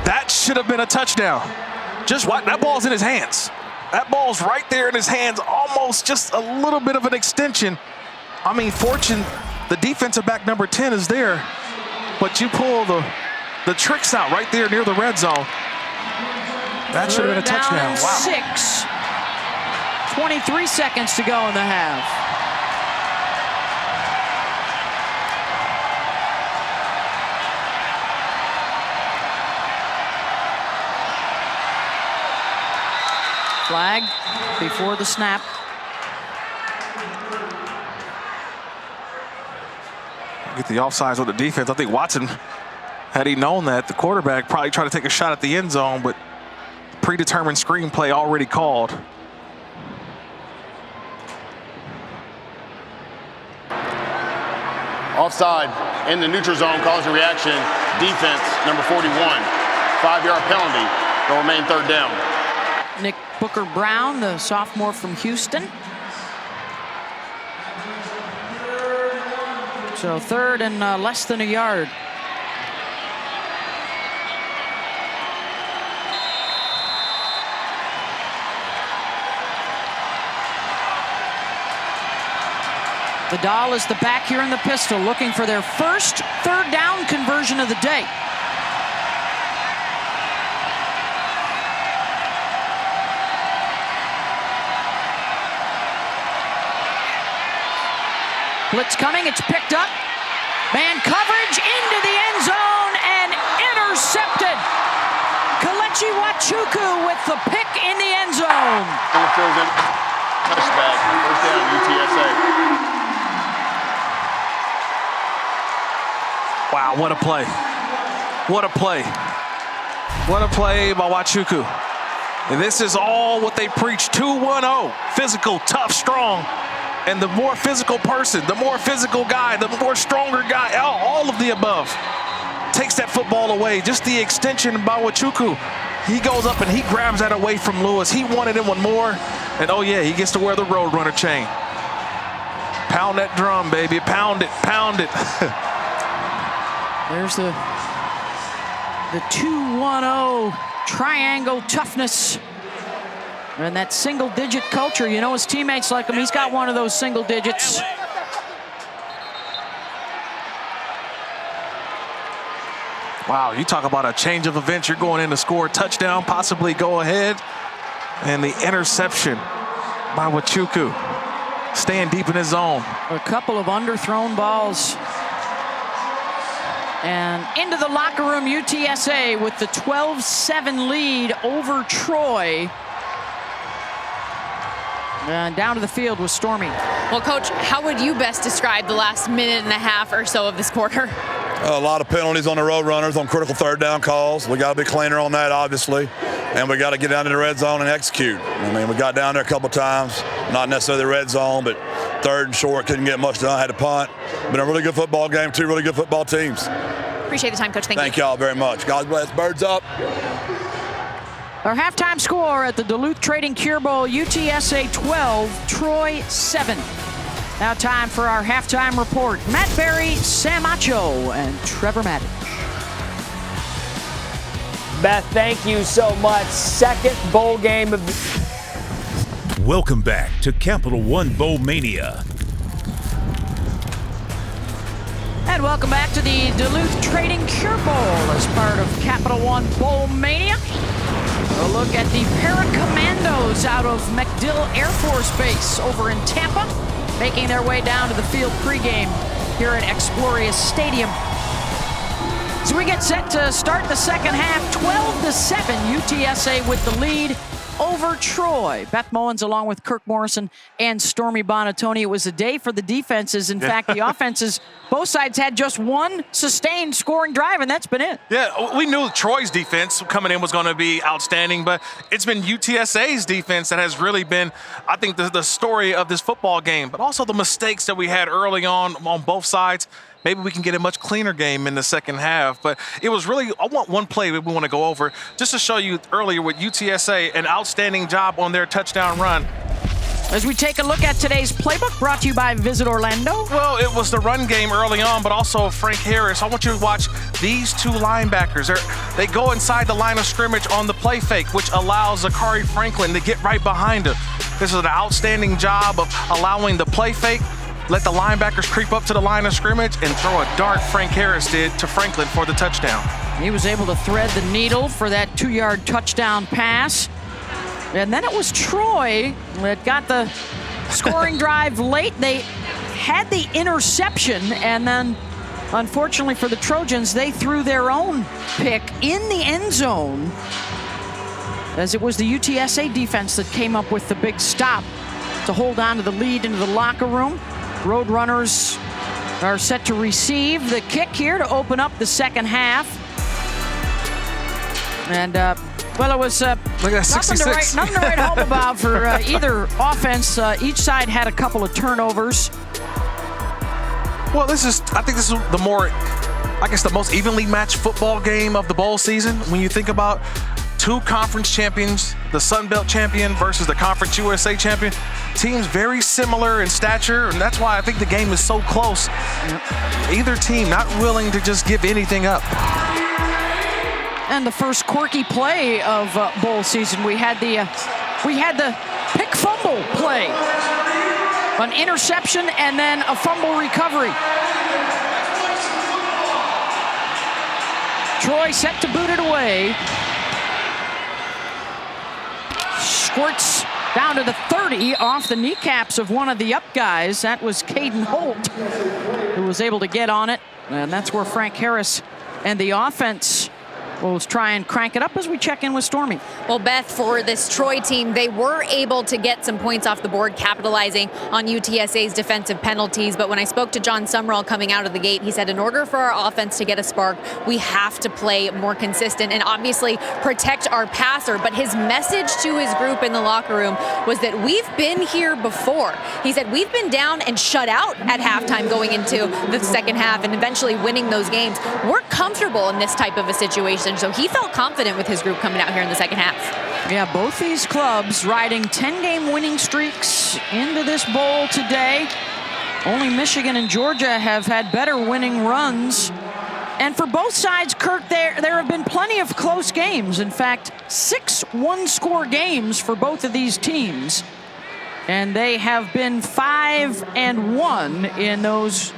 Speaker 3: That should have been a touchdown. Just what? That ball's in his hands. That ball's right there in his hands, almost just a little bit of an extension. I mean, Fortune, the defensive back number 10 is there, but you pull the tricks out right there near the red zone. That should have been a touchdown.
Speaker 2: Wow. 6. 23 seconds to go in the half. Flag before the snap.
Speaker 3: Get the offsides with the defense. I think Watson, had he known that, the quarterback probably tried to take a shot at the end zone, but predetermined screenplay already called.
Speaker 8: Offside in the neutral zone causing reaction. Defense, number 41. 5-yard penalty. They'll remain 3rd down.
Speaker 2: Nick Booker Brown, the sophomore from Houston. So 3rd and less than a yard. The Doll is the back here in the pistol, looking for their first 3rd down conversion of the day. Blitz coming, it's picked up. Man coverage into the end zone and intercepted. Kelechi Wachuku with the pick in the end zone.
Speaker 8: Touchback, 1st down, UTSA.
Speaker 3: Wow, what a play. What a play. What a play by Wachuku. And this is all what they preach, 2-1-0. Physical, tough, strong. And the more physical person, the more physical guy, the more stronger guy, all of the above, takes that football away. Just the extension by Wachuku. He goes up and he grabs that away from Lewis. He wanted it one more. And oh yeah, he gets to wear the Roadrunner chain. Pound that drum, baby. Pound it, pound it.
Speaker 2: There's the 2-1-0 triangle toughness. And that single-digit culture, you know his teammates like him. He's got one of those single digits.
Speaker 3: Wow, you talk about a change of events. You're going in to score a touchdown, possibly go ahead. And the interception by Wachuku, staying deep in his zone.
Speaker 2: A couple of underthrown balls. And into the locker room, UTSA with the 12-7 lead over Troy. And down to the field was Stormy.
Speaker 4: Well, Coach, how would you best describe the last minute and a half or so of this quarter?
Speaker 5: A lot of penalties on the Roadrunners on critical third down calls. We got to be cleaner on that, obviously, and we got to get down to the red zone and execute. I mean, we got down there a couple times, not necessarily the red zone, but third and short, couldn't get much done, had to punt. Been a really good football game, two really good football teams.
Speaker 4: Appreciate the time, Coach. Thank you.
Speaker 5: Thank y'all very much. God bless. Birds up.
Speaker 2: Our halftime score at the Duluth Trading Cure Bowl, UTSA 12, Troy 7. Now time for our halftime report. Matt Berry, Sam Acho, and Trevor Madden.
Speaker 9: Beth, thank you so much. Second bowl game of
Speaker 1: Welcome back to Capital One Bowl Mania.
Speaker 2: And welcome back to the Duluth Trading Cure Bowl as part of Capital One Bowl Mania. A look at the Paracommandos out of MacDill Air Force Base over in Tampa, making their way down to the field pregame here at Exploria Stadium. So we get set to start the second half, 12-7, UTSA with the lead over Troy. Beth Mullins along with Kirk Morrison and Stormy Bonatoni. It was a day for the defenses. In fact, the offenses, both sides had just one sustained scoring drive, and that's been it.
Speaker 3: Yeah, we knew Troy's defense coming in was going to be outstanding, but it's been UTSA's defense that has really been, I think, the story of this football game, but also the mistakes that we had early on both sides. Maybe we can get a much cleaner game in the second half. But it was really, I want one play that we want to go over just to show you earlier with UTSA, an outstanding job on their touchdown run.
Speaker 2: As we take a look at today's playbook, brought to you by Visit Orlando.
Speaker 3: Well, it was the run game early on, but also Frank Harris. I want you to watch these two linebackers. They go inside the line of scrimmage on the play fake, which allows Zachary Franklin to get right behind him. This is an outstanding job of allowing the play fake, let the linebackers creep up to the line of scrimmage, and throw a dart, Frank Harris did, to Franklin for the touchdown.
Speaker 2: He was able to thread the needle for that 2-yard touchdown pass. And then it was Troy that got the scoring drive late. They had the interception, and then, unfortunately for the Trojans, they threw their own pick in the end zone, as it was the UTSA defense that came up with the big stop to hold on to the lead into the locker room. Roadrunners are set to receive the kick here to open up the second half. And, well, it was
Speaker 3: look at that, 66.
Speaker 2: Nothing to write home about for either offense. Each side had a couple of turnovers.
Speaker 3: Well, I think this is the more, I guess, the most evenly matched football game of the bowl season. When you think about two conference champions, the Sun Belt champion versus the Conference USA champion, teams very similar in stature, and that's why I think the game is so close. Either team not willing to just give anything up.
Speaker 2: And the first quirky play of bowl season, we had the pick fumble play, an interception, and then a fumble recovery. Troy set to boot it away. Squirts down to the 30 off the kneecaps of one of the up guys. That was Caden Holt, who was able to get on it. And that's where Frank Harris and the offense will try and crank it up as we check in with Stormy.
Speaker 4: Well, Beth, for this Troy team, they were able to get some points off the board, capitalizing on UTSA's defensive penalties. But when I spoke to John Sumrall coming out of the gate, he said in order for our offense to get a spark, we have to play more consistent and obviously protect our passer. But his message to his group in the locker room was that we've been here before. He said we've been down and shut out at halftime going into the second half and eventually winning those games. We're comfortable in this type of a situation. So he felt confident with his group coming out here in the second half.
Speaker 2: Yeah, both these clubs riding 10-game winning streaks into this bowl today. Only Michigan and Georgia have had better winning runs. And for both sides, Kirk, there have been plenty of close games. In fact, 6 one-score games for both of these teams. And they have been 5-1 in those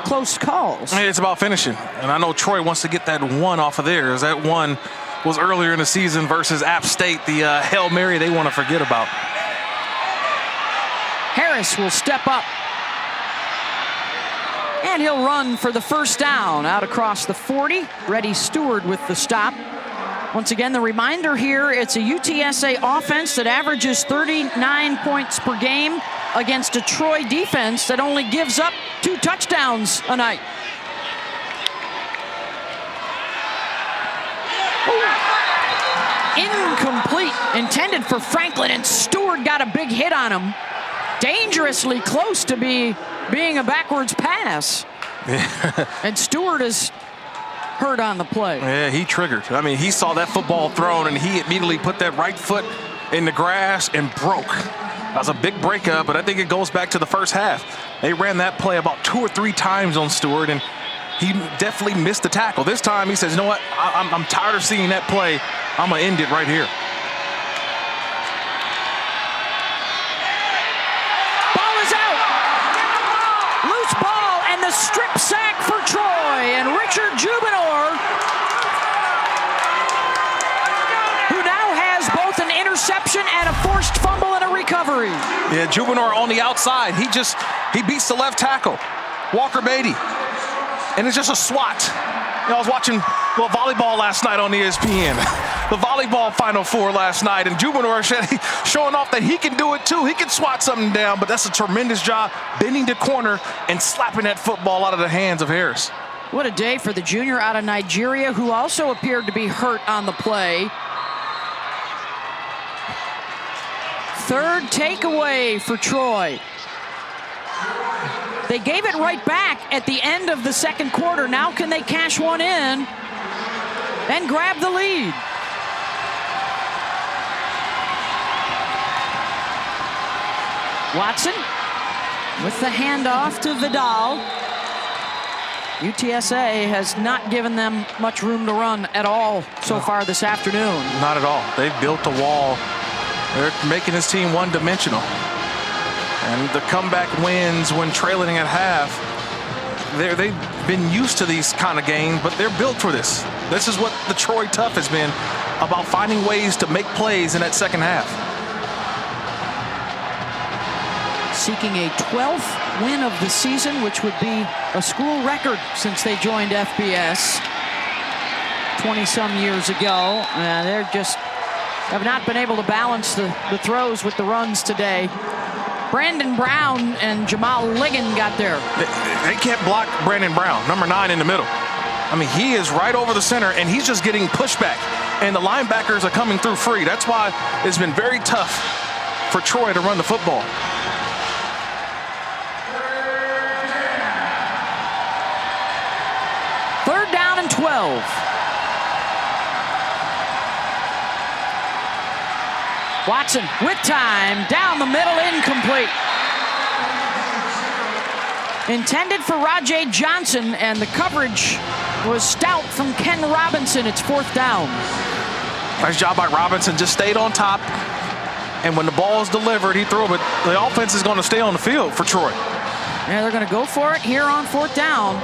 Speaker 2: close calls.
Speaker 3: It's about finishing. And I know Troy wants to get that one off of theirs. That one was earlier in the season versus App State, the Hail Mary they want to forget about.
Speaker 2: Harris will step up. And he'll run for the first down out across the 40. Reddy Stewart with the stop. Once again, the reminder here, it's a UTSA offense that averages 39 points per game against a Troy defense that only gives up 2 touchdowns a night. Incomplete, intended for Franklin, and Stewart got a big hit on him. Dangerously close to being a backwards pass. And Stewart is hurt on the play.
Speaker 3: Yeah, he triggered. I mean, he saw that football thrown, and he immediately put that right foot in the grass and broke. That was a big breakup, but I think it goes back to the first half. They ran that play about 2 or 3 times on Stewart, and he definitely missed the tackle. This time he says, you know what, I'm tired of seeing that play. I'm going to end it right here.
Speaker 2: Ball is out. Loose ball and the strip sack for Troy. And Richard Jubinor, who now has both an interception and a forced fumble and a recovery.
Speaker 3: Yeah, Jubinor on the outside. He beats the left tackle, Walker Beatty. And it's just a swat. You know, I was watching volleyball last night on ESPN. The volleyball Final Four last night, and Jubinor showing off that he can do it too. He can swat something down, but that's a tremendous job bending the corner and slapping that football out of the hands of Harris.
Speaker 2: What a day for the junior out of Nigeria, who also appeared to be hurt on the play. Third takeaway for Troy. They gave it right back at the end of the second quarter. Now can they cash one in and grab the lead? Watson with the handoff to Vidal. UTSA has not given them much room to run at all so far this afternoon.
Speaker 3: Not at all. They've built a wall. They're making this team one-dimensional. And the comeback wins when trailing at half. They've been used to these kind of games, but they're built for this. This is what the Troy Tough has been about, finding ways to make plays in that second half.
Speaker 2: Seeking a 12th win of the season, which would be a school record since they joined FBS 20-some years ago. They're just have not been able to balance the throws with the runs today. Brandon Brown and Jamal Ligon got there.
Speaker 3: They can't block Brandon Brown, number 9 in the middle. I mean, he is right over the center, and he's just getting pushback. And the linebackers are coming through free. That's why it's been very tough for Troy to run the football.
Speaker 2: Third down and 12. Watson with time, down the middle, incomplete. Intended for Rajay Johnson, and the coverage was stout from Ken Robinson. It's 4th down.
Speaker 3: Nice job by Robinson, just stayed on top. And when the ball is delivered, he threw it, but the offense is going to stay on the field for Troy.
Speaker 2: Yeah, they're going to go for it here on 4th down.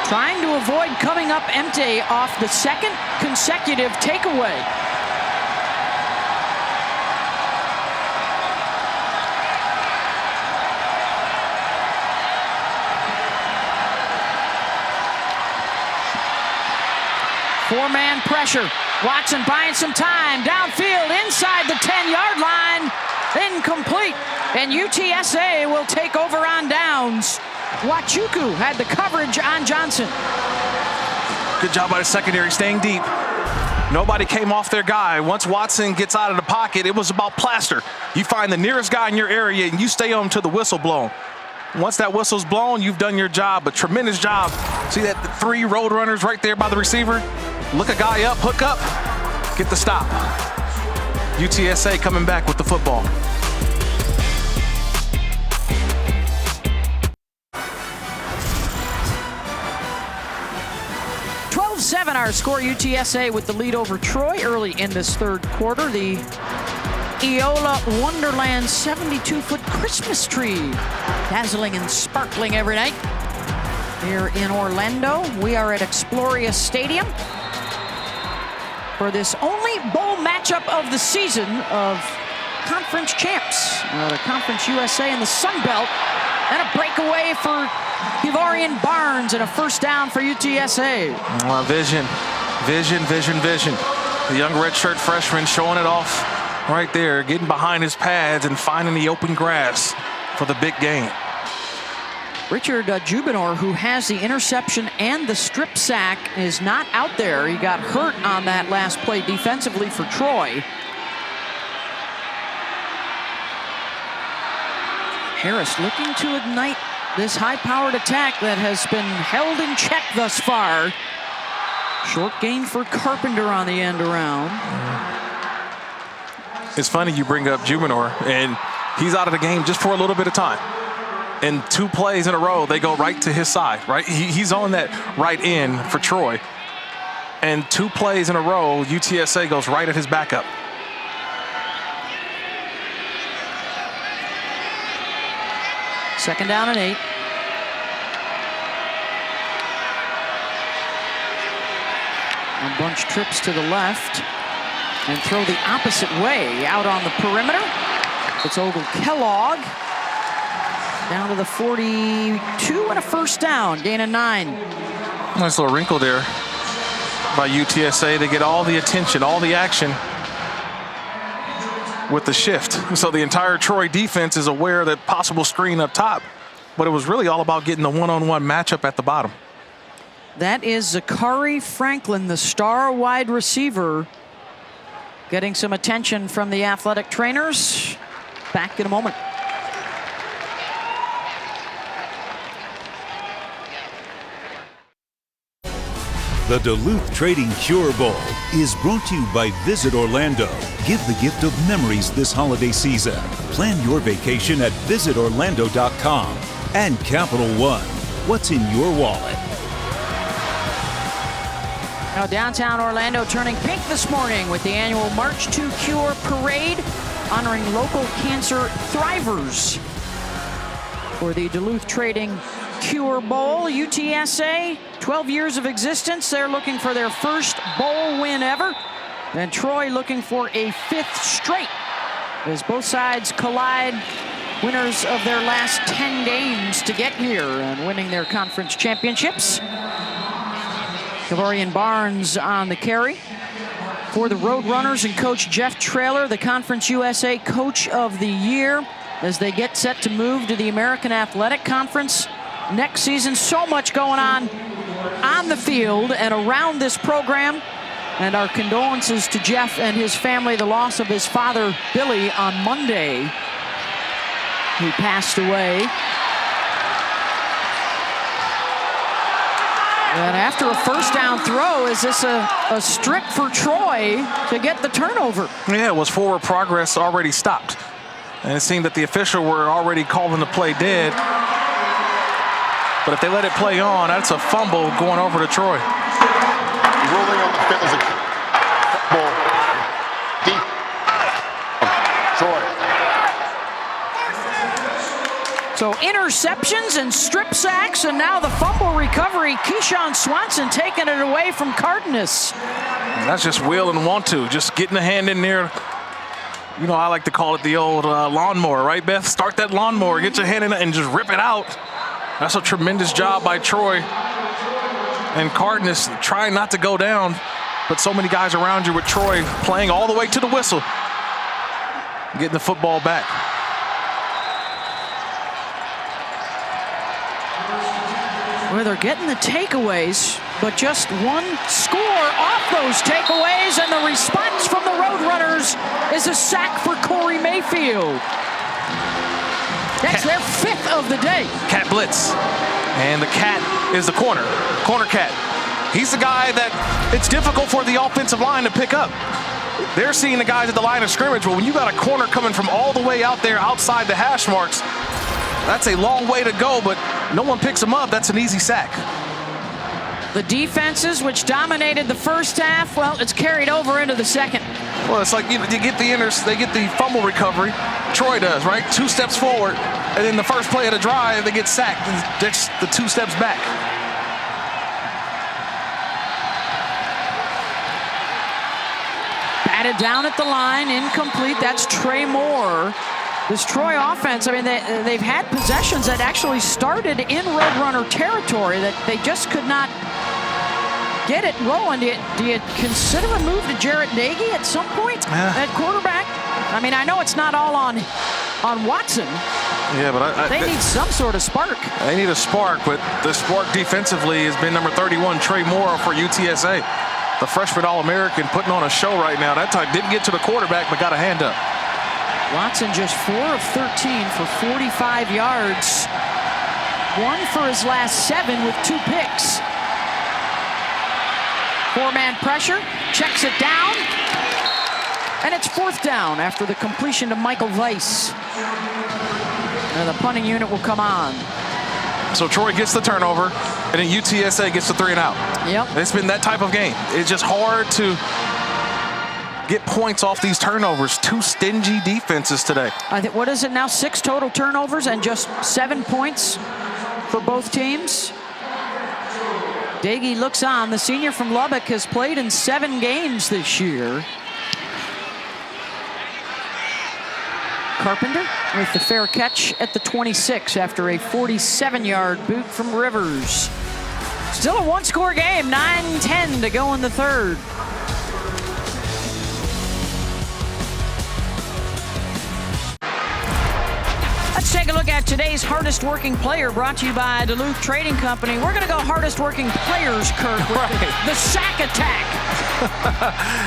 Speaker 2: Trying to avoid coming up empty off the second consecutive takeaway. Four-man pressure. Watson buying some time. Downfield inside the 10-yard line. Incomplete. And UTSA will take over on downs. Wachuku had the coverage on Johnson.
Speaker 3: Good job by the secondary, staying deep. Nobody came off their guy. Once Watson gets out of the pocket, it was about plaster. You find the nearest guy in your area and you stay on to the whistle blown. Once that whistle's blown, you've done your job. A tremendous job. See that 3 Roadrunners right there by the receiver? Look a guy up, hook up, get the stop. UTSA coming back with the football.
Speaker 2: Our score, UTSA with the lead over Troy early in this third quarter. The Eola Wonderland 72-foot Christmas tree, dazzling and sparkling every night here in Orlando. We are at Exploria Stadium for this only bowl matchup of the season of conference champs. The Conference USA and the Sun Belt, and a breakaway for Ivorian Barnes and a first down for UTSA.
Speaker 3: Vision. The young redshirt freshman showing it off right there, getting behind his pads and finding the open grass for the big gain.
Speaker 2: Richard Jubinor, who has the interception and the strip sack, is not out there. He got hurt on that last play defensively for Troy. Harris looking to ignite this high-powered attack that has been held in check thus far. Short gain for Carpenter on the end around.
Speaker 3: It's funny you bring up Jubinor, and he's out of the game just for a little bit of time. And 2 plays in a row, they go right to his side, right? He's on that right end for Troy. And 2 plays in a row, UTSA goes right at his backup.
Speaker 2: Second down and 8. A bunch trips to the left and throw the opposite way out on the perimeter. It's Ogle Kellogg down to the 42 and a first down, gain of 9.
Speaker 3: Nice little wrinkle there by UTSA. They get all the attention, all the action with the shift. So the entire Troy defense is aware of that possible screen up top, but it was really all about getting the one-on-one matchup at the bottom.
Speaker 2: That is Zachary Franklin, the star wide receiver, getting some attention from the athletic trainers. Back in a moment.
Speaker 1: The Duluth Trading Cure Bowl is brought to you by Visit Orlando. Give the gift of memories this holiday season. Plan your vacation at visitorlando.com. And Capital One, what's in your wallet?
Speaker 2: Now downtown Orlando turning pink this morning with the annual March to Cure Parade, honoring local cancer thrivers. For the Duluth Trading Cure Bowl, UTSA, 12 years of existence. They're looking for their first bowl win ever. And Troy looking for a 5th straight as both sides collide. Winners of their last 10 games to get here and winning their conference championships. Ivorian Barnes on the carry for the Roadrunners and Coach Jeff Traylor, the Conference USA Coach of the Year, as they get set to move to the American Athletic Conference next season. So much going on the field and around this program. And our condolences to Jeff and his family, the loss of his father, Billy, on Monday, who passed away. And after a first down throw, is this a strip for Troy to get the turnover?
Speaker 3: Yeah, it was forward progress already stopped. And it seemed that the official were already calling the play dead. But if they let it play on, that's a fumble going over to Troy.
Speaker 8: Ruling on the field is a fumble deep. Troy.
Speaker 2: So interceptions and strip sacks, and now the fumble recovery. Keyshawn Swanson taking it away from Cardenas.
Speaker 3: That's just will and want to, just getting the hand in there. You know, I like to call it the old lawnmower, right, Beth? Start that lawnmower, get your hand in it, and just rip it out. That's a tremendous job by Troy. And Cardenas trying not to go down, but so many guys around you with Troy playing all the way to the whistle, getting the football back.
Speaker 2: Well, they're getting the takeaways, but just one score off those takeaways, and the response from the Roadrunners is a sack for Corey Mayfield. That's their 5th of the day.
Speaker 3: Cat blitz. And the cat is the corner cat. He's the guy that it's difficult for the offensive line to pick up. They're seeing the guys at the line of scrimmage, but when you got a corner coming from all the way out there outside the hash marks, that's a long way to go, but no one picks him up. That's an easy sack.
Speaker 2: The defenses, which dominated the first half, well, it's carried over into the second.
Speaker 3: Well, it's like you get they get the fumble recovery. Troy does, right? 2 steps forward, and then the first play of the drive, they get sacked. Just the 2 steps back.
Speaker 2: Batted down at the line, incomplete. That's Trey Moore. This Troy offense, I mean, they've had possessions that actually started in Roadrunner territory that they just could not get it rolling. Do you consider a move to Jarrett Nagy at some point at quarterback? I mean, I know it's not all on Watson.
Speaker 3: Yeah, but
Speaker 2: they need some sort of spark.
Speaker 3: They need a spark, but the spark defensively has been number 31, Trey Moore for UTSA. The freshman All-American putting on a show right now. That time didn't get to the quarterback, but got a hand up.
Speaker 2: Watson just 4 of 13 for 45 yards. 1 for his last 7 with 2 picks. 4-man pressure, checks it down. And it's 4th down after the completion to Michael Weiss. And the punting unit will come on.
Speaker 3: So Troy gets the turnover, and then UTSA gets the 3 and out.
Speaker 2: Yep.
Speaker 3: It's been that type of game. It's just hard to get points off these turnovers. 2 stingy defenses today.
Speaker 2: I think, what is it now? 6 total turnovers and just 7 points for both teams. Nagy looks on. The senior from Lubbock has played in 7 games this year. Carpenter with the fair catch at the 26 after a 47-yard boot from Rivers. Still a 1-score game, 9-10 to go in the 3rd. Let's take a look at today's hardest working player, brought to you by Duluth Trading Company. We're going to go hardest working players, Kirk, with the sack attack.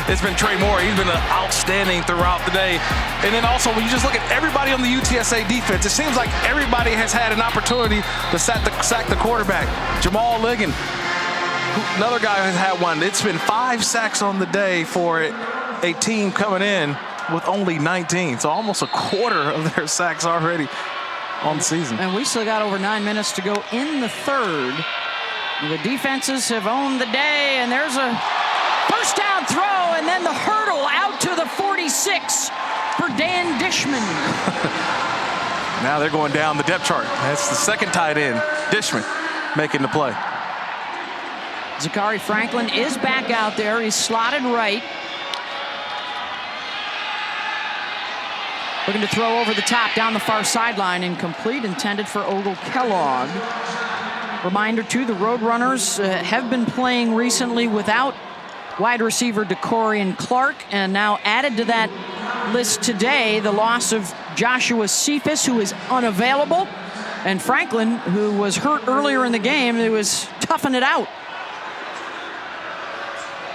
Speaker 3: It's been Trey Moore. He's been outstanding throughout the day. And then also, when you just look at everybody on the UTSA defense, it seems like everybody has had an opportunity to sack the quarterback. Jamal Ligon, another guy has had one. It's been 5 sacks on the day for a team coming in with only 19. So almost a quarter of their sacks already on the season.
Speaker 2: And we still got over 9 minutes to go in the 3rd. The defenses have owned the day, and there's a first down throw, and then the hurdle out to the 46 for Dan Dishman.
Speaker 3: Now they're going down the depth chart. That's the 2nd tight end, Dishman, making the play.
Speaker 2: Zachary Franklin is back out there. He's slotted right. Looking to throw over the top down the far sideline, incomplete, intended for Ogle Kellogg. Reminder too, the Roadrunners have been playing recently without wide receiver DeCorian Clark, and now added to that list today, the loss of Joshua Cephas, who is unavailable, and Franklin, who was hurt earlier in the game, who was toughing it out.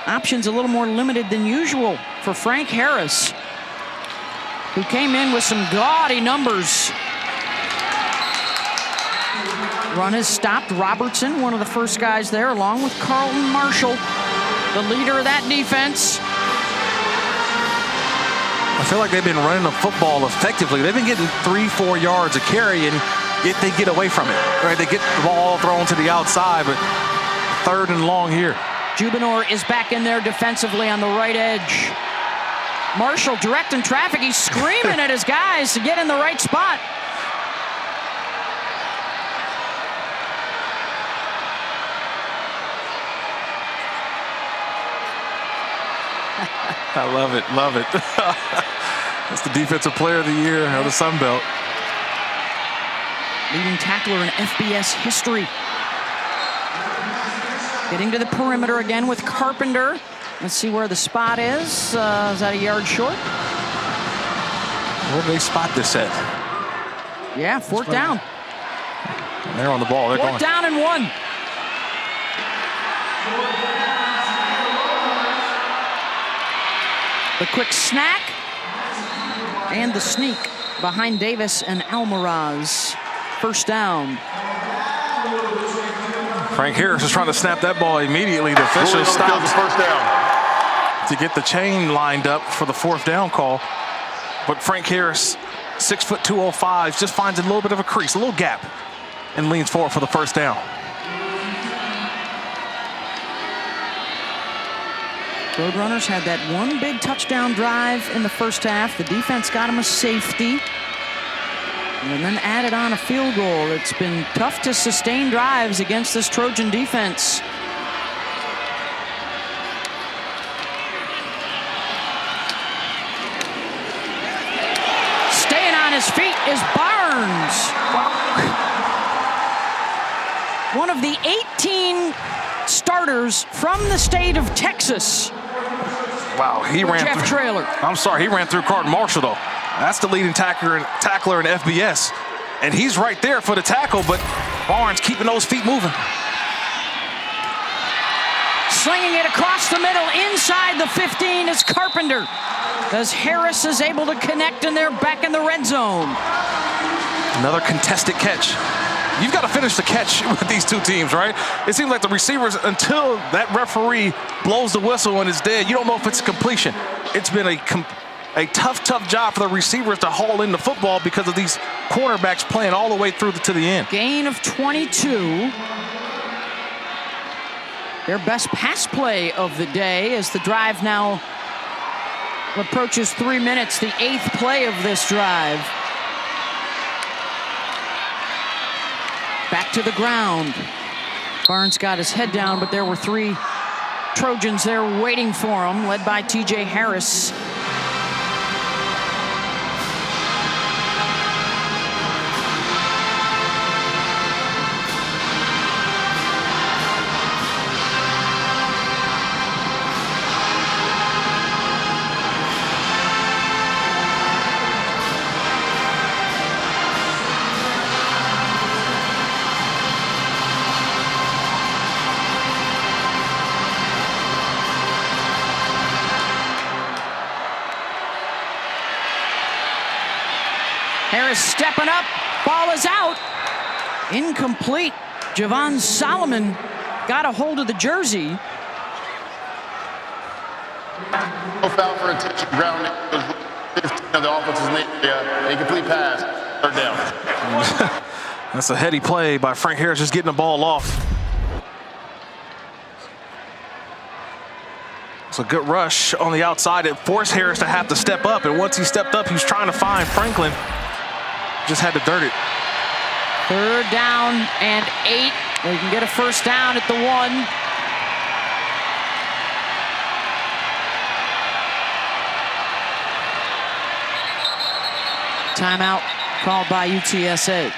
Speaker 2: Options a little more limited than usual for Frank Harris, who came in with some gaudy numbers. Run has stopped. Robertson, one of the first guys there, along with Carlton Marshall, the leader of that defense.
Speaker 3: I feel like they've been running the football effectively. They've been getting 3-4 yards a carry, and yet they get away from it. Right? They get the ball thrown to the outside, but 3rd and long here.
Speaker 2: Jubinor is back in there defensively on the right edge. Marshall directing traffic. He's screaming at his guys to get in the right spot.
Speaker 3: I love it, love it. That's the defensive player of the year of the Sun Belt.
Speaker 2: Leading tackler in FBS history. Getting to the perimeter again with Carpenter. Let's see where the spot is. Is that a yard short?
Speaker 3: Where do they spot this at?
Speaker 2: Yeah, 4th down.
Speaker 3: They're on the ball. They're
Speaker 2: 4th down and 1. The quick snack and the sneak behind Davis and Almaraz. 1st down.
Speaker 3: Frank Harris is trying to snap that ball immediately. The officials stopped
Speaker 8: the 1st down
Speaker 3: to get the chain lined up for the 4th down call. But Frank Harris, 6 foot 205, just finds a little bit of a crease, a little gap, and leans forward for the 1st down.
Speaker 2: Roadrunners had that one big touchdown drive in the 1st half. The defense got him a safety, and then added on a field goal. It's been tough to sustain drives against this Trojan defense. Staying on his feet. is Barnes. One of the 18 starters from the state of Texas.
Speaker 3: Wow, he ran
Speaker 2: Jeff
Speaker 3: through.
Speaker 2: Traylor.
Speaker 3: I'm sorry, he ran through Carton Marshall though. That's the leading tackler in FBS, and he's right there for the tackle. But Barnes keeping those feet moving.
Speaker 2: Slinging it across the middle, inside the 15 is Carpenter. As Harris is able to connect, and they're back in the red zone.
Speaker 3: Another contested catch. You've got to finish the catch with these two teams, right? It seems like the receivers, until that referee blows the whistle and it's dead, you don't know if it's a completion. It's been a tough job for the receivers to haul in the football because of these cornerbacks playing all the way through to the end.
Speaker 2: Gain of 22. Their best pass play of the day as the drive now approaches 3 minutes, the 8th play of this drive. Back to the ground. Barnes got his head down, but there were 3 Trojans there waiting for him, led by TJ Harris. Harris stepping up, ball is out. Incomplete. Javon Solomon got a hold of the jersey.
Speaker 8: No foul for intention ground. 15 of the offense's in the area. Incomplete pass. 3rd down.
Speaker 3: That's a heady play by Frank Harris, just getting the ball off. It's a good rush on the outside. It forced Harris to have to step up, and once he stepped up, he was trying to find Franklin. Just had to dirt it.
Speaker 2: 3rd down and 8. They can get a first down at the 1. Timeout called by UTSA.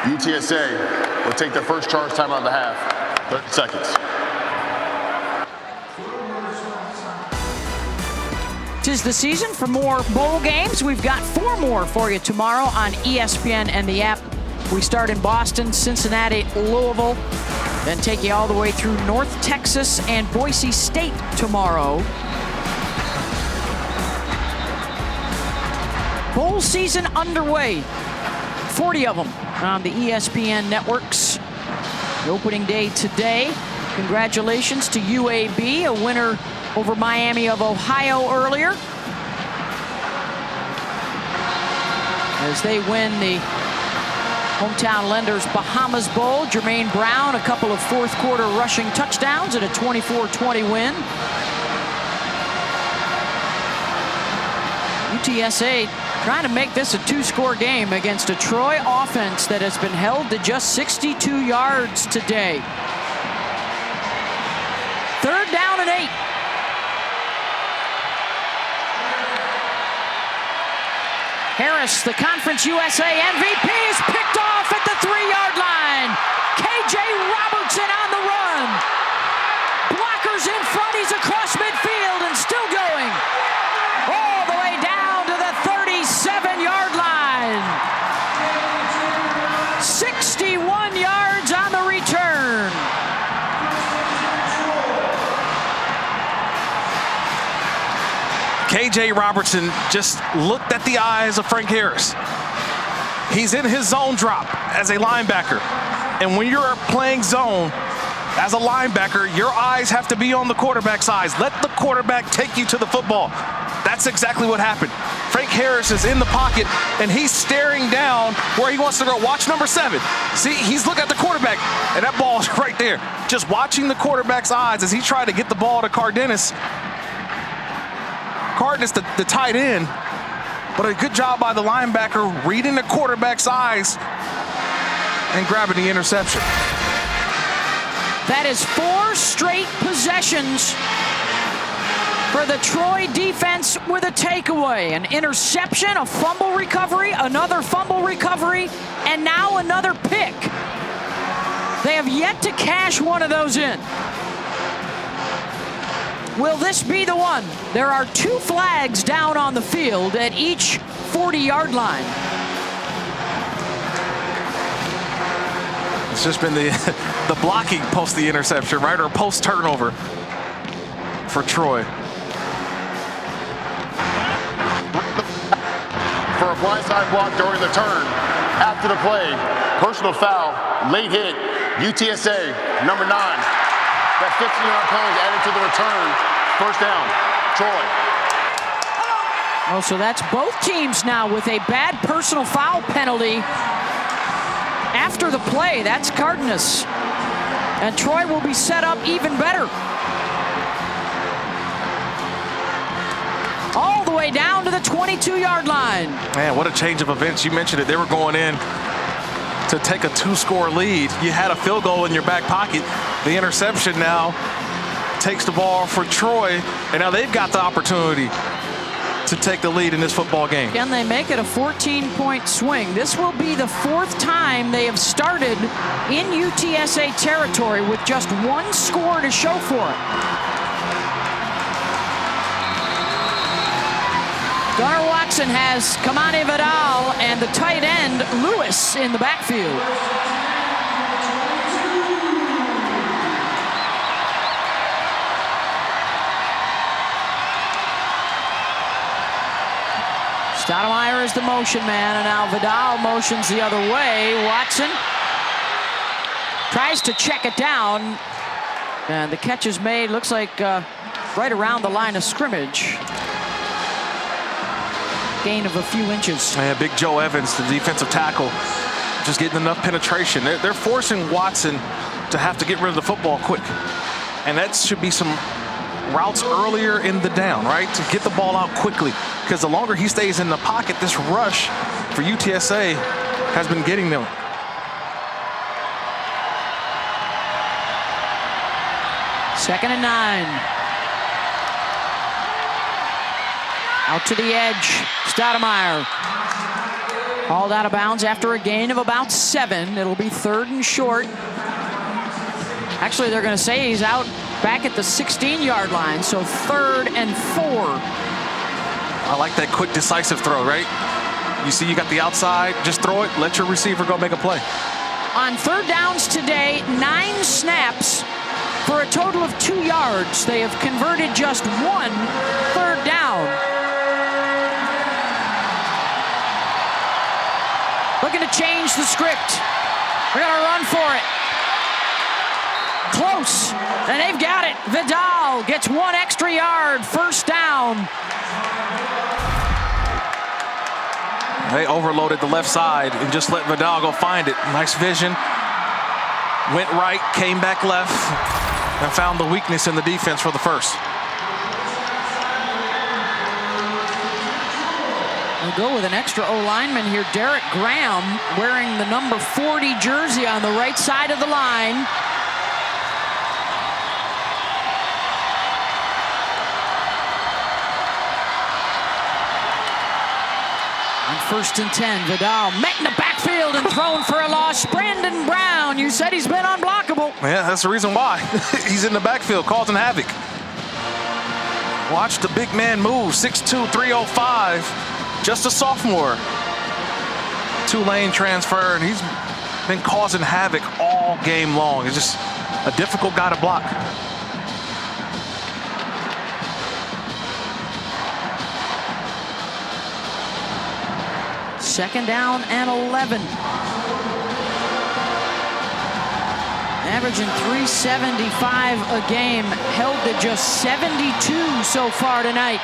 Speaker 8: UTSA will take their first charge timeout of the half. 30 seconds.
Speaker 2: Tis the season for more bowl games. We've got 4 more for you tomorrow on ESPN and the app. We start in Boston, Cincinnati, Louisville, then take you all the way through North Texas and Boise State tomorrow. Bowl season underway. 40 of them on the ESPN networks. The opening day today. Congratulations to UAB, a winner over Miami of Ohio earlier, as they win the hometown lenders Bahamas Bowl. Jermaine Brown, a couple of 4th quarter rushing touchdowns and a 24-20 win. UTSA trying to make this a 2-score game against a Troy offense that has been held to just 62 yards today. 3rd down and 8. Harris, the Conference USA MVP, is picked off at the 3-yard line. KJ Robertson on the run. Blockers in front, he's across midfield and still going. All the way down to the 37-yard line. 61 yards on the return.
Speaker 3: KJ Robertson just looked at the eyes of Frank Harris. He's in his zone drop as a linebacker. And when you're playing zone as a linebacker, your eyes have to be on the quarterback's eyes. Let the quarterback take you to the football. That's exactly what happened. Frank Harris is in the pocket, and he's staring down where he wants to go. Watch number 7. See, he's looking at the quarterback, and that ball's right there. Just watching the quarterback's eyes as he tried to get the ball to Cardenas. Cardenas, the tight end, but a good job by the linebacker reading the quarterback's eyes and grabbing the interception.
Speaker 2: That is 4 straight possessions for the Troy defense with a takeaway. An interception, a fumble recovery, another fumble recovery, and now another pick. They have yet to cash one of those in. Will this be the one? There are 2 flags down on the field at each 40-yard line.
Speaker 3: It's just been the blocking post the interception, right? Or post turnover for Troy.
Speaker 8: For a blindside block during the turn. After the play, personal foul, late hit, UTSA, number 9. That 15-yard penalty added to the return. First down, Troy.
Speaker 2: Oh, so that's both teams now with a bad personal foul penalty after the play. That's Cardenas. And Troy will be set up even better. All the way down to the 22-yard line.
Speaker 3: Man, what a change of events. You mentioned it. They were going in to take a 2-score lead. You had a field goal in your back pocket. The interception now takes the ball for Troy, and now they've got the opportunity to take the lead in this football game.
Speaker 2: Again, they make it a 14-point swing. This will be the 4th time they have started in UTSA territory with just 1 score to show for it. Gunnar Watson has Kamani Vidal and the tight end Lewis in the backfield. Stoudemire is the motion man, and now Vidal motions the other way. Watson tries to check it down, and the catch is made, looks like right around the line of scrimmage. Gain of a few inches.
Speaker 3: Yeah, Big Joe Evans, the defensive tackle, just getting enough penetration. They're forcing Watson to have to get rid of the football quick, and that should be some routes earlier in the down, right? To get the ball out quickly, because the longer he stays in the pocket, this rush for UTSA has been getting them.
Speaker 2: Second and 9. Out to the edge, Stoudemire. Hauled out of bounds after a gain of about 7. It'll be 3rd and short. Actually, they're going to say he's out back at the 16-yard line, so 3rd and 4.
Speaker 3: I like that quick, decisive throw, right? You see you got the outside, just throw it, let your receiver go make a play.
Speaker 2: On 3rd downs today, 9 snaps for a total of 2 yards. They have converted just 1 3rd down. Looking to change the script. We're going to run for it. Close, and they've got it. Vidal gets 1 extra yard, 1st down.
Speaker 3: They overloaded the left side and just let Vidal go find it. Nice vision. Went right, came back left, and found the weakness in the defense for the 1st.
Speaker 2: We'll go with an extra O-lineman here. Derek Graham wearing the number 40 jersey on the right side of the line. On 1st and 10, Vidal met in the backfield and thrown for a loss. Brandon Brown, you said he's been unblockable.
Speaker 3: Yeah, that's the reason why. He's in the backfield, causing havoc. Watch the big man move, 6'2", 305, just a sophomore. 2-lane transfer, and he's been causing havoc all game long. He's just a difficult guy to block.
Speaker 2: Second down and 11. Averaging 375 a game, held to just 72 so far tonight.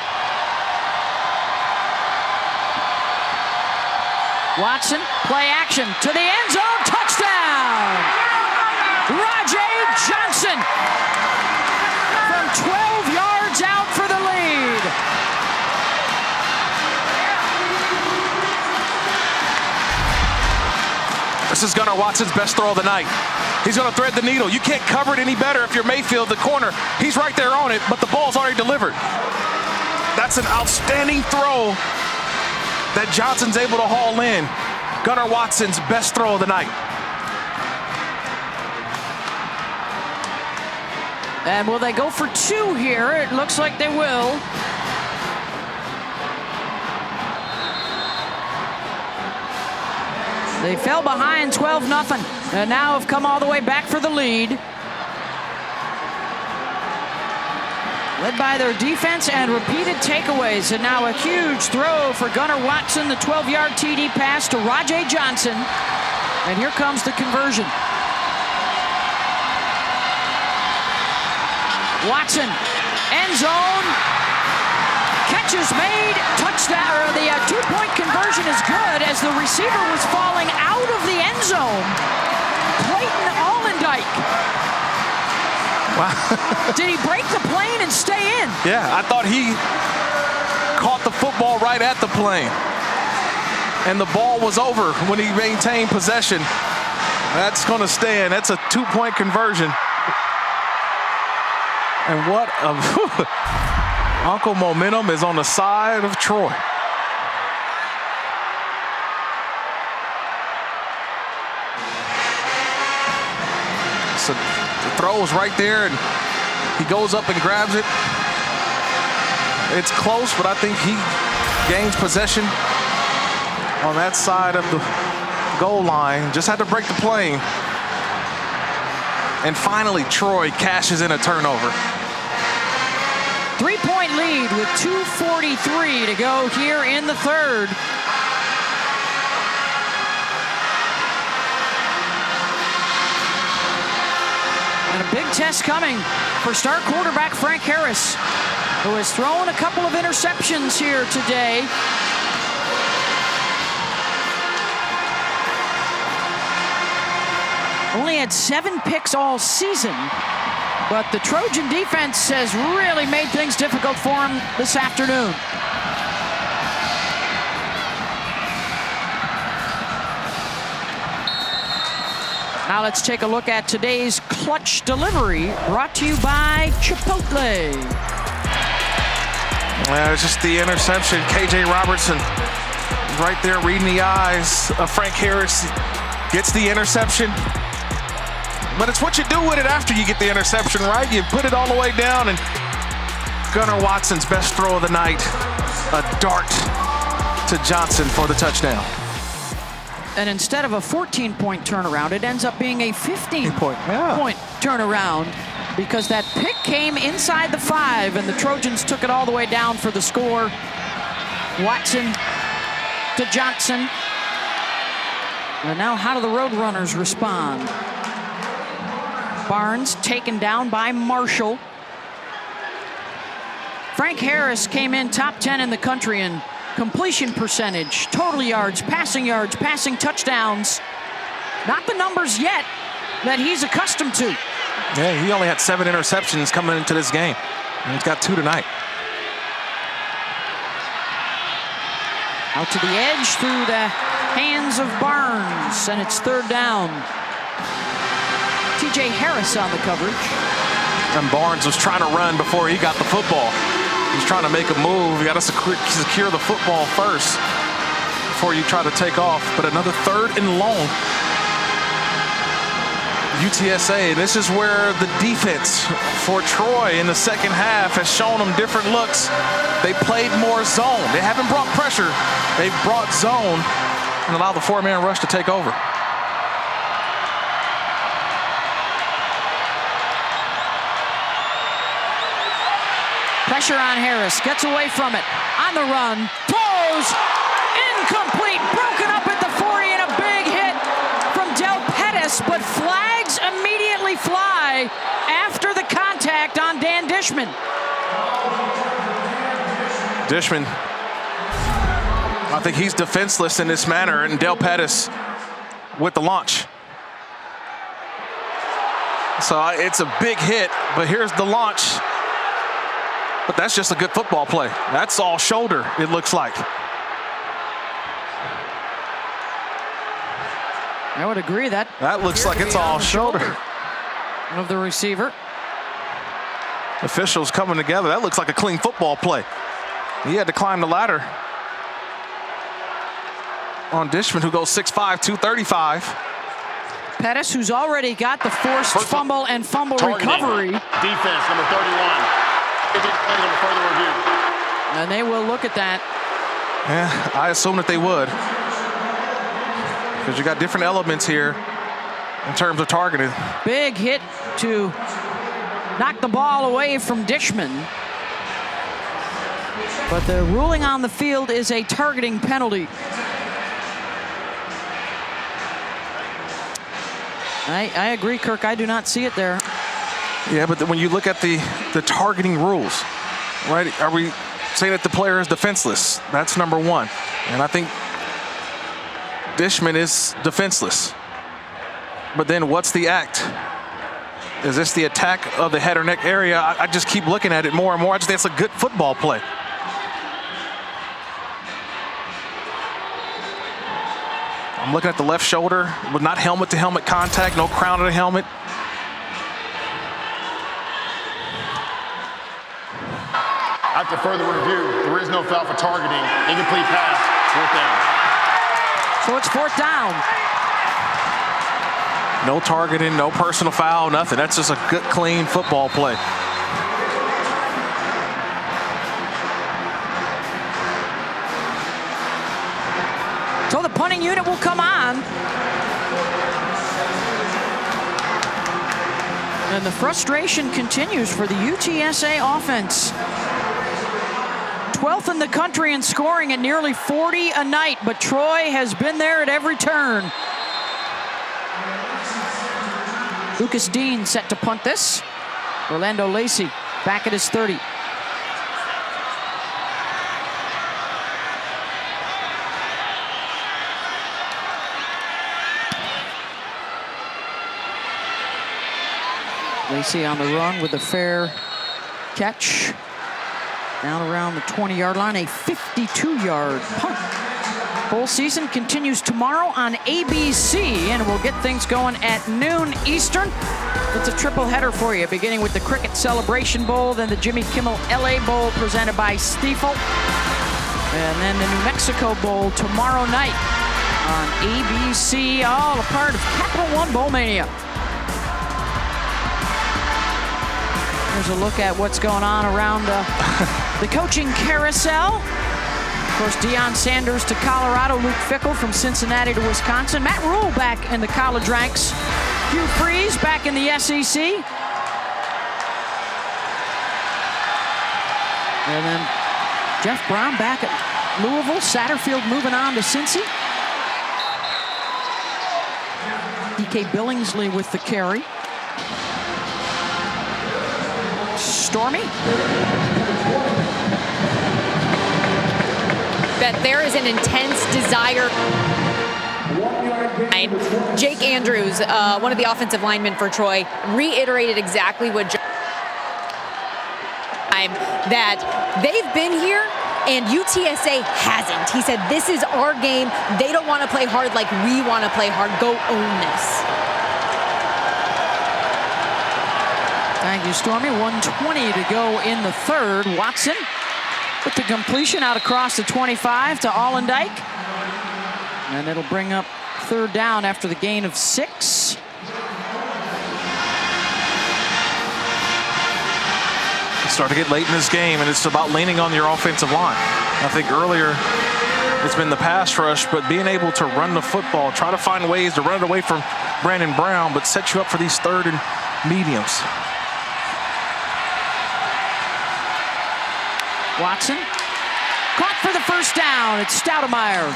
Speaker 2: Watson, play action to the end zone, touchdown! Rajay Johnson from 12 yards out for the lead.
Speaker 3: This is Gunnar Watson's best throw of the night. He's going to thread the needle. You can't cover it any better if you're Mayfield, the corner. He's right there on it, but the ball's already delivered. That's an outstanding throw that Johnson's able to haul in. Gunnar Watson's best throw of the night.
Speaker 2: And will they go for 2 here? It looks like they will. They fell behind 12-0 and now have come all the way back for the lead. Led by their defense and repeated takeaways. And now a huge throw for Gunnar Watson, the 12-yard TD pass to Rajay Johnson. And here comes the conversion. Watson, end zone, catch is made, touchdown, or the 2-point conversion is good as the receiver was falling out of the end zone. Clayton Allendike.
Speaker 3: Wow.
Speaker 2: Did he break the plane and stay in?
Speaker 3: Yeah, I thought he caught the football right at the plane. And the ball was over when he maintained possession. That's going to stand. That's a 2-point conversion. And what a Uncle Momentum is on the side of Troy. So the throw is right there, and he goes up and grabs it. It's close, but I think he gains possession on that side of the goal line. Just had to break the plane. And finally, Troy cashes in a turnover.
Speaker 2: 3-point lead with 2:43 to go here in the third. And a big test coming for star quarterback Frank Harris, who has thrown a couple of interceptions here today. Only had 7 picks all season, but the Trojan defense has really made things difficult for him this afternoon. Now let's take a look at today's clutch delivery, brought to you by Chipotle.
Speaker 3: Well, it's just the interception. KJ Robertson right there reading the eyes of Frank Harris. Gets the interception. But it's what you do with it after you get the interception, right? You put it all the way down, and Gunnar Watson's best throw of the night, a dart to Johnson for the touchdown.
Speaker 2: And instead of a 14-point turnaround, it ends up being a 15-point turnaround, because that pick came inside the 5, and the Trojans took it all the way down for the score. Watson to Johnson. And now how do the Roadrunners respond? Barnes taken down by Marshall. Frank Harris came in top 10 in the country in completion percentage, total yards, passing touchdowns. Not the numbers yet that he's accustomed to.
Speaker 3: Yeah, he only had 7 interceptions coming into this game, and he's got 2 tonight.
Speaker 2: Out to the edge through the hands of Barnes, and it's 3rd down. TJ Harris on the coverage.
Speaker 3: And Barnes was trying to run before he got the football. He's trying to make a move. You got to secure the football first before you try to take off. But another 3rd and long. UTSA, this is where the defense for Troy in the second half has shown them different looks. They played more zone. They haven't brought pressure. They've brought zone and allowed the 4-man rush to take over.
Speaker 2: Pressure on Harris, gets away from it, on the run, throws, incomplete, broken up at the 40, and a big hit from Del Pettis, but flags immediately fly after the contact on Dan Dishman.
Speaker 3: Dishman, I think he's defenseless in this manner, and Del Pettis with the launch. So it's a big hit, but here's the launch. But that's just a good football play. That's all shoulder, it looks like.
Speaker 2: I would agree that
Speaker 3: looks like it's all shoulder
Speaker 2: of the receiver.
Speaker 3: Officials coming together. That looks like a clean football play. He had to climb the ladder on Dishman, who goes 6'5", 235.
Speaker 2: Pettis, who's already got the forced fumble and fumble recovery.
Speaker 8: Defense, number 31. Under further review.
Speaker 2: And they will look at that.
Speaker 3: Yeah, I assume that they would. Because you got different elements here in terms of targeting.
Speaker 2: Big hit to knock the ball away from Dishman. But the ruling on the field is a targeting penalty. I agree, Kirk. I do not see it there.
Speaker 3: Yeah, but when you look at the targeting rules, right, are we saying that the player is defenseless? That's number one. And I think Dishman is defenseless. But then what's the act? Is this the attack of the head or neck area? I just keep looking at it more and more. I just think it's a good football play. I'm looking at the left shoulder with not helmet-to-helmet contact, no crown of the helmet.
Speaker 8: After further review, there is no foul for targeting. Incomplete pass, fourth down.
Speaker 2: So it's fourth down.
Speaker 3: No targeting, no personal foul, nothing. That's just a good, clean football play.
Speaker 2: So the punting unit will come on. And the frustration continues for the UTSA offense. 12th in the country in scoring at nearly 40 a night, but Troy has been there at every turn. Lucas Dean set to punt this. Orlando Lacey back at his 30. Lacey on the run with a fair catch. Down around the 20-yard line, a 52-yard punt. Bowl season continues tomorrow on ABC, and we'll get things going at noon Eastern. It's a triple header for you, beginning with the Cricket Celebration Bowl, then the Jimmy Kimmel LA Bowl presented by Stiefel, and then the New Mexico Bowl tomorrow night on ABC, all a part of Capital One Bowl Mania. Here's a look at what's going on around the coaching carousel. Of course, Deion Sanders to Colorado, Luke Fickell from Cincinnati to Wisconsin, Matt Rule back in the college ranks, Hugh Freeze back in the SEC. And then Jeff Brown back at Louisville, Satterfield moving on to Cincy. DK Billingsley with the carry. Stormy.
Speaker 4: That there is an intense desire. Jake Andrews, one of the offensive linemen for Troy, reiterated exactly what that they've been here and UTSA hasn't. He said, this is our game. They don't want to play hard like we want to play hard. Go own this.
Speaker 2: Thank you, Stormy. 1:20 to go in the third. Watson with the completion out across the 25 to Allendike. And it'll bring up third down after the gain of 6.
Speaker 3: Start to get late in this game, and it's about leaning on your offensive line. I think earlier it's been the pass rush, but being able to run the football, try to find ways to run it away from Brandon Brown, but set you up for these third and mediums.
Speaker 2: Watson caught for the first down. It's Stoudemire.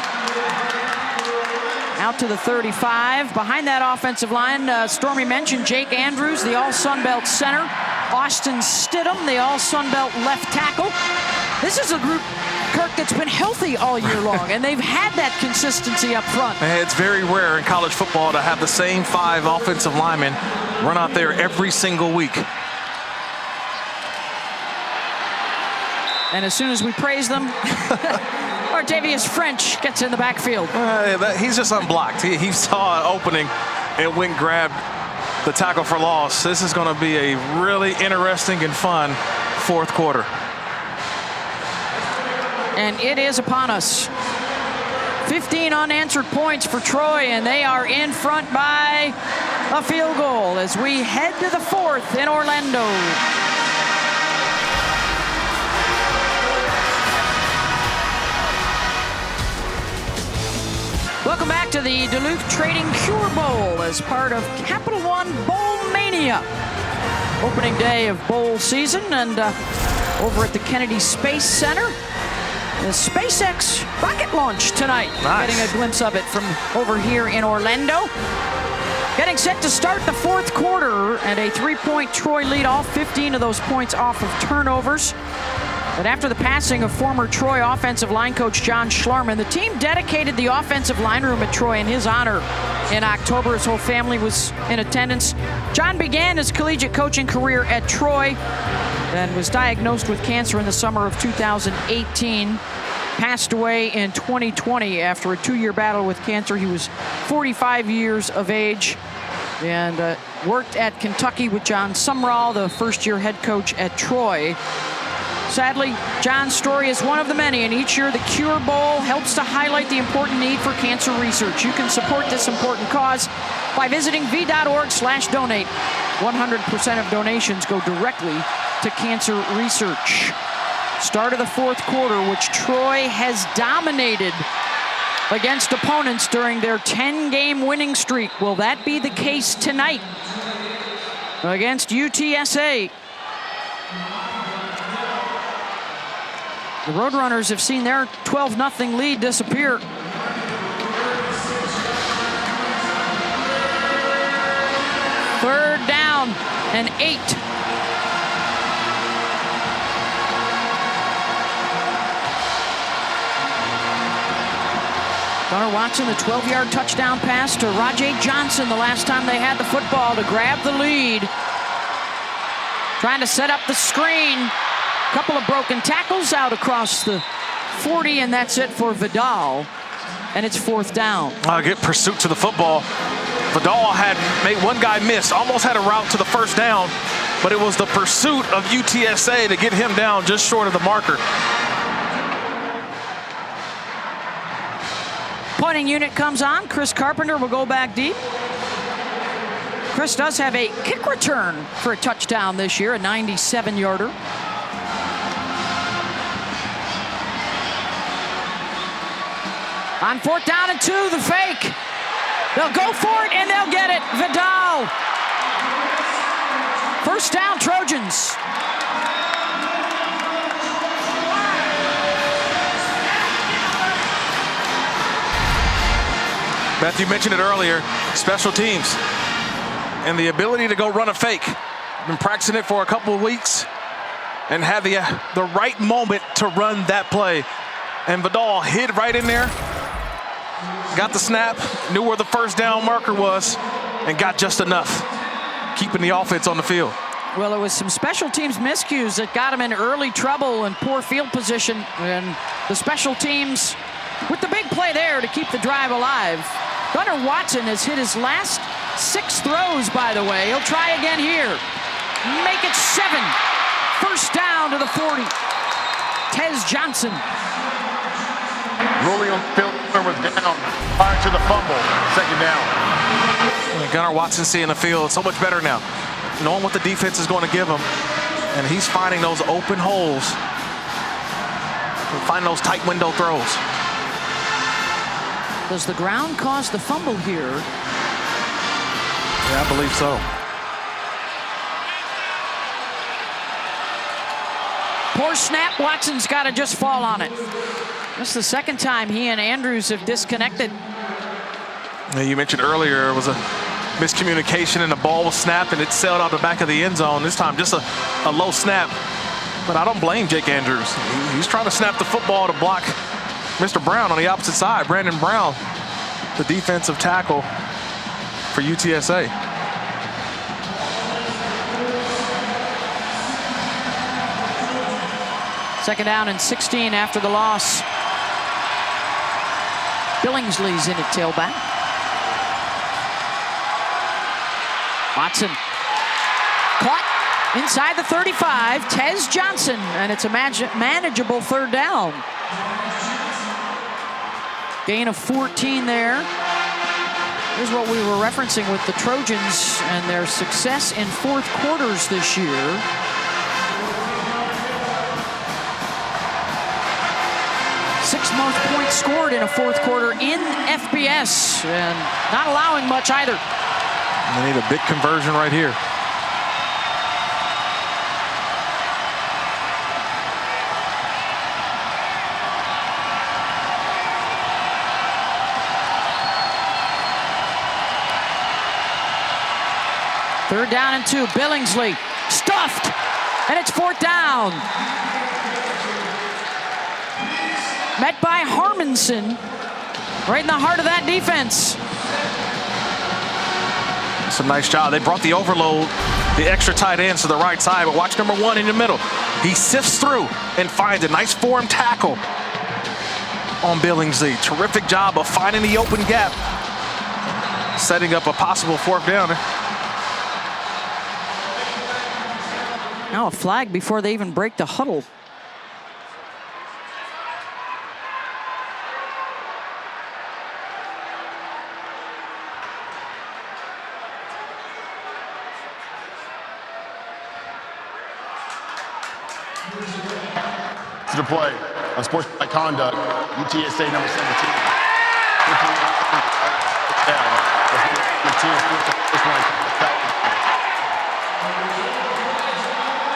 Speaker 2: Out to the 35. Behind that offensive line, Stormy mentioned Jake Andrews, the All-Sun Belt center. Austin Stidham, the All-Sun Belt left tackle. This is a group, Kirk, that's been healthy all year long, and they've had that consistency up front.
Speaker 3: It's very rare in college football to have the same 5 offensive linemen run out there every single week.
Speaker 2: And as soon as we praise them, or Martavius French gets in the backfield.
Speaker 3: He's just unblocked. He saw an opening and went and grabbed the tackle for loss. This is going to be a really interesting and fun fourth quarter.
Speaker 2: And it is upon us. 15 unanswered points for Troy, and they are in front by a field goal as we head to the fourth in Orlando. Welcome back to the Duluth Trading Cure Bowl as part of Capital One Bowl Mania. Opening day of bowl season, and over at the Kennedy Space Center, the SpaceX rocket launch tonight.
Speaker 3: Nice.
Speaker 2: Getting a glimpse of it from over here in Orlando. Getting set to start the fourth quarter, and a 3-point Troy lead, all 15 of those points off of turnovers. But after the passing of former Troy offensive line coach John Schlarman, the team dedicated the offensive line room at Troy in his honor in October. His whole family was in attendance. John began his collegiate coaching career at Troy and was diagnosed with cancer in the summer of 2018. Passed away in 2020 after a 2-year battle with cancer. He was 45 years of age and worked at Kentucky with John Sumrall, the first-year head coach at Troy. Sadly, John's story is one of the many, and each year the Cure Bowl helps to highlight the important need for cancer research. You can support this important cause by visiting v.org/donate. 100% of donations go directly to cancer research. Start of the fourth quarter, which Troy has dominated against opponents during their 10-game winning streak. Will that be the case tonight against UTSA? The Roadrunners have seen their 12-0 lead disappear. Third down and 8. Gunnar Watson, the 12-yard touchdown pass to Rajay Johnson the last time they had the football to grab the lead. Trying to set up the screen. Couple of broken tackles out across the 40, and that's it for Vidal. And it's fourth down.
Speaker 3: Get pursuit to the football. Vidal had made one guy miss, almost had a route to the first down, but it was the pursuit of UTSA to get him down just short of the marker.
Speaker 2: Punting unit comes on. Chris Carpenter will go back deep. Chris does have a kick return for a touchdown this year, a 97-yarder. On fourth down and 2, the fake. They'll go for it, and they'll get it. Vidal. First down, Trojans.
Speaker 3: Beth, you mentioned it earlier, special teams and the ability to go run a fake. Been practicing it for a couple of weeks and had the right moment to run that play. And Vidal hid right in there, got the snap, knew where the first down marker was, and got just enough, keeping the offense on the field.
Speaker 2: Well, it was some special teams miscues that got him in early trouble and poor field position. And the special teams with the big play there to keep the drive alive. Gunnar Watson has hit his last 6 throws, by the way. He'll try again here. Make it 7. First down to the 40. Tez Johnson.
Speaker 8: Rolling on the field was down prior to the fumble. Second down.
Speaker 3: Gunnar Watson seeing the field so much better now, knowing what the defense is going to give him, and he's finding those open holes, finding those tight window throws.
Speaker 2: Does the ground cause the fumble here?
Speaker 3: Yeah, I believe so.
Speaker 2: Poor snap. Watson's got to just fall on it. That's the second time he and Andrews have disconnected.
Speaker 3: You mentioned earlier it was a miscommunication and the ball was snapped and it sailed out the back of the end zone. This time just a low snap. But I don't blame Jake Andrews. He's trying to snap the football to block Mr. Brown on the opposite side. Brandon Brown, the defensive tackle for UTSA.
Speaker 2: Second down and 16 after the loss. Billingsley's in at tailback. Watson caught inside the 35. Tez Johnson, and it's a manageable 3rd down. Gain of 14 there. Here's what we were referencing with the Trojans and their success in 4th quarters this year. Sixth most points scored in a 4th quarter in FBS, and not allowing much either.
Speaker 3: They need a big conversion right here.
Speaker 2: Third down and 2. Billingsley stuffed, and it's 4th down. Met by Harmonson, right in the heart of that defense.
Speaker 3: It's a nice job. They brought the overload, the extra tight ends to the right side, but watch number 1 in the middle. He sifts through and finds a nice form tackle on Billingsley. Terrific job of finding the open gap, setting up a possible 4th down.
Speaker 2: Now a flag before they even break the huddle.
Speaker 8: To the play on sportsmanlike conduct, UTSA number 17.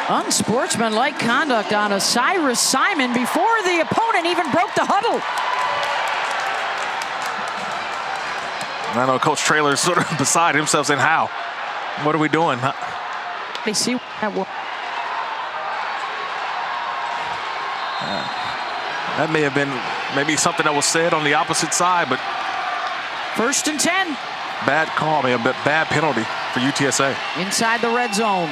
Speaker 2: Unsportsmanlike conduct on Osiris Simon before the opponent even broke the huddle.
Speaker 3: I know Coach Traylor's sort of beside himself saying, how? What are we doing?
Speaker 2: They see that.
Speaker 3: That may have been maybe something that was said on the opposite side, but
Speaker 2: 1st and 10.
Speaker 3: Bad call, man, but bad penalty for UTSA.
Speaker 2: Inside the red zone.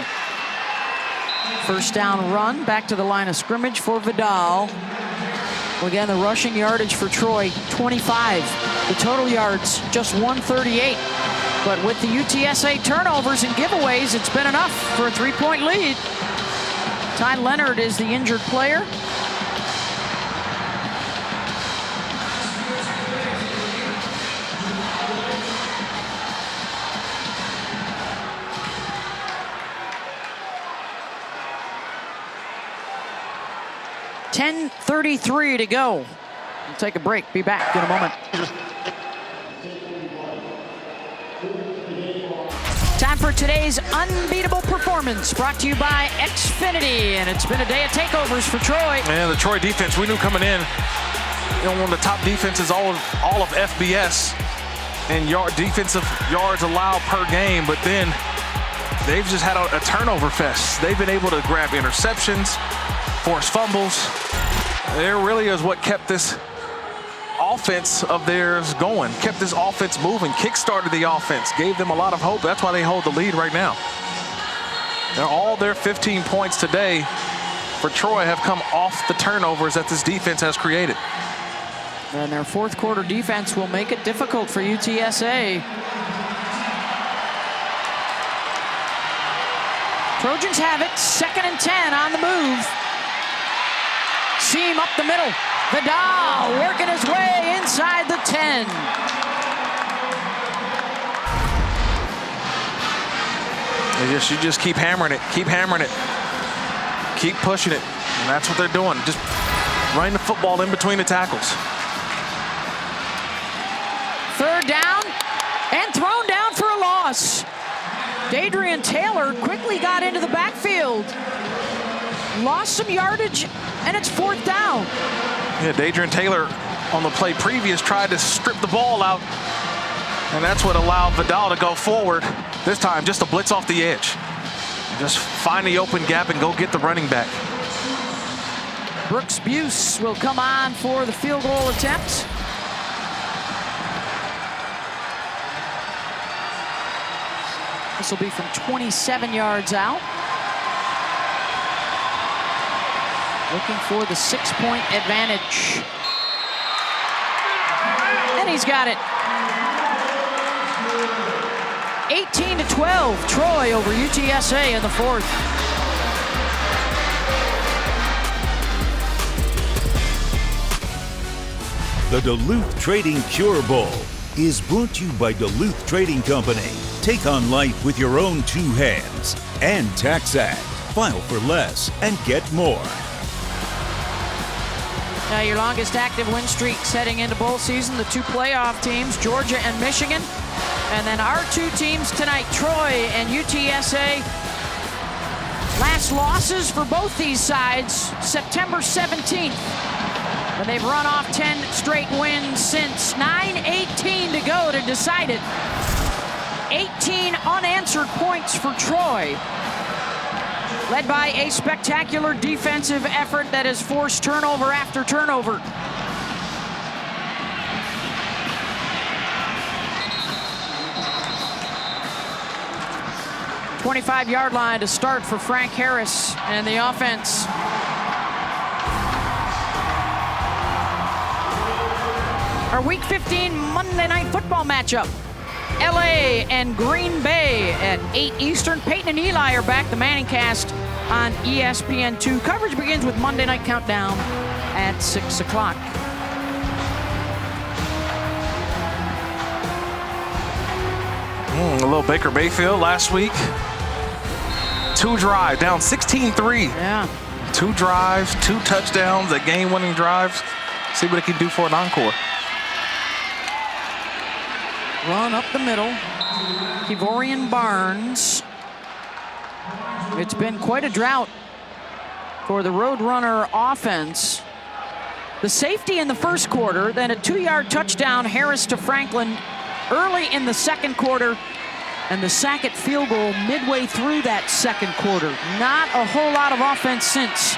Speaker 2: 1st down run, back to the line of scrimmage for Vidal. Well, again, the rushing yardage for Troy, 25. The total yards, just 138. But with the UTSA turnovers and giveaways, it's been enough for a 3-point lead. Ty Leonard is the injured player. .33 to go. We'll take a break. Be back in a moment. Time for today's unbeatable performance, brought to you by Xfinity, and it's been a day of takeovers for Troy.
Speaker 3: Man, the Troy defense, we knew coming in, you know, one of the top defenses all of FBS and defensive yards allowed per game, but then they've just had a turnover fest. They've been able to grab interceptions, force fumbles. There really is what kept this offense of theirs going, kept this offense moving, kick-started the offense, gave them a lot of hope. That's why they hold the lead right now. All their 15 points today for Troy have come off the turnovers that this defense has created.
Speaker 2: And their 4th quarter defense will make it difficult for UTSA. Trojans have it, 2nd and 10 on the move. Seam up the middle. Vidal working his way inside the 10.
Speaker 3: You just keep hammering it, keep pushing it. And that's what they're doing, just running the football in between the tackles.
Speaker 2: 3rd down and thrown down for a loss. Dadrian Taylor quickly got into the backfield. Lost some yardage, and it's 4th down.
Speaker 3: Yeah, Dadrian Taylor on the play previous tried to strip the ball out, and that's what allowed Vidal to go forward. This time, just a blitz off the edge. Just find the open gap and go get the running back.
Speaker 2: Brooks Buse will come on for the field goal attempt. This will be from 27 yards out. Looking for the 6-point advantage. And he's got it. 18-12, Troy over UTSA in the fourth.
Speaker 1: The Duluth Trading Cure Bowl is brought to you by Duluth Trading Company. Take on life with your own two hands. And TaxAct. File for less and get more.
Speaker 2: Now your longest active win streaks heading into bowl season, the two playoff teams, Georgia and Michigan. And then our two teams tonight, Troy and UTSA. Last losses for both these sides, September 17th. And they've run off 10 straight wins since. 9:18 to go to decide it. 18 unanswered points for Troy, led by a spectacular defensive effort that has forced turnover after turnover. $25-yard line to start for Frank Harris and the offense. Our Week 15 Monday Night Football matchup. LA and Green Bay at 8 Eastern. Peyton and Eli are back, the Manning Cast on ESPN2. Coverage begins with Monday Night Countdown at 6 o'clock.
Speaker 3: A little Baker Mayfield last week. 2 drive, down 16-3.
Speaker 2: Yeah.
Speaker 3: 2 drives, 2 touchdowns, a game-winning drives. See what it can do for an encore.
Speaker 2: Run up the middle. Kevorian Barnes. It's been quite a drought for the Roadrunner offense. The safety in the first quarter, then a 2-yard touchdown, Harris to Franklin early in the second quarter, and the Sackett field goal midway through that second quarter. Not a whole lot of offense since.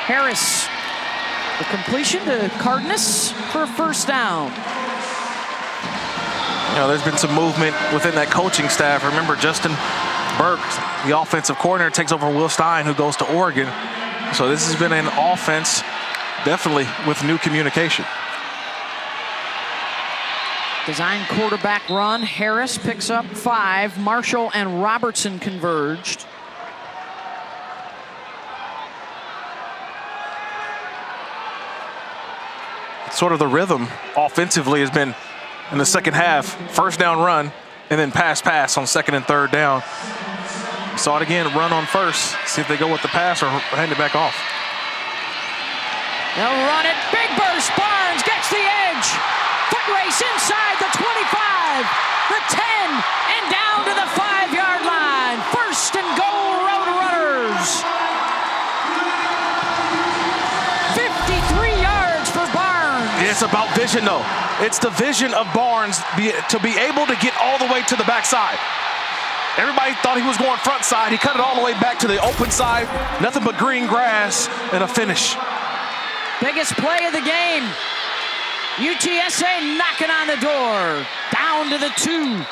Speaker 2: Harris, the completion to Cardenas for a first down.
Speaker 3: You know, there's been some movement within that coaching staff. Remember, Justin Burke, the offensive coordinator, takes over Will Stein, who goes to Oregon. So this has been an offense definitely with new communication.
Speaker 2: Design quarterback run. Harris picks up 5. Marshall and Robertson converged.
Speaker 3: Sort of the rhythm offensively has been in the second half. First down run, and then pass on second and third down. Saw it again, run on first. See if they go with the pass or hand it back off.
Speaker 2: They'll run it. Big burst. Barnes gets the edge. Foot race inside the 25, the 10, and down to the 5-yard line. First and goal, Roadrunners. 53 yards for Barnes.
Speaker 3: It's about vision, though. It's the vision of Barnes to be able to get all the way to the backside. Everybody thought he was going front side. He cut it all the way back to the open side. Nothing but green grass and a finish.
Speaker 2: Biggest play of the game. UTSA knocking on the door. Down to the 2.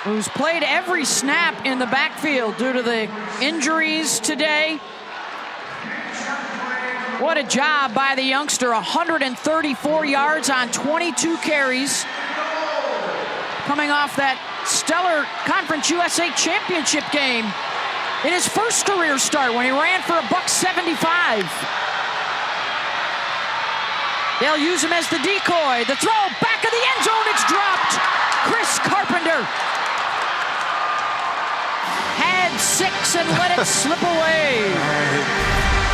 Speaker 2: Who's played every snap in the backfield due to the injuries today. What a job by the youngster. 134 yards on 22 carries. Coming off that stellar Conference USA Championship game in his first career start when he ran for $175. They'll use him as the decoy. The throw back of the end zone. It's dropped. Chris Carpenter had 6 and let it slip away.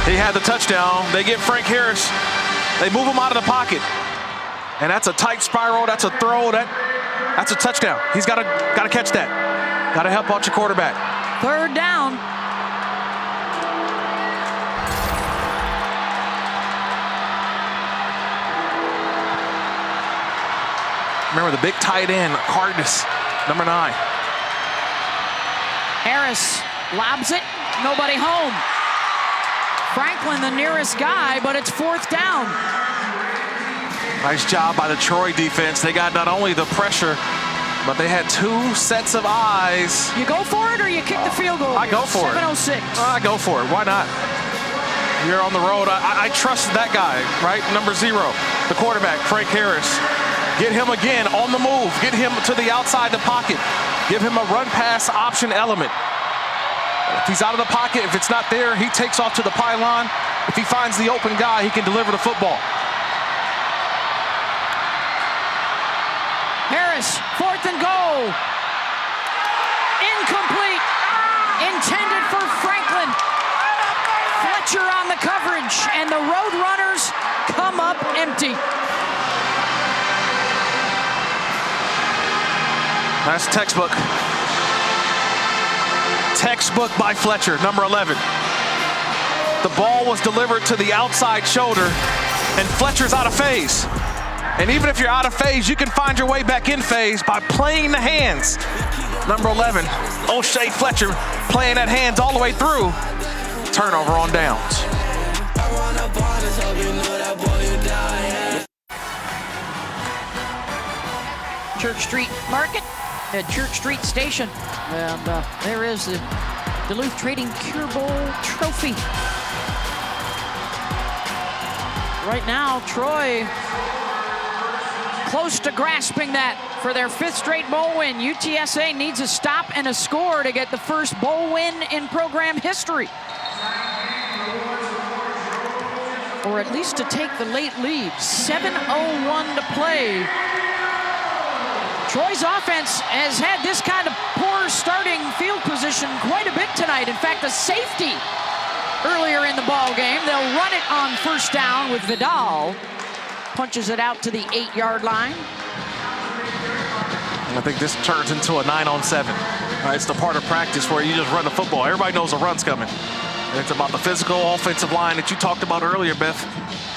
Speaker 3: He had the touchdown. They get Frank Harris. They move him out of the pocket. And that's a tight spiral. That's a throw. That's a touchdown. He's got to catch that. Got to help out your quarterback.
Speaker 2: Third down.
Speaker 3: Remember the big tight end, Cardenas, number 9.
Speaker 2: Harris lobs it. Nobody home. Franklin the nearest guy, but it's fourth down.
Speaker 3: Nice job by the Troy defense. They got not only the pressure, but they had 2 sets of eyes.
Speaker 2: You go for it or you kick the field goal?
Speaker 3: I go for it.
Speaker 2: 7:06.
Speaker 3: I go for it. Why not? You're on the road. I trust that guy, right? Number 0, the quarterback, Frank Harris. Get him again on the move. Get him to the outside the pocket. Give him a run-pass option element. If he's out of the pocket, if it's not there, he takes off to the pylon. If he finds the open guy, he can deliver the football.
Speaker 2: Harris, 4th and goal. Incomplete. Intended for Franklin. Fletcher on the coverage, and the Roadrunners come up empty.
Speaker 3: That's textbook. Textbook by Fletcher, number 11. The ball was delivered to the outside shoulder, and Fletcher's out of phase. And even if you're out of phase, you can find your way back in phase by playing the hands. Number 11, O'Shea Fletcher playing that hands all the way through. Turnover on downs.
Speaker 2: Church Street Market at Church Street Station. And there is the Duluth Trading Cure Bowl trophy. Right now, Troy close to grasping that for their 5th straight bowl win. UTSA needs a stop and a score to get the first bowl win in program history. Or at least to take the late lead. 7:01 to play. Troy's offense has had this kind of poor starting field position quite a bit tonight. In fact, a safety earlier in the ball game. They'll run it on 1st down with Vidal. Punches it out to the 8-yard line.
Speaker 3: I think this turns into a 9-on-7. It's the part of practice where you just run the football. Everybody knows a run's coming. It's about the physical offensive line that you talked about earlier, Beth.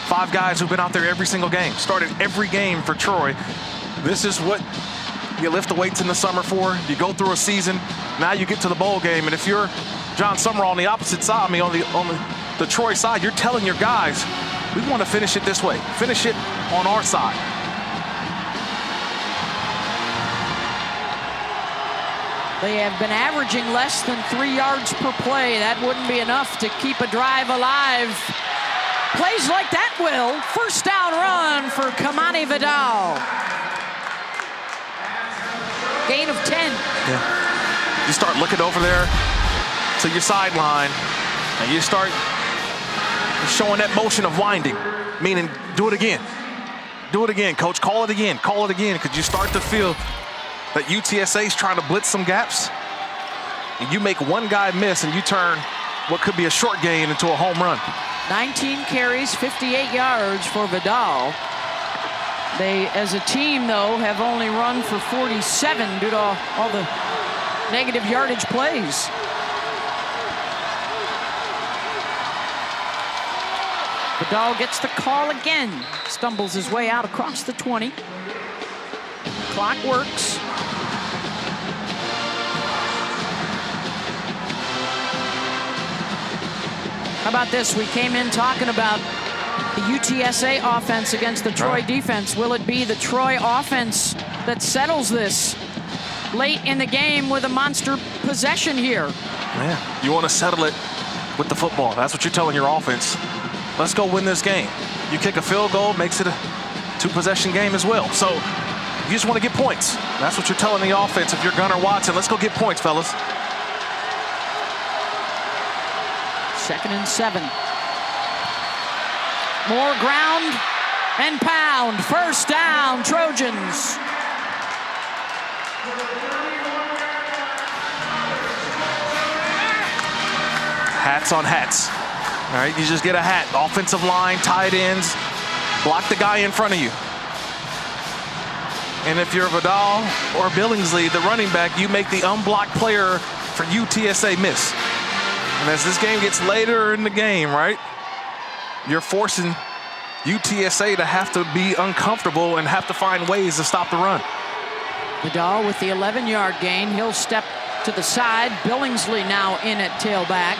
Speaker 3: 5 guys who've been out there every single game, started every game for Troy. This is what you lift the weights in the summer for. You go through a season, now you get to the bowl game, and if you're John Summerall on the opposite side, I mean on the Troy side, you're telling your guys, we want to finish it this way. Finish it on our side.
Speaker 2: They have been averaging less than 3 yards per play. That wouldn't be enough to keep a drive alive. Plays like that will. 1st down run for Kamani Vidal. Gain of 10.
Speaker 3: Yeah. You start looking over there to your sideline, and you start showing that motion of winding, meaning do it again. Do it again, coach. Call it again. Call it again, because you start to feel that UTSA is trying to blitz some gaps, and you make one guy miss, and you turn what could be a short gain into a home run.
Speaker 2: 19 carries, 58 yards for Vidal. They, as a team, though, have only run for 47 due to all the negative yardage plays. Vidal gets the call again. Stumbles his way out across the 20. Clock works. How about this? We came in talking about the UTSA offense against the Troy defense. Will it be the Troy offense that settles this late in the game with a monster possession here?
Speaker 3: Yeah, you want to settle it with the football. That's what you're telling your offense. Let's go win this game. You kick a field goal, makes it a 2-possession game as well. So you just want to get points. That's what you're telling the offense. If you're Gunnar Watson, let's go get points, fellas.
Speaker 2: 2nd and 7. More ground and pound. 1st down, Trojans.
Speaker 3: Hats on hats. All right, you just get a hat. Offensive line, tight ends, block the guy in front of you. And if you're Vidal or Billingsley, the running back, you make the unblocked player for UTSA miss. And as this game gets later in the game, right, you're forcing UTSA to have to be uncomfortable and have to find ways to stop the run.
Speaker 2: Vidal with the 11-yard gain. He'll step to the side. Billingsley now in at tailback.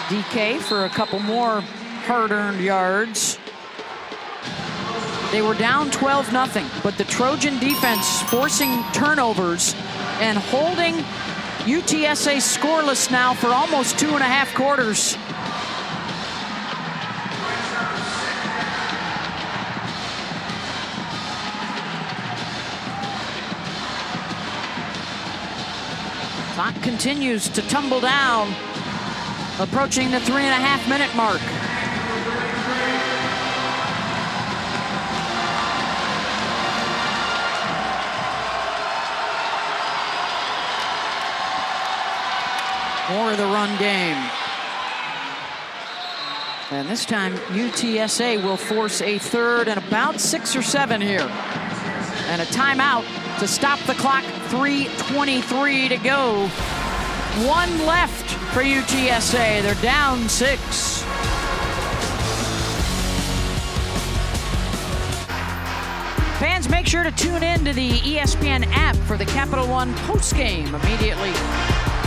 Speaker 2: DK for a couple more hard-earned yards. They were down 12-0, but the Trojan defense forcing turnovers and holding UTSA scoreless now for almost 2.5 quarters. Clock continues to tumble down, approaching the 3.5-minute mark. More of the run game. And this time, UTSA will force a third and about 6 or 7 here. And a timeout to stop the clock, 3:23 to go. 1 left for UTSA. They're down 6. Fans, make sure to tune in to the ESPN app for the Capital One postgame immediately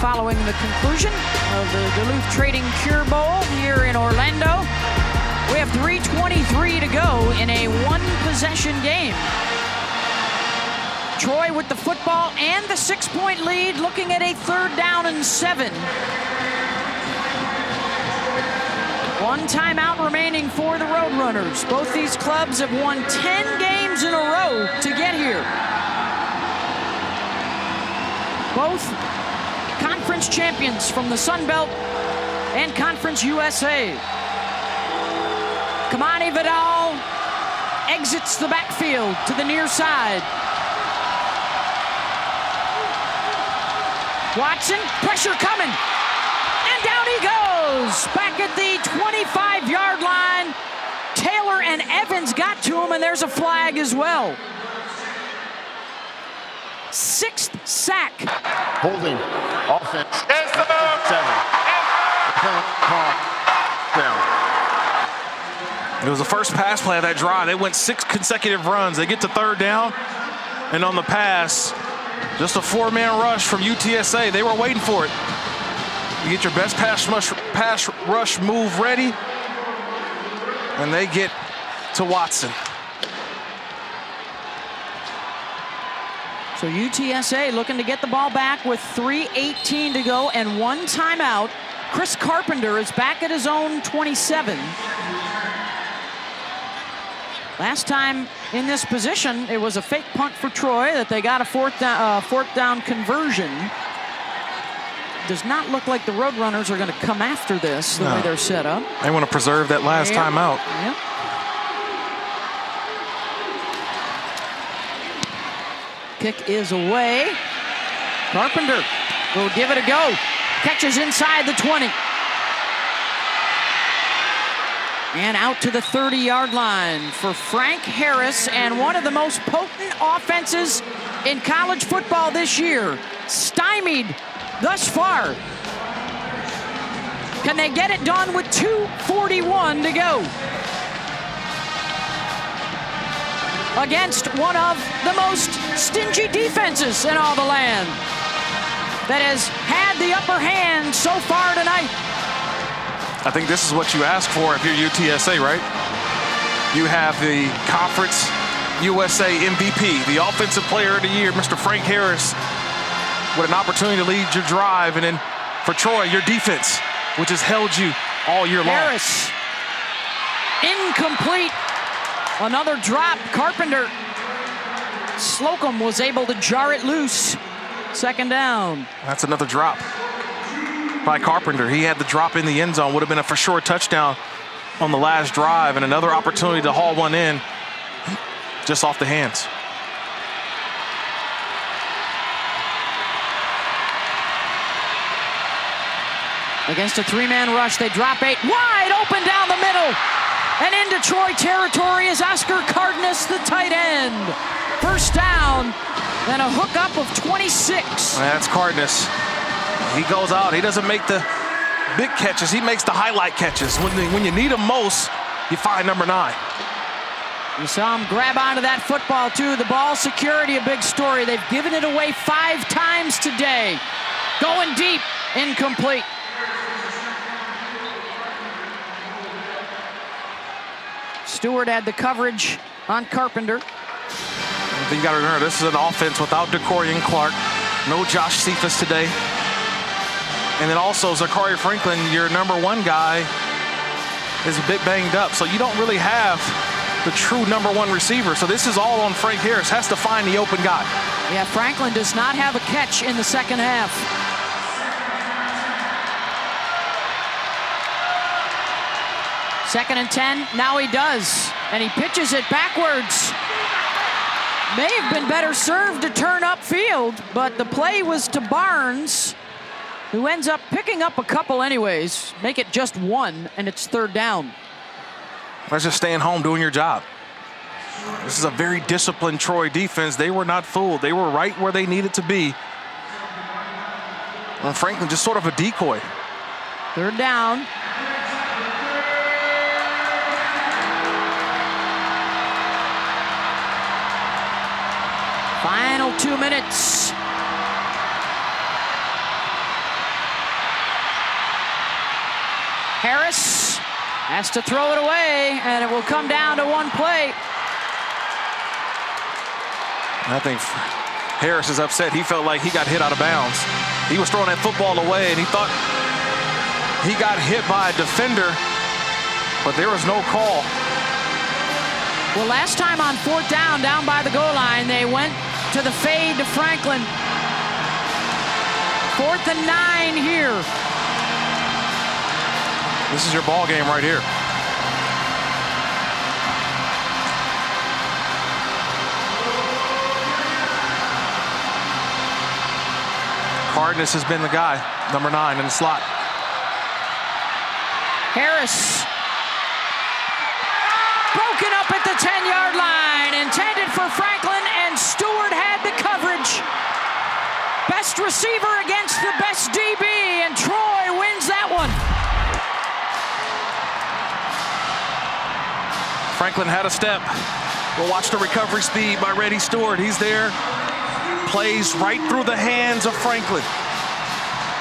Speaker 2: following the conclusion of the Duluth Trading Cure Bowl here in Orlando. We have 3:23 to go in a 1-possession game. Troy with the football and the 6-point lead, looking at a 3rd down and 7. 1 timeout remaining for the Roadrunners. Both these clubs have won 10 games in a row to get here. Both conference champions from the Sun Belt and Conference USA. Kamani Vidal exits the backfield to the near side. Watson, pressure coming, and down he goes. Back at the 25-yard line. Taylor and Evans got to him, and there's a flag as well. 6th sack.
Speaker 8: Holding offense.
Speaker 6: Yes, the move.
Speaker 8: 7.
Speaker 3: It was the first pass play of that drive. They went 6 consecutive runs. They get to 3rd down, and on the pass, just a 4-man rush from UTSA. They were waiting for it. You get your best pass rush move ready, and they get to Watson.
Speaker 2: So UTSA looking to get the ball back with 3:18 to go and 1 timeout. Chris Carpenter is back at his own 27. Last time in this position, it was a fake punt for Troy that they got a 4th down conversion. Does not look like the Roadrunners are going to come after this the way they're set up.
Speaker 3: They want to preserve that last timeout.
Speaker 2: Yep. Kick is away. Carpenter will give it a go. Catches inside the 20. And out to the 30-yard line for Frank Harris, and one of the most potent offenses in college football this year. Stymied thus far. Can they get it done with 2:41 to go? Against one of the most stingy defenses in all the land that has had the upper hand so far tonight.
Speaker 3: I think this is what you ask for if you're UTSA, right? You have the Conference USA MVP, the Offensive Player of the Year, Mr. Frank Harris, with an opportunity to lead your drive. And then for Troy, your defense, which has held you all year long.
Speaker 2: Harris, incomplete. Another drop. Carpenter. Slocum was able to jar it loose. 2nd down.
Speaker 3: That's another drop by Carpenter. He had the drop in the end zone. Would have been a for sure touchdown on the last drive, and another opportunity to haul one in just off the hands.
Speaker 2: Against a 3-man rush, they drop 8. Wide open down the middle. And into Troy territory is Oscar Cardenas, the tight end. 1st down, and a hookup of 26.
Speaker 3: That's Cardenas. He goes out. He doesn't make the big catches. He makes the highlight catches. When you need him most, you find number 9.
Speaker 2: You saw him grab onto that football, too. The ball security, a big story. They've given it away 5 times today. Going deep, incomplete. Stewart had the coverage on Carpenter.
Speaker 3: You got to remember, this is an offense without DeCorian Clark. No Josh Cephas today. And then also Zachary Franklin, your number 1 guy, is a bit banged up. So you don't really have the true number 1 receiver. So this is all on Frank Harris. Has to find the open guy.
Speaker 2: Yeah, Franklin does not have a catch in the second half. Second and 10, now he does. And he pitches it backwards. May have been better served to turn upfield, but the play was to Barnes, who ends up picking up a couple anyways. Make it just 1, and it's 3rd down.
Speaker 3: Let's just staying home doing your job. This is a very disciplined Troy defense. They were not fooled. They were right where they needed to be. And Franklin just sort of a decoy.
Speaker 2: 3rd down. Final 2 minutes. Harris has to throw it away, and it will come down to 1 play.
Speaker 3: I think Harris is upset. He felt like he got hit out of bounds. He was throwing that football away, and he thought he got hit by a defender, but there was no call.
Speaker 2: Well, last time on 4th down by the goal line, they went to the fade to Franklin. 4th and 9 here.
Speaker 3: This is your ball game right here. Hardness has been the guy, number 9 in the slot.
Speaker 2: Harris. Broken up at the 10-yard line. Intended for Franklin, and Stewart had the coverage. Best receiver against the best DB, and Troy wins that one.
Speaker 3: Franklin had a step. We'll watch the recovery speed by Reddy Stewart. He's there. Plays right through the hands of Franklin.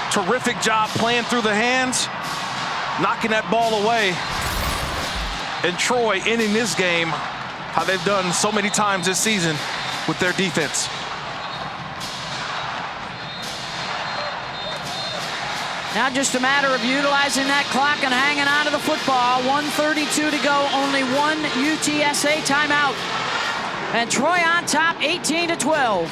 Speaker 3: Terrific job playing through the hands, knocking that ball away. And Troy ending this game how they've done so many times this season with their defense.
Speaker 2: Now just a matter of utilizing that clock and hanging on to the football. 1:32 to go, only 1 UTSA timeout. And Troy on top, 18-12.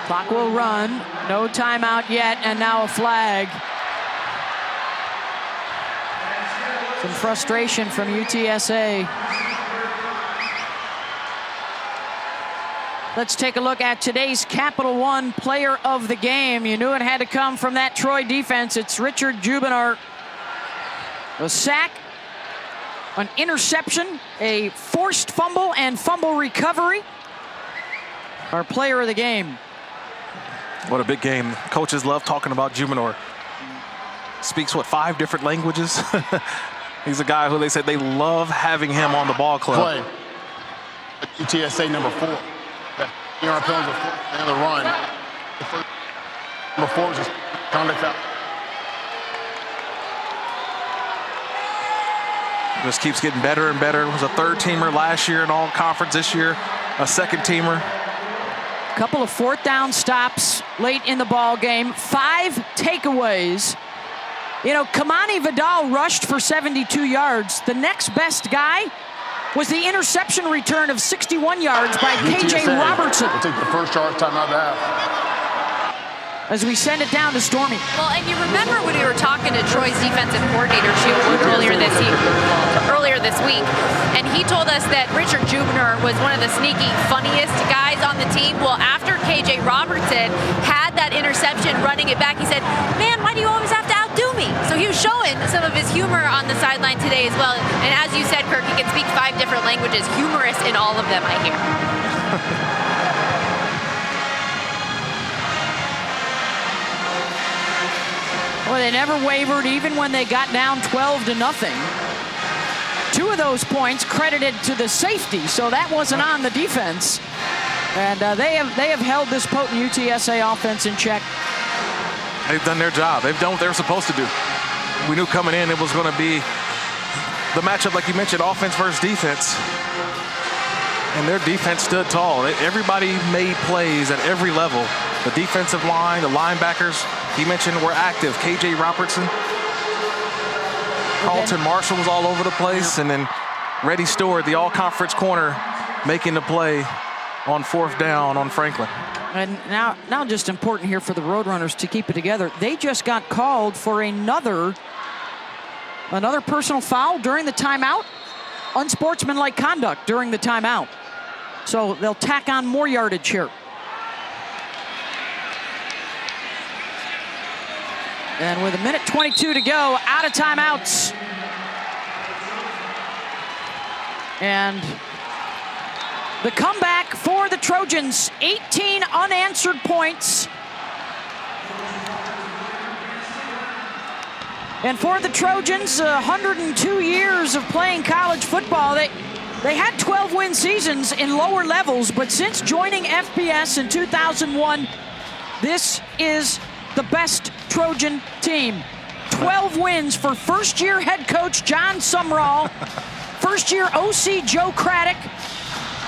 Speaker 2: Clock will run, no timeout yet, and now a flag. Some frustration from UTSA. Let's take a look at today's Capital One player of the game. You knew it had to come from that Troy defense. It's Richard Jubinart. A sack, an interception, a forced fumble, and fumble recovery. Our player of the game.
Speaker 3: What a big game. Coaches love talking about Jubinart. Speaks, what, 5 different languages? He's a guy who they said they love having him on the ball club.
Speaker 8: Play. UTSA number 4. Yard penalty and the run. The first, number 4 was just conduct foul.
Speaker 3: Just keeps getting better and better. Was a 3rd-teamer last year in all conference. This year, a 2nd-teamer.
Speaker 2: Couple of 4th down stops late in the ball game. 5 takeaways. You know, Kamani Vidal rushed for 72 yards. The next best guy was the interception return of 61 yards by KJ Robertson.
Speaker 8: We'll take the first charge timeout to half.
Speaker 2: As we send it down to Stormy.
Speaker 4: Well, and you remember when we were talking to Troy's defensive coordinator earlier this week, and he told us that Richard Jubinart was one of the sneaky, funniest guys on the team. Well, after KJ Robertson had that interception running it back, he said, "Man, why do you always have to outdo me?" So he was showing some of his humor on the sideline today as well. And as you said, Kirk, he can speak 5 different languages, humorous in all of them, I hear.
Speaker 2: Well, they never wavered, even when they got down 12-0. 2 of those points credited to the safety, so that wasn't on the defense. And they have held this potent UTSA offense in check.
Speaker 3: They've done their job. They've done what they were supposed to do. We knew coming in it was going to be the matchup, like you mentioned, offense versus defense. And their defense stood tall. Everybody made plays at every level. The defensive line, the linebackers, he mentioned, were active. KJ Robertson, Carlton Marshall was all over the place. And then Reddy Stewart, the all-conference corner, making the play on 4th down on Franklin.
Speaker 2: And now just important here for the Roadrunners to keep it together. They just got called for another personal foul during the timeout. Unsportsmanlike conduct during the timeout. So they'll tack on more yardage here. And with 1:22 to go, out of timeouts. And the comeback for the Trojans, 18 unanswered points. And for the Trojans, 102 years of playing college football, they had 12-win seasons in lower levels, but since joining FBS in 2001, this is the best Trojan team. 12 wins for first-year head coach John Sumrall, first-year OC Joe Craddock,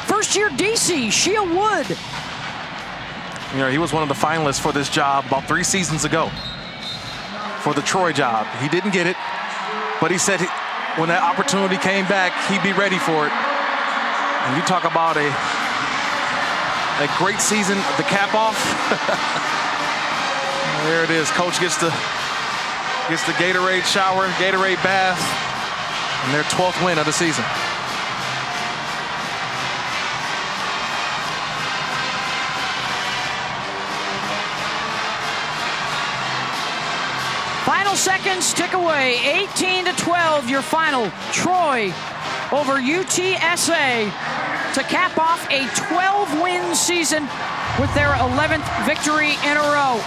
Speaker 2: first-year DC Shea Wood.
Speaker 3: You know, he was one of the finalists for this job about 3 seasons ago for the Troy job. He didn't get it, but he said when that opportunity came back, he'd be ready for it. And you talk about a great season, the cap off. There it is. Coach gets the Gatorade shower, Gatorade bath, and their 12th win of the season.
Speaker 2: Final seconds tick away. 18-12, your final. Troy over UTSA to cap off a 12-win season with their 11th victory in a row.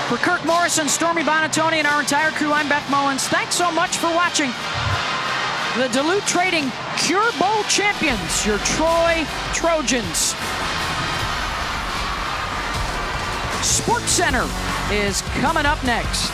Speaker 2: For Kirk Morrison, Stormy Bonatoni, and our entire crew, I'm Beth Mullins. Thanks so much for watching. The Duluth Trading Cure Bowl champions, your Troy Trojans. Sports Center is coming up next.